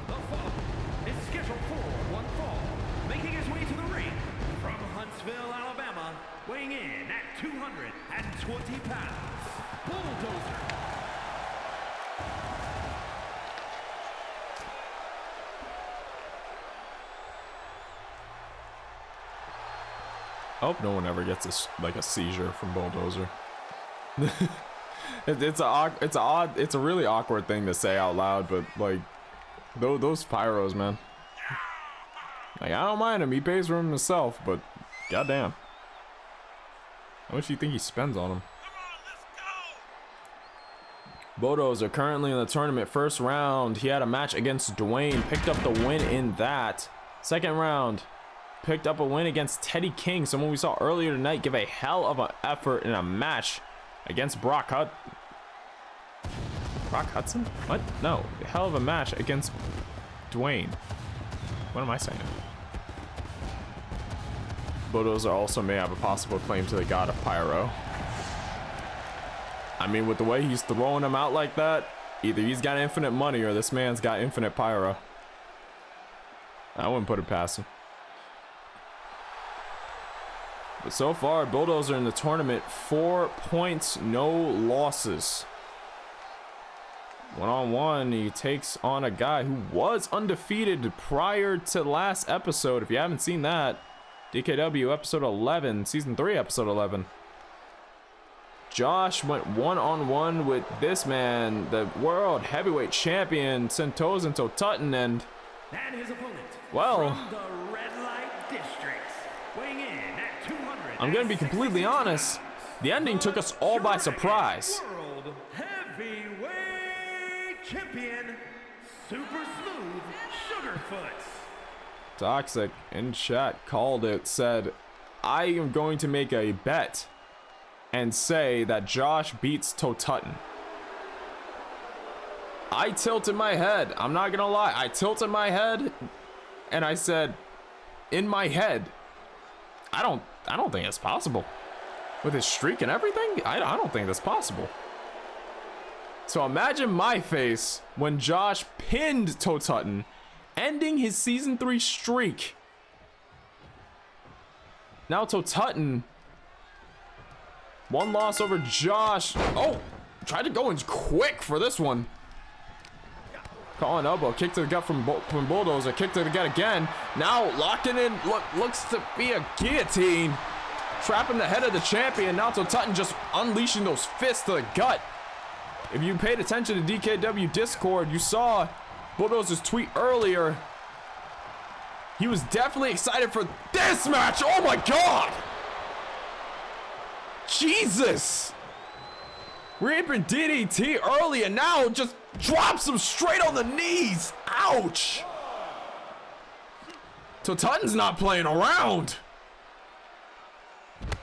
The fall is scheduled for one fall, making his way to the ring from Huntsville, Alabama, weighing in at 220 pounds, Bulldozer. I hope no one ever gets a seizure from Bulldozer. It's a really awkward thing to say out loud, but like those pyros, man. Like, I don't mind him, he pays for them himself, but goddamn, how much do you think he spends on them? Bulldozer currently in the tournament first round. He had a match against Dwayne, picked up the win in that. Second round, picked up a win against Teddy King, someone we saw earlier tonight give a hell of an effort in a match against Brock Hudson? What? No, a hell of a match against Dwayne. What am I saying? Bulldozer also may have a possible claim to the god of Pyro. I mean, with the way he's throwing him out like that, either he's got infinite money or this man's got infinite Pyro. I wouldn't put it past him. But so far, Bulldozer in the tournament, 4 points, no losses. One-on-one, he takes on a guy who was undefeated prior to last episode. If you haven't seen that, DKW episode 11, season 3 episode 11. Josh went one-on-one with this man, the world heavyweight champion, Sentosa Totutton, and his opponent, well, from the red light districts, weighing in at 200. I'm gonna be completely honest, the ending took us all by surprise. World heavyweight champion, Super Smooth Sugarfoot. Toxic in chat called it, said, I am going to make a bet and say that Josh beats Totutton. I tilted my head. I'm not gonna lie. I tilted my head and I said, in my head, I don't think it's possible. With his streak and everything, I don't think that's possible. So imagine my face when Josh pinned Totutton, ending his season 3 streak. Now Totutton, 1 loss over Josh. Oh, tried to go in quick for this one. Calling elbow, kick to the gut from Bulldozer, kick to the gut again. Now locking in, looks to be a guillotine. Trapping the head of the champion. Now Totutton just unleashing those fists to the gut. If you paid attention to DKW Discord, you saw Bulldozer's tweet earlier. He was definitely excited for this match. Oh my God! Jesus! Reaping DDT early and now just drops him straight on the knees. Ouch! Totutton's not playing around.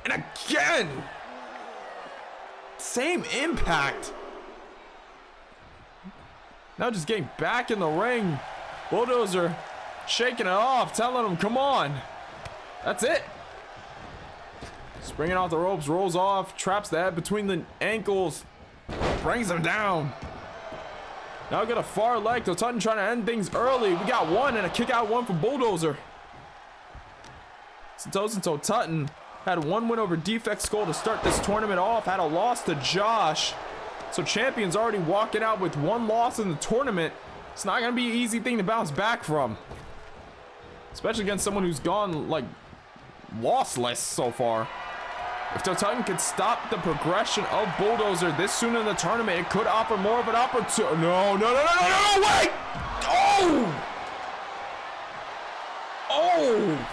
And again! Same impact. Now just getting back in the ring. Bulldozer shaking it off, telling him, come on. That's it. Springing off the ropes, rolls off, traps the head between the ankles, brings him down. Now we got a far leg. Tutton trying to end things early. We got one and a kick out one from Bulldozer. Santos and Tutton had one win over Defect Skull to start this tournament off. Had a loss to Josh. So Champion's already walking out with one loss in the tournament. It's not going to be an easy thing to bounce back from. Especially against someone who's gone, like, lossless so far. If Tutton could stop the progression of Bulldozer this soon in the tournament, it could offer more of an opportunity. No, wait! Oh! Oh!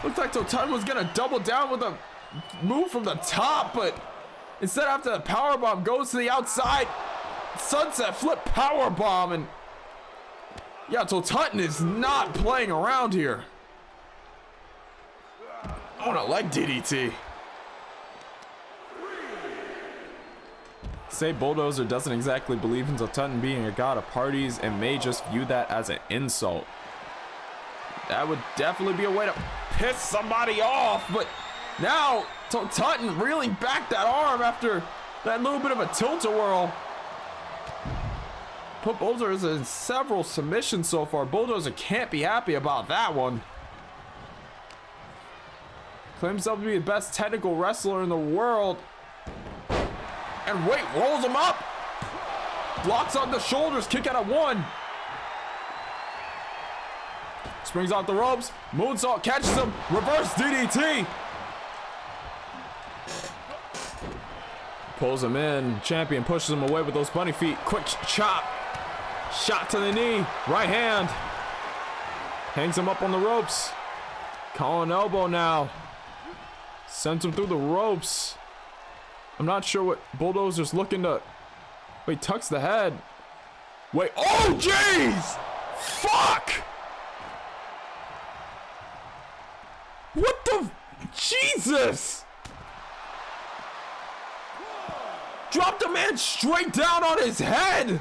Looked like Tutton was gonna double down with a move from the top, but instead after the powerbomb goes to the outside, sunset flip powerbomb, and yeah, Tutton is not playing around here. On a leg DDT. Say Bulldozer doesn't exactly believe in Tutton being a god of parties and may just view that as an insult. That would definitely be a way to piss somebody off, but now Tutton really backed that arm after that little bit of a tilt-a-whirl. Put Bulldozer in several submissions so far. Bulldozer can't be happy about that one. Claims himself to be the best technical wrestler in the world. And wait, rolls him up. Blocks on the shoulders, kick out of one. Springs off the ropes, moonsault, catches him, reverse DDT. Pulls him in, Champion pushes him away with those bunny feet. Quick chop, shot to the knee, right hand. Hangs him up on the ropes. Calling elbow now. Sends him through the ropes. I'm not sure what Bulldozer's looking to... Wait, tucks the head. Wait, oh jeez! Fuck! What the... Jesus! Dropped a man straight down on his head!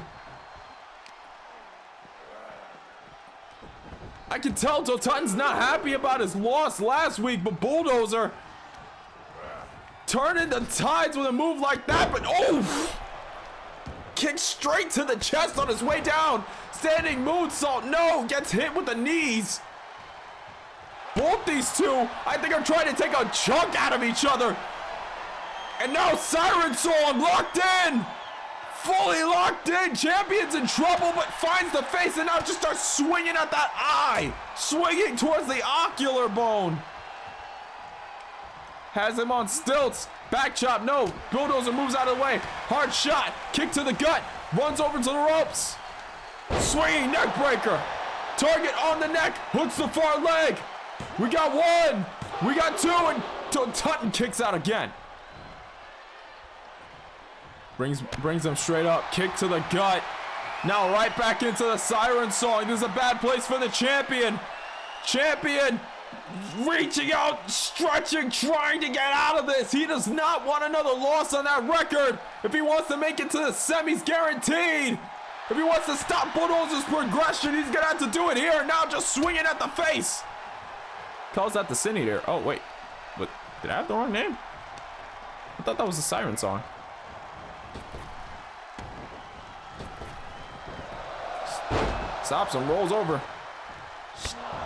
I can tell Tutton's not happy about his loss last week, but Bulldozer turning the tides with a move like that, but oh! Kick straight to the chest on his way down. Standing moonsault, no, gets hit with the knees. Both these two, I think, are trying to take a chunk out of each other. And now Siren Song locked in. Fully locked in. Champion's in trouble, but finds the face and now just starts swinging at that eye. Swinging towards the ocular bone. Has him on stilts. Back chop, no. Bulldozer moves out of the way. Hard shot. Kick to the gut. Runs over to the ropes. Swinging neck breaker. Target on the neck. Hooks the far leg. We got one. We got two. And Tutton kicks out again. Brings him straight up. Kick to the gut. Now right back into the Siren Song. This is a bad place for the Champion. Champion reaching out, stretching, trying to get out of this. He does not want another loss on that record. If he wants to make it to the semis, guaranteed. If he wants to stop Bulldozer's progression, he's gonna have to do it here. Now just swinging at the face. Calls that the Sin Eater. Oh wait, but did I have the wrong name? I thought that was the Siren Song. Stops and rolls over.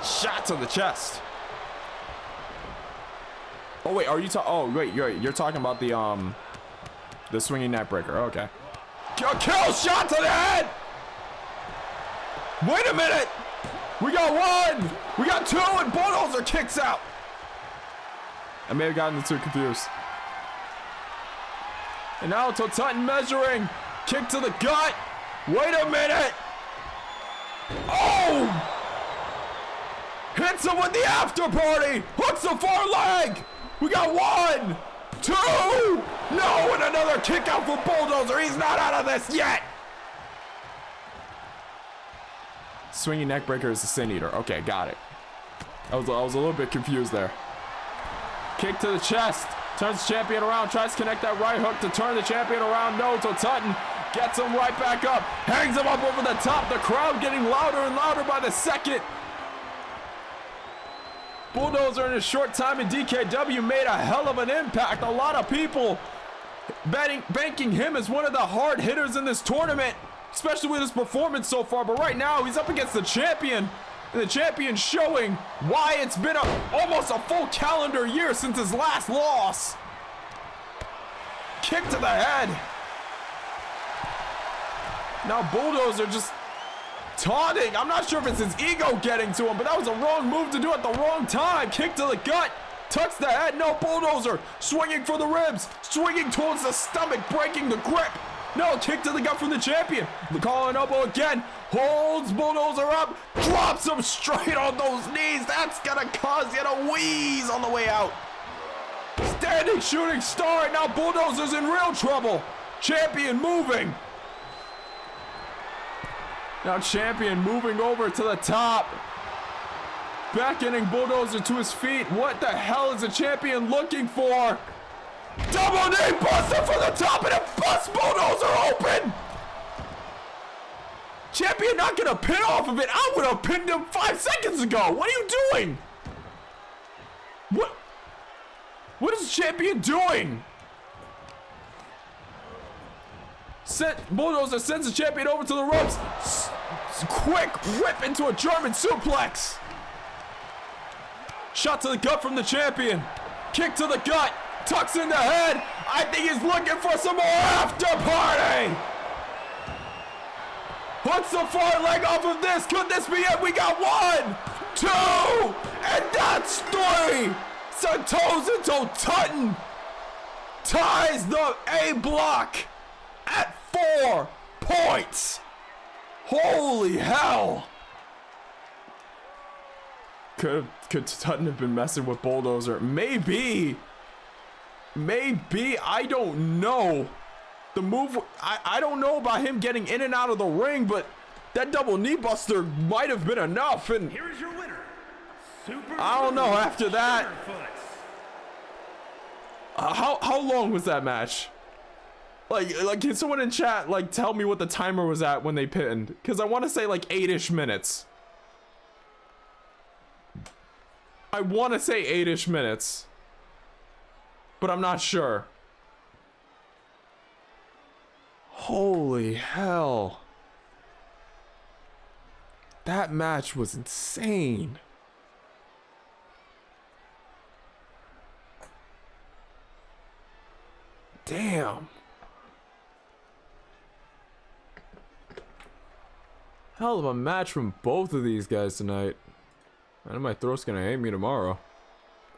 Shot to the chest. Oh wait, are you oh wait, you're talking about the swinging neck breaker. Okay. Kill shot to the head. Wait a minute. We got one. We got two, and Bulldozer kicks out. I may have gotten the two confused. And now Tutton measuring. Kick to the gut. Wait a minute. Oh! Hits him with the after party. Hooks the far leg. We got one, two. No, and another kick out for Bulldozer. He's not out of this yet. Swinging neck breaker is the Sin Eater. Okay, got it. I was a little bit confused there. Kick to the chest. Turns the Champion around. Tries to connect that right hook to turn the Champion around. No, Tutton gets him right back up. Hangs him up over the top. The crowd getting louder and louder by the second. Bulldozer in a short time in DKW made a hell of an impact. A lot of people banking him as one of the hard hitters in this tournament, especially with his performance so far. But right now, he's up against the champion, and the champion showing why it's been almost a full calendar year since his last loss. Kick to the head. Now Bulldozer just taunting. I'm not sure if it's his ego getting to him, but that was a wrong move to do at the wrong time. Kick to the gut. Tucks the head. No, Bulldozer swinging for the ribs. Swinging towards the stomach, breaking the grip. No, kick to the gut from the champion. The collar and elbow again. Holds Bulldozer up. Drops him straight on those knees. That's going to cause you to wheeze on the way out. Standing shooting star. And now Bulldozer's in real trouble. Champion moving. Now champion moving over to the top. Beckoning Bulldozer to his feet. What the hell is the champion looking for? Double knee buster for the top, and it busts Bulldozer open. Champion not gonna pin off of it. I would have pinned him 5 seconds ago. What are you doing? What is champion doing? Bulldozer sends the champion over to the ropes. Quick whip into a German suplex. Shot to the gut from the champion. Kick to the gut. Tucks in the head. I think he's looking for some more after party. Hooks the far leg off of this. Could this be it? We got 1, 2, and that's 3. Santosa Tutton ties the A block at 4 points. Holy hell. Could Tutton have been messing with Bulldozer? Maybe, I don't know. The move, I don't know about him getting in and out of the ring, but that double knee buster might have been enough. And here is your winner. I don't know after that. How long was that match? Like, can someone in chat, like, tell me what the timer was at when they pinned? Because I want to say, like, 8-ish minutes. I want to say 8-ish minutes. But I'm not sure. Holy hell. That match was insane. Damn. Hell of a match from both of these guys tonight. I know my throat's gonna hate me tomorrow.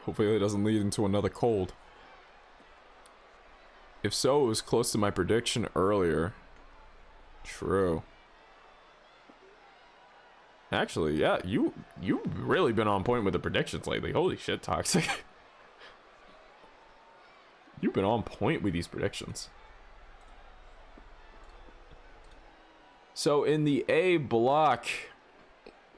Hopefully it doesn't lead into another cold. If so, it was close to my prediction earlier. True. Actually, yeah, you've really been on point with the predictions lately. Holy shit, Toxic. You've been on point with these predictions. So in the A block,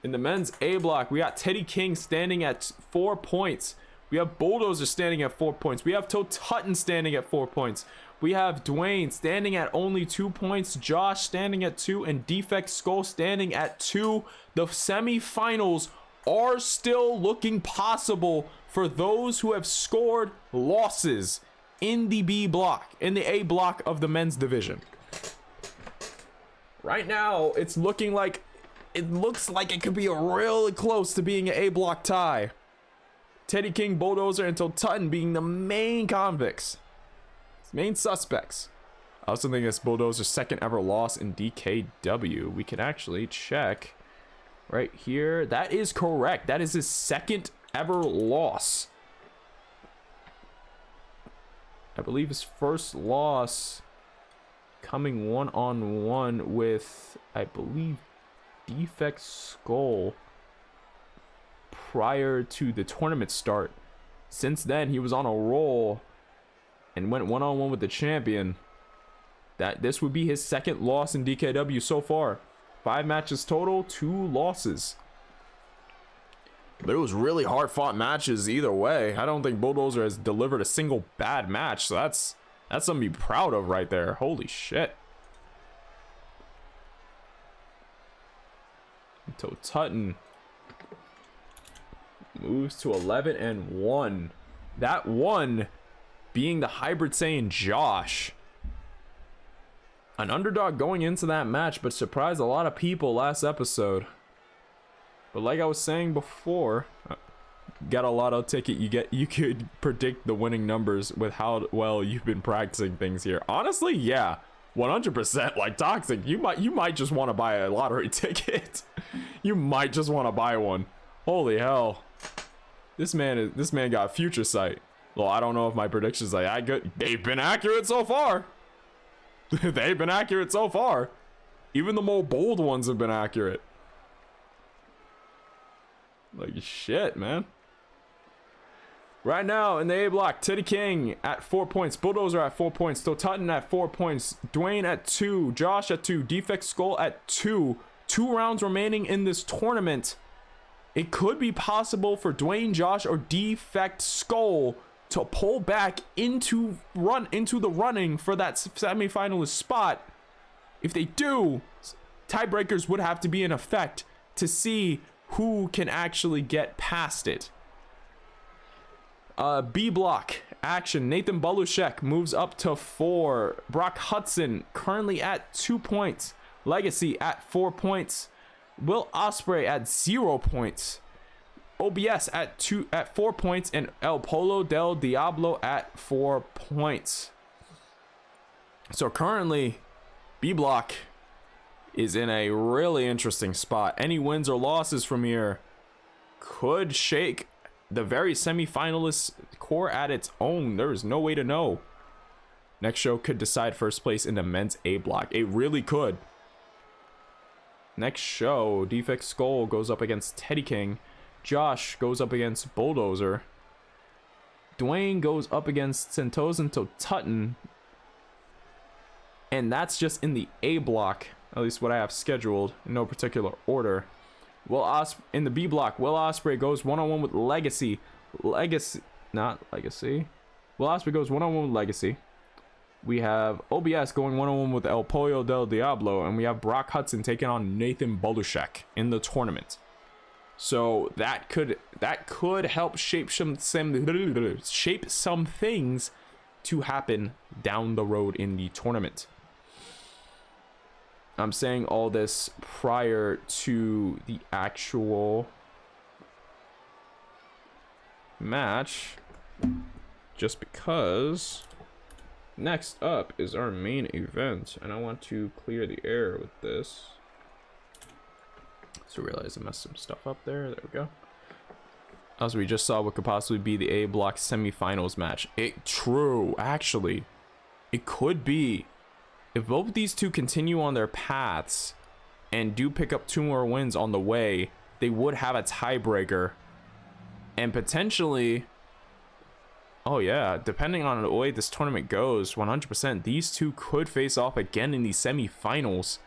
in the men's A block, we got Teddy King standing at 4 points. We have Bulldozer standing at 4 points. We have Toe Tutton standing at 4 points. We have Dwayne standing at only 2 points. Josh standing at 2. And Defect Skull standing at 2. The semifinals are still looking possible for those who have scored losses in the B block, in the A block of the men's division. Right now, it looks like it could be really close to being an A block tie. Teddy King, Bulldozer, and Toe Tutton being the main convicts. Main suspects. I also think it's Bulldozer's second ever loss in DKW. We can actually check right here. That is correct. That is his second ever loss. I believe his first loss coming one-on-one with, I believe, Defect Skull prior to the tournament start. Since then, he was on a roll and went one-on-one with the champion. This would be his second loss in DKW so far. 5 matches total, 2 losses. But it was really hard-fought matches either way. I don't think Bulldozer has delivered a single bad match, so that's something to be proud of right there. Holy shit. Toe Tutton moves to 11-1. That one being the Hybrid Saiyan Josh. An underdog going into that match, but surprised a lot of people last episode. But like I was saying before, got a lotto ticket, you could predict the winning numbers with how well you've been practicing things here. Honestly, yeah, 100%. Like Toxic, you might just want to buy a lottery ticket. You might just want to buy one. Holy hell, this man got future sight. Well, I don't know if my predictions like that good. They've been accurate so far. They've been accurate so far. Even the more bold ones have been accurate. Like shit, man. Right now in the A block, Teddy King at 4 points, Bulldozer at 4 points, Totutton at 4 points, Dwayne at 2, Josh at 2, Defect Skull at 2. 2 rounds remaining in this tournament. It could be possible for Dwayne, Josh, or Defect Skull to pull back into the running for that semifinalist spot. If they do, tiebreakers would have to be in effect to see who can actually get past it. B block action. Nathan Balushek moves up to 4. Brock Hudson currently at 2 points. Legacy at 4 points. Will Ospreay at 0 points. OBS at 4 points, and El Polo del Diablo at 4 points. So currently, B block is in a really interesting spot. Any wins or losses from here could shake the very semi-finalist core at its own. There is no way to know. Next show could decide first place in the men's A block. It really could. Next show, Defect Skull goes up against Teddy King. Josh goes up against Bulldozer. Dwayne goes up against Sentosa and Totutton. And that's just in the A block, at least what I have scheduled, in no particular order. In the B block, Will Ospreay goes one-on-one with Legacy. Not Legacy. Will Ospreay goes one-on-one with Legacy. We have OBS going one-on-one with El Pollo del Diablo, and we have Brock Hudson taking on Nathan Balushek in the tournament. So that could help shape some things to happen down the road in the tournament. I'm saying all this prior to the actual match, just because next up is our main event, and I want to clear the air with this. So realize I messed some stuff up there. There we go. As we just saw, what could possibly be the A block semifinals match. Actually, it could be. If both these two continue on their paths and do pick up 2 more wins on the way, they would have a tiebreaker. And potentially, oh yeah, depending on the way this tournament goes, 100%, these two could face off again in the semifinals.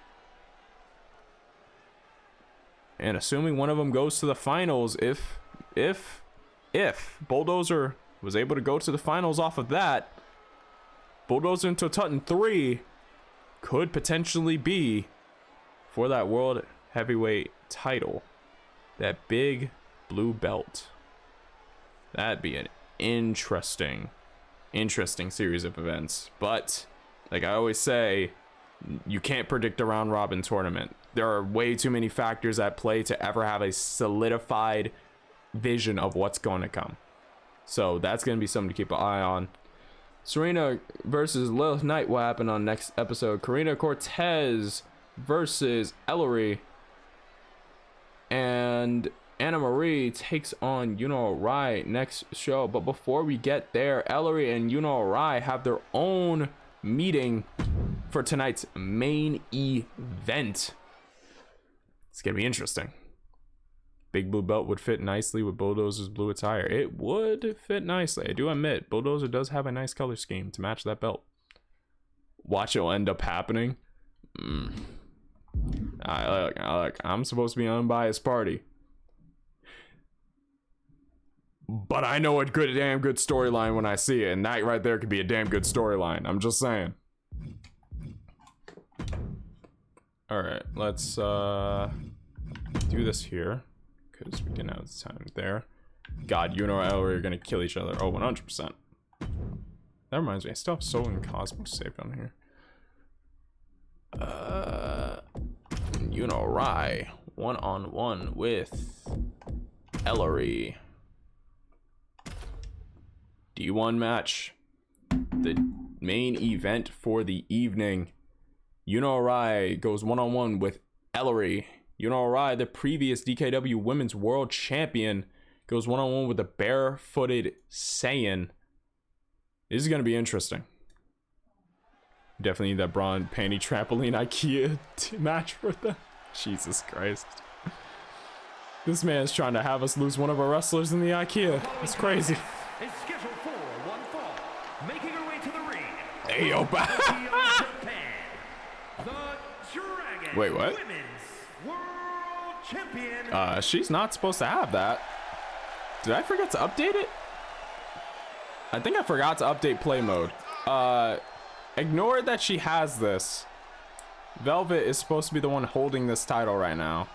And assuming one of them goes to the finals, if Bulldozer was able to go to the finals off of that, Bulldozer and Totutton 3 could potentially be for that world heavyweight title, that big blue belt. That'd be an interesting series of events. But like I always say, you can't predict a round robin tournament. There are way too many factors at play to ever have a solidified vision of what's going to come. So that's going to be something to keep an eye on. Serena versus Lilith Knight will happen on next episode. Karina Cortez versus Ellery. And Anna Marie takes on Yuno Rai next show. But before we get there, Ellery and Yuno Rai have their own meeting for tonight's main event. It's gonna be interesting. Big blue belt would fit nicely with Bulldozer's blue attire. It would fit nicely. I do admit, Bulldozer does have a nice color scheme to match that belt. Watch it will end up happening. I'm supposed to be an unbiased party, but I know a damn good storyline when I see it, and that right there could be a damn good storyline. I'm just saying. All right, let's do this here because we didn't have the time there. God, Yuno and Ellery are gonna kill each other. Oh, 100%. That reminds me, I still have Soul and Cosmos saved on here. Yuno Rai, one-on-one with Ellery. D1 match. The main event for the evening. Yuno Rai goes one-on-one with Ellery. Yuno Rai, the previous DKW Women's World Champion, goes one-on-one with the barefooted Saiyan. This is going to be interesting. Definitely need that bra and panty trampoline IKEA match for them. Jesus Christ. This man is trying to have us lose one of our wrestlers in the IKEA. It's crazy. Is scheduled for one fall. Making her way to the ring. Hey, yo, wait, what? Women's World Champion. She's not supposed to have that. Did I forget to update it? I think I forgot to update play mode. Ignore that she has this. Velvet is supposed to be the one holding this title right now.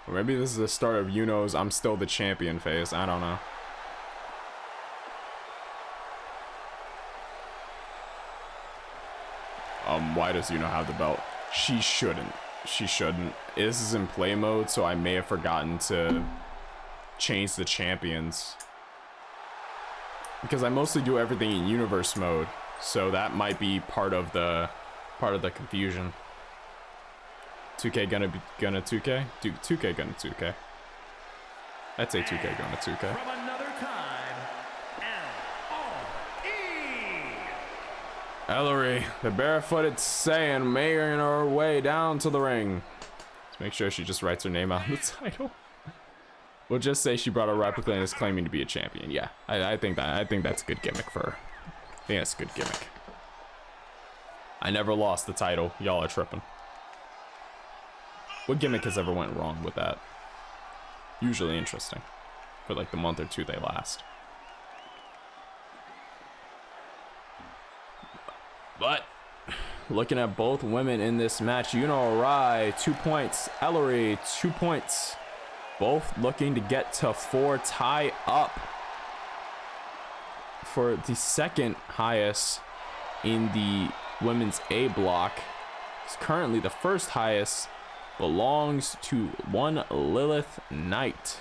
Or maybe this is the start of Yuno's I'm still the champion phase. I don't know. Why does Yuno have the belt? She shouldn't. She shouldn't. This is in play mode, so I may have forgotten to change the champions. Because I mostly do everything in universe mode, so that might be part of the confusion. 2K gonna 2K? 2K gonna 2K. I'd say 2K gonna 2K. From another time, L-O-E. Ellery, the barefooted Saiyan, making her way down to the ring. Let's make sure she just writes her name out on the title. We'll just say she brought a replica and is claiming to be a champion. Yeah, I think that's a good gimmick for her. I think that's a good gimmick. I never lost the title. Y'all are tripping. What gimmick has ever went wrong with that? Usually interesting. For like the month or two they last. But looking at both women in this match, Yuno Rai 2 points, Ellery 2 points. Both looking to get to 4, tie up for the second highest in the women's A block. It's currently the first highest belongs to one Lilith Knight.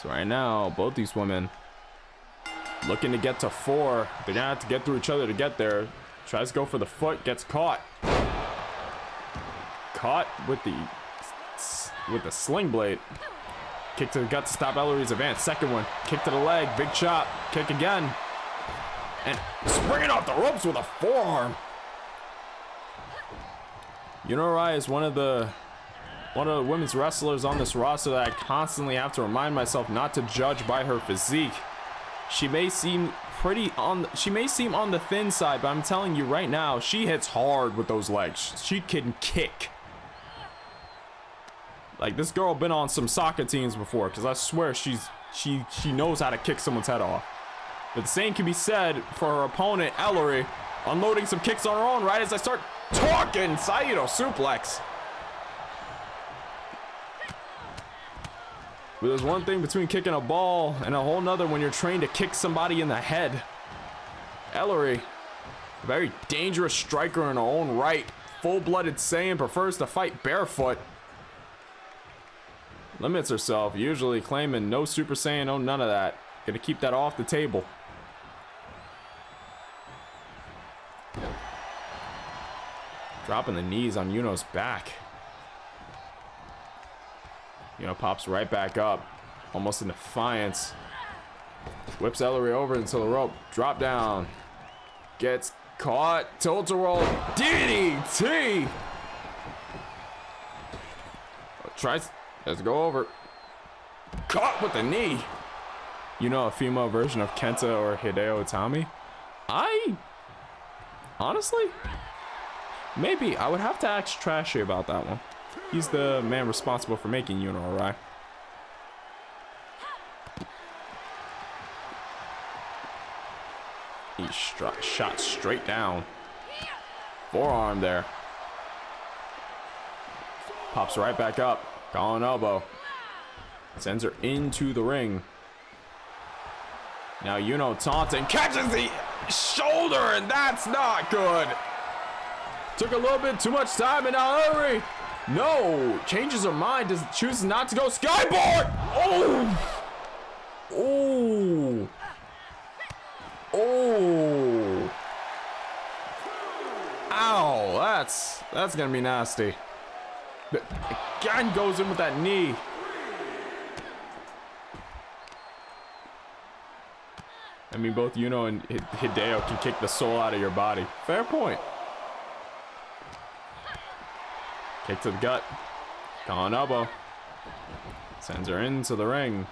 So right now, both these women looking to get to 4. They're gonna have to get through each other to get there. Tries to go for the foot, gets caught. Caught with the sling blade. Kick to the gut to stop Ellery's advance. Second one, kick to the leg, big chop, kick again, and springing off the ropes with a forearm. Yuno Rai is one of the women's wrestlers on this roster that I constantly have to remind myself not to judge by her physique. She may seem on the thin side, but I'm telling you right now, she hits hard with those legs. She can kick. Like, this girl been on some soccer teams before, because I swear she knows how to kick someone's head off. But the same can be said for her opponent, Ellery, unloading some kicks on her own right as I start talking. Saito suplex. But there's one thing between kicking a ball and a whole nother when you're trained to kick somebody in the head. Ellery, a very dangerous striker in her own right. Full-blooded Saiyan, prefers to fight barefoot. Limits herself, usually claiming no Super Saiyan, no none of that. Gonna keep that off the table. Dropping the knees on Yuno's back. Yuno pops right back up, almost in defiance. Whips Ellery over into the rope. Drop down. Gets caught. Tilt-a-roll. DDT. Tries. Let's go over. Caught with the knee. You know, a female version of Kenta or Hideo Itami? Honestly, maybe. I would have to ask Trashy about that one. He's the man responsible for making Yuno Rai. He shot straight down. Forearm there. Pops right back up. Calling elbow. Sends her into the ring. Now taunting. Catches the shoulder, and that's not good. Took a little bit too much time, and now Ellery. No. Changes her mind. Chooses not to go. Skyboard. Oh. Oh. Oh. Ow. That's going to be nasty. Again goes in with that knee. I mean, both Yuno and Hideo can kick the soul out of your body. Fair point. Kick to the gut. Calling elbow. Sends her into the ring.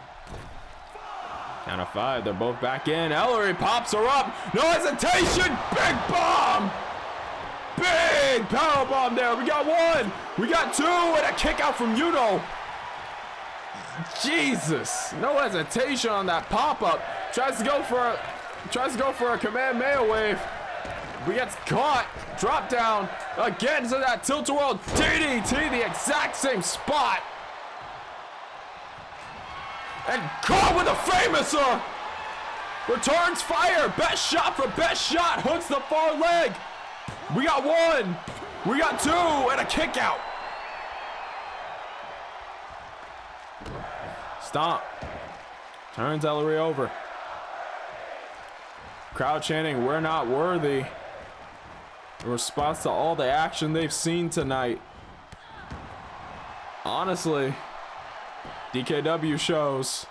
Count of 5. They're both back in. Ellery pops her up. No hesitation. Big bomb. Big power bomb there. We got 1. We got 2. And a kick out from Yuno. Jesus. No hesitation on that pop-up. Tries to go for a Kamehameha wave. But gets caught. Drop down. Again to that tilt-a-whirl DDT. The exact same spot. And caught with a famouser. Returns fire. Best shot for best shot. Hooks the far leg. We got 1. We got 2. And a kick out. Stomp. Turns Ellery over. Crowd chanting, "We're not worthy," in response to all the action they've seen tonight. Honestly, DKW shows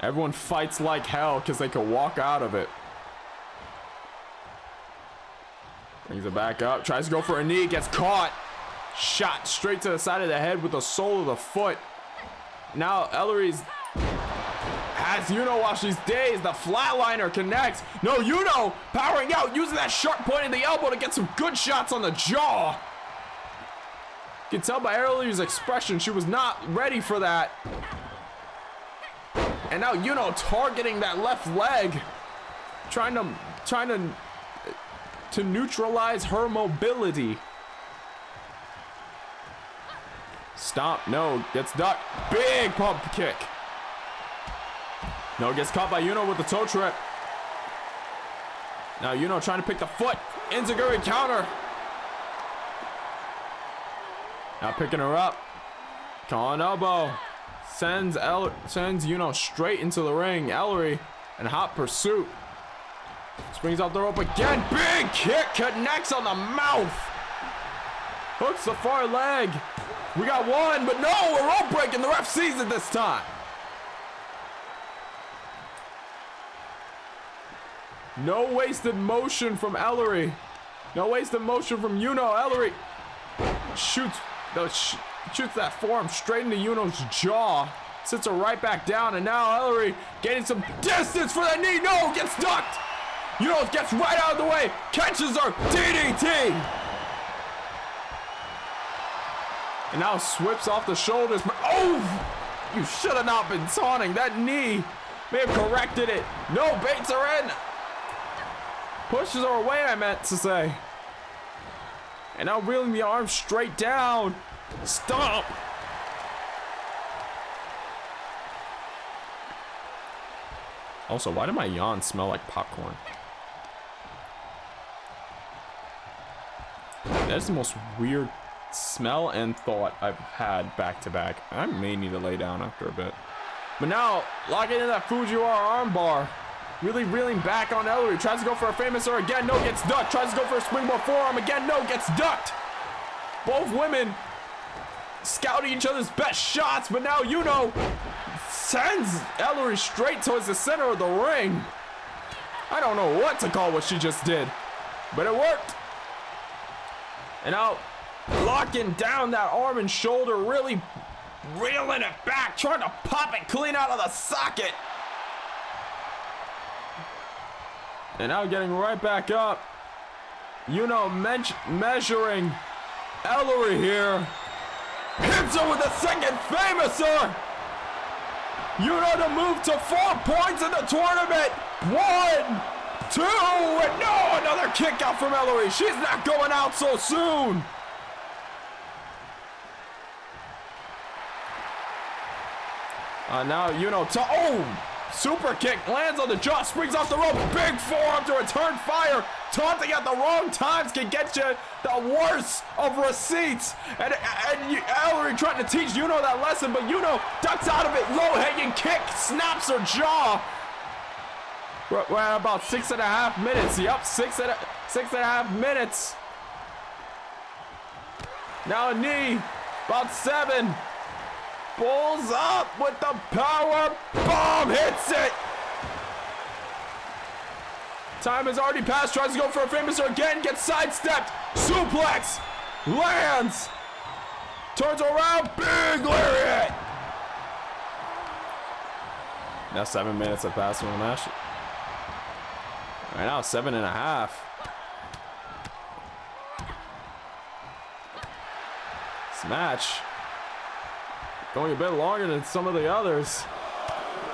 everyone fights like hell because they could walk out of it. Brings it back up, tries to go for a knee, gets caught. Shot straight to the side of the head with the sole of the foot. Now Ellery's has Yuno while she's dazed. The flatliner connects. No, Yuno powering out, using that sharp point in the elbow to get some good shots on the jaw. You can tell by Ellery's expression she was not ready for that. And now Yuno targeting that left leg, trying to neutralize her mobility. Stomp, no, gets ducked. Big pump kick. No, gets caught by Yuno with the toe trip. Now Yuno trying to pick the foot. Enziguri counter. Now picking her up. Calling elbow. Sends Yuno straight into the ring. Ellery in hot pursuit. Springs off the rope again. Big kick connects on the mouth. Hooks the far leg. We got 1, but no, we're rope breaking. The ref sees it this time. No wasted motion from Ellery. No wasted motion from Yuno. Ellery shoots that forearm straight into Yuno's jaw. Sits her right back down, and now Ellery gaining some distance for that knee. No, gets ducked. Yuno gets right out of the way. Catches her. DDT. And now swips off the shoulders. Oh! You should have not been taunting. That knee may have corrected it. No, baits her in. Pushes her away, I meant to say. And now reeling the arm straight down. Stomp. Also, why do my yawns smell like popcorn? That's the most weird smell and thought I've had back to back. I may need to lay down after a bit. But now, locking into that Fujiwara armbar. Really reeling back on Ellery. Tries to go for a famouser again. No, gets ducked. Tries to go for a springboard forearm again. No, gets ducked. Both women scouting each other's best shots. But now Yuno sends Ellery straight towards the center of the ring. I don't know what to call what she just did, but it worked. And now locking down that arm and shoulder. Really reeling it back. Trying to pop it clean out of the socket. And now getting right back up. Yuno measuring Ellery here. Hits her with a second famouser. Yuno to move to 4 points in the tournament. 1, 2, and no, another kick out from Ellery. She's not going out so soon. Now, super kick lands on the jaw, springs off the rope, big forearm to return fire. Taunting at the wrong times can get you the worst of receipts. And Ellery trying to teach that lesson, but ducks out of it. Low-hanging kick, snaps her jaw. We're at about 6.5 minutes. Yep, 6.5 minutes. Now a knee, about 7. Pulls up with the power bomb, hits it. Time has already passed, tries to go for a famouser again, gets sidestepped. Suplex, lands, turns around, big lariat. Now 7 minutes have passed from the match. Right now, 7.5. This match going a bit longer than some of the others.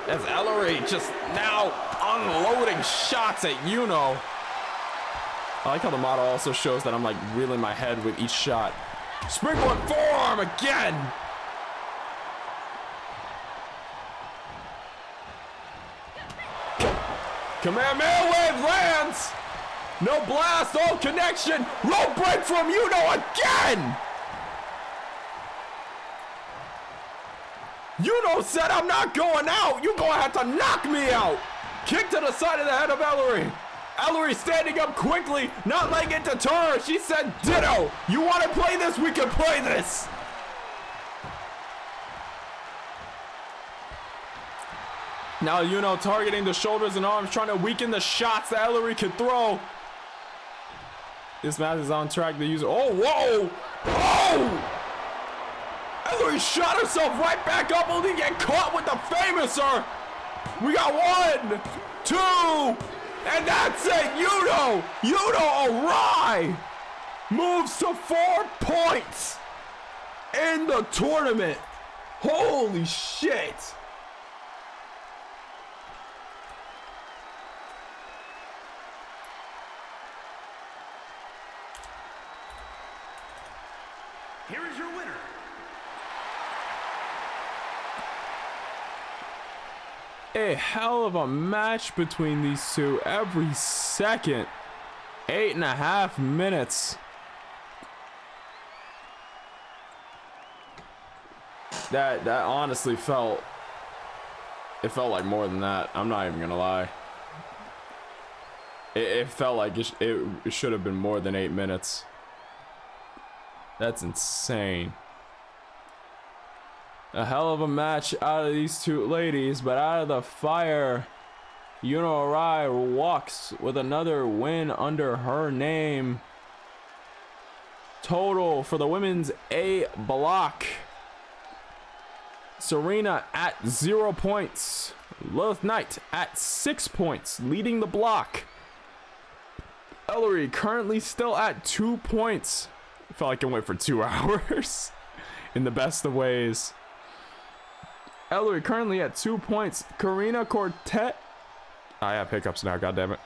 As Ellery just now unloading shots at I like how the model also shows that I'm like reeling my head with each shot. Springboard forearm again. Kamehameha wave lands. No blast, oh connection. Rope break from again. Said I'm not going out. You're gonna have to knock me out. Kick to the side of the head of Ellery. Ellery standing up quickly, not letting it deter her. She said, ditto. You want to play this? We can play this. Now, targeting the shoulders and arms, trying to weaken the shots that Ellery could throw. This match is on track to use. Oh, whoa. Oh! Ellery shot herself right back up, only to get caught with the famouser. We got 1, 2, and that's it. Yuno Arai moves to 4 points in the tournament. Holy shit. Here is your winner. A hell of a match between these two every second. 8.5 minutes. That honestly felt like more than that. I'm not even gonna lie. It felt like it should have been more than 8 minutes. That's insane. A hell of a match out of these two ladies, but out of the fire, Yuno Arai walks with another win under her name. Total for the women's A block: Serena at 0 points, Lilith Knight at 6 points, leading the block. Ellery currently still at 2 points. I felt like it went for 2 hours in the best of ways. Ellery currently at 2 points. Karina Cortez. I have hiccups now, goddammit.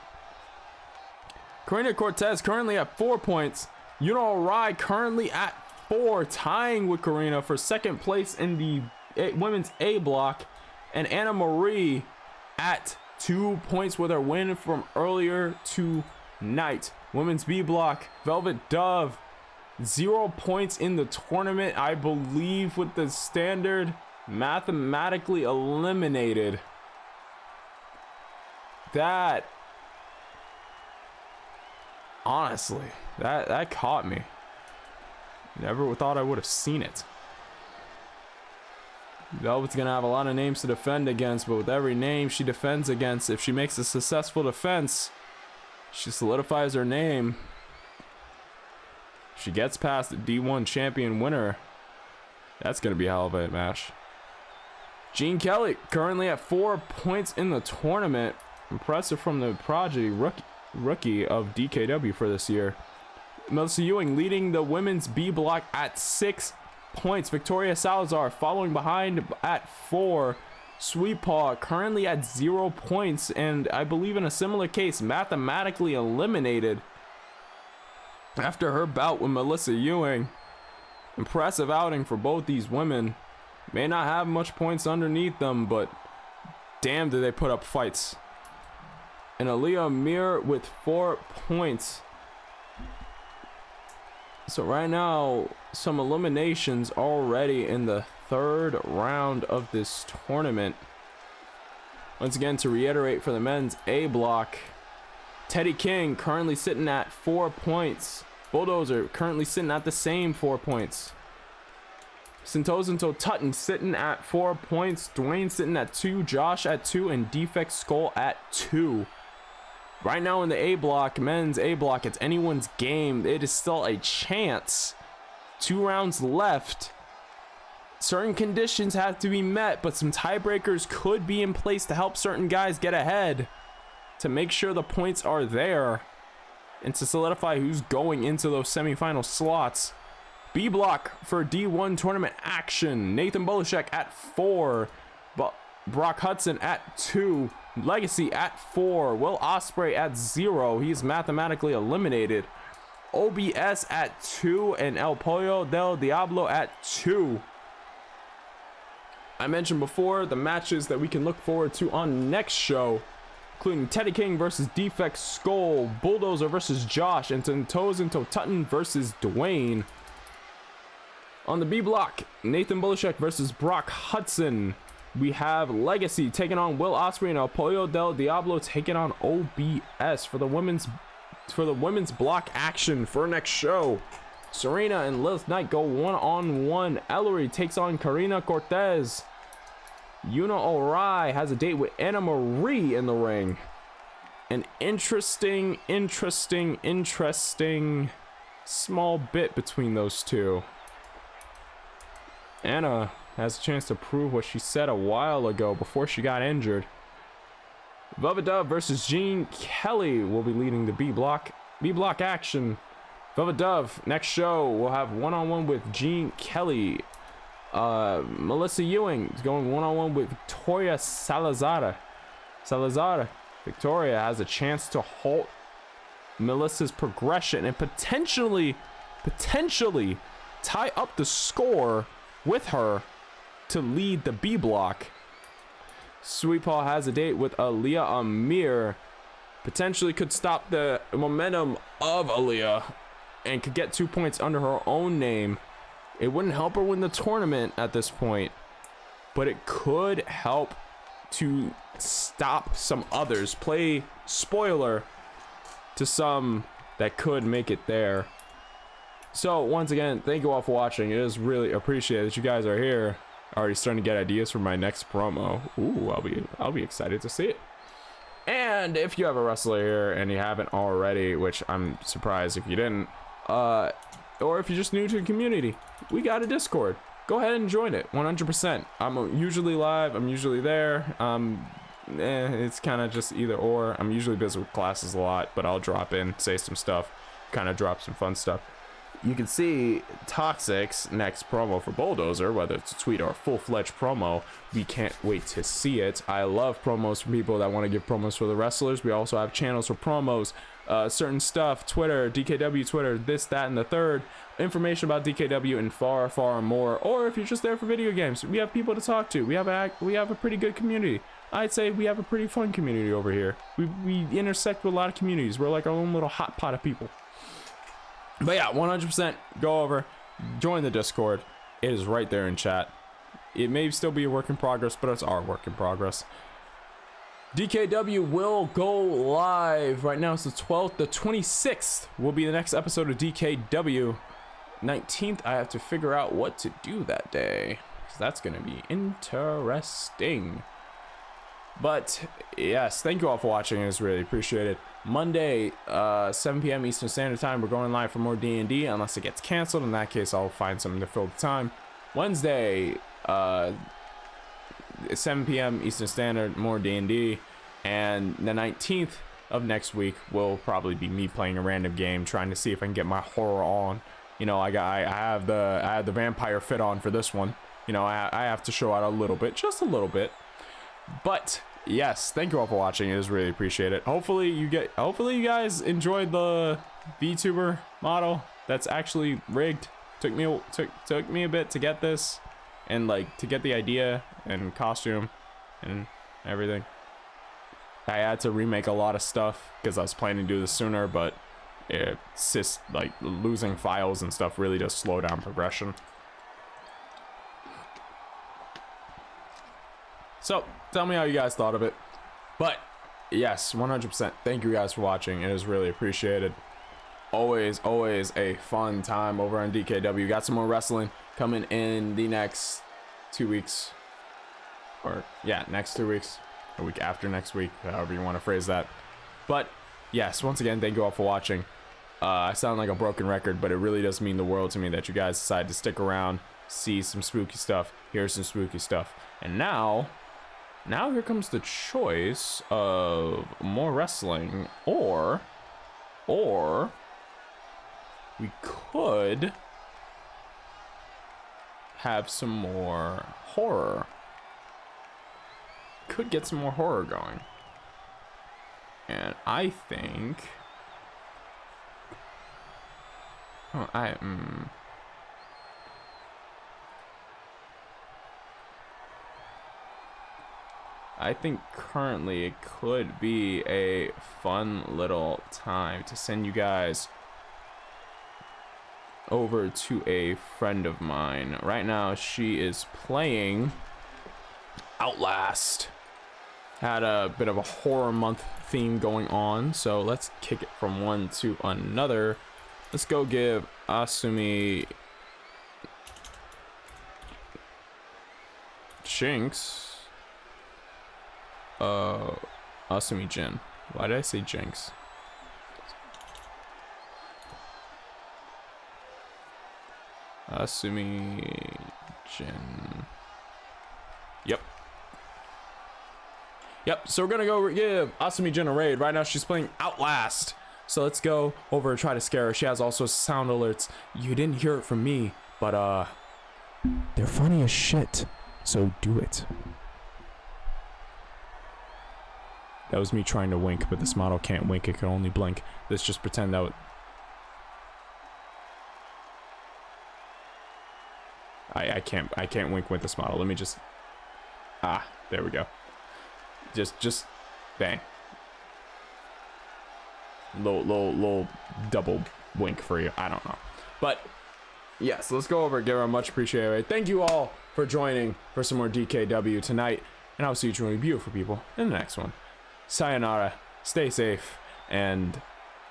Karina Cortez currently at 4 points. Yuno Arai currently at 4, tying with Karina for second place in the women's A block. And Anna Marie at 2 points with her win from earlier tonight. Women's B block, Velvet Dove, 0 points in the tournament. I believe with the standard, mathematically eliminated. That honestly, that caught me. Never thought I would have seen it. Velvet's gonna have a lot of names to defend against, but with every name she defends against, if she makes a successful defense, she solidifies her name. She gets past the D1 champion winner. That's gonna be a hell of a match. Jean Kelly currently at 4 points in the tournament. Impressive from the prodigy rookie of DKW for this year. Melissa Ewing leading the women's B block at 6 points. Victoria Salazar following behind at 4. Sweet Paw currently at 0 points, and I believe in a similar case, mathematically eliminated after her bout with Melissa Ewing. Impressive outing for both these women. May not have much points underneath them, but damn, do they put up fights. And Aaliyah Mir with 4 points. So right now, some eliminations already in the 3rd round of this tournament. Once again, to reiterate, for the men's A block, Teddy King currently sitting at 4 points. Bulldozer currently sitting at the same 4 points. Sintozinto Tutton sitting at 4 points. Dwayne sitting at 2. Josh at 2. And Defect Skull at 2. Right now in the A block, men's A block, it's anyone's game. It is still a chance. 2 rounds left. Certain conditions have to be met, but some tiebreakers could be in place to help certain guys get ahead, to make sure the points are there, and to solidify who's going into those semifinal slots. B block for D1 tournament action. Nathan Bolashek at 4. Brock Hudson at 2. Legacy at 4. Will Ospreay at 0. He's mathematically eliminated. OBS at 2. And El Pollo del Diablo at 2. I mentioned before the matches that we can look forward to on next show, including Teddy King versus Defect Skull, Bulldozer versus Josh, and Sintozinto Tutton versus Dwayne. On the B block, Nathan Bolashek versus Brock Hudson. We have Legacy taking on Will Ospreay, and El Pollo del Diablo taking on OBS for the women's block action for next show. Serena and Lilith Knight go 1-on-1. Ellery takes on Karina Cortez. Yuna Orai has a date with Anna Marie in the ring. An interesting small bit between those two. Anna has a chance to prove what she said a while ago before she got injured. Velvet Dove versus Gene Kelly will be leading the B block action. Velvet Dove, next show, we'll have 1-on-1 with Gene Kelly. Melissa Ewing is going 1-on-1 with Victoria Salazar. Victoria has a chance to halt Melissa's progression and potentially tie up the score with her to lead the B block. Sweet Paul has a date with Aaliyah Amir. Potentially could stop the momentum of Aaliyah and could get 2 points under her own name. It wouldn't help her win the tournament at this point, but it could help to stop some others. Play spoiler to some that could make it there. So once again, thank you all for watching. It is really appreciated that you guys are here. Already starting to get ideas for my next promo. Ooh, I'll be excited to see it. And if you have a wrestler here and you haven't already, which I'm surprised if you didn't, or if you're just new to the community, we got a Discord. Go ahead and join it 100%. I'm usually live, I'm usually there. It's kind of just either or. I'm usually busy with classes a lot, but I'll drop in, say some stuff, kind of drop some fun stuff. You can see Toxic's next promo for Bulldozer, whether it's a tweet or a full-fledged promo. We can't wait to see it. I love promos from people that want to give promos for the wrestlers. We also have channels for promos, certain stuff, Twitter, DKW Twitter, this, that, and the third. Information about DKW and far, far more. Or if you're just there for video games, we have people to talk to. We have a pretty good community. I'd say we have a pretty fun community over here. We intersect with a lot of communities. We're like our own little hot pot of people. But yeah, 100% go over, join the Discord. It is right there in chat. It may still be a work in progress, but it's our work in progress. DKW will go live. Right now it's the 12th. The 26th will be the next episode of DKW. 19th, I have to figure out what to do that day, because that's going to be interesting. But yes, thank you all for watching. It's really appreciated. Monday, 7 p.m. Eastern Standard Time, we're going live for more D&D, unless it gets canceled. In that case, I'll find something to fill the time. Wednesday, 7 p.m. Eastern Standard, more D&D. And the 19th of next week will probably be me playing a random game, trying to see if I can get my horror on. You know, I have the vampire fit on for this one. You know, I have to show out a little bit, just a little bit. But yes, thank you all for watching. It is really appreciated. Hopefully you guys enjoyed the VTuber model. That's actually rigged. Took me a bit to get this, and like to get the idea and costume and everything. I had to remake a lot of stuff because I was planning to do this sooner, but it's just like losing files and stuff really does slow down progression. So tell me how you guys thought of it. But yes, 100%. Thank you guys for watching. It is really appreciated. Always a fun time over on DKW. Got some more wrestling coming in the next 2 weeks. Or yeah, next 2 weeks. A week after next week, however you want to phrase that. But yes, once again, thank you all for watching. I sound like a broken record, but it really does mean the world to me that you guys decide to stick around, see some spooky stuff, hear some spooky stuff. And now here comes the choice of more wrestling, or we could have some more horror. Could get some more horror going. And I think I think currently it could be a fun little time to send you guys over to a friend of mine. Right now she is playing Outlast. Had a bit of a horror month theme going on, so let's kick it from one to another. Let's go give Asumi Jinx Asumi Jin. Why did I say Jinx? Asumi Jin. Yep, so we're gonna go give Asumi Jin a raid. Right now she's playing Outlast. So let's go over and try to scare her. She has also sound alerts. You didn't hear it from me, but they're funny as shit. So do it. That was me trying to wink, but this model can't wink, it can only blink. Let's just pretend that I can't wink with this model. Let me just there we go. Just bang. Little double wink for you. I don't know. But yes, let's go over and give her a much appreciated. Thank you all for joining for some more DKW tonight. And I'll see you truly beautiful people in the next one. Sayonara, stay safe, and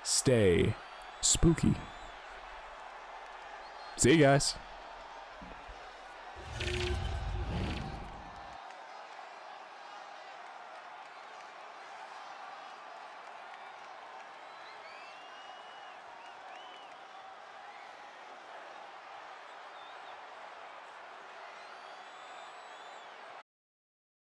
stay spooky. See you guys.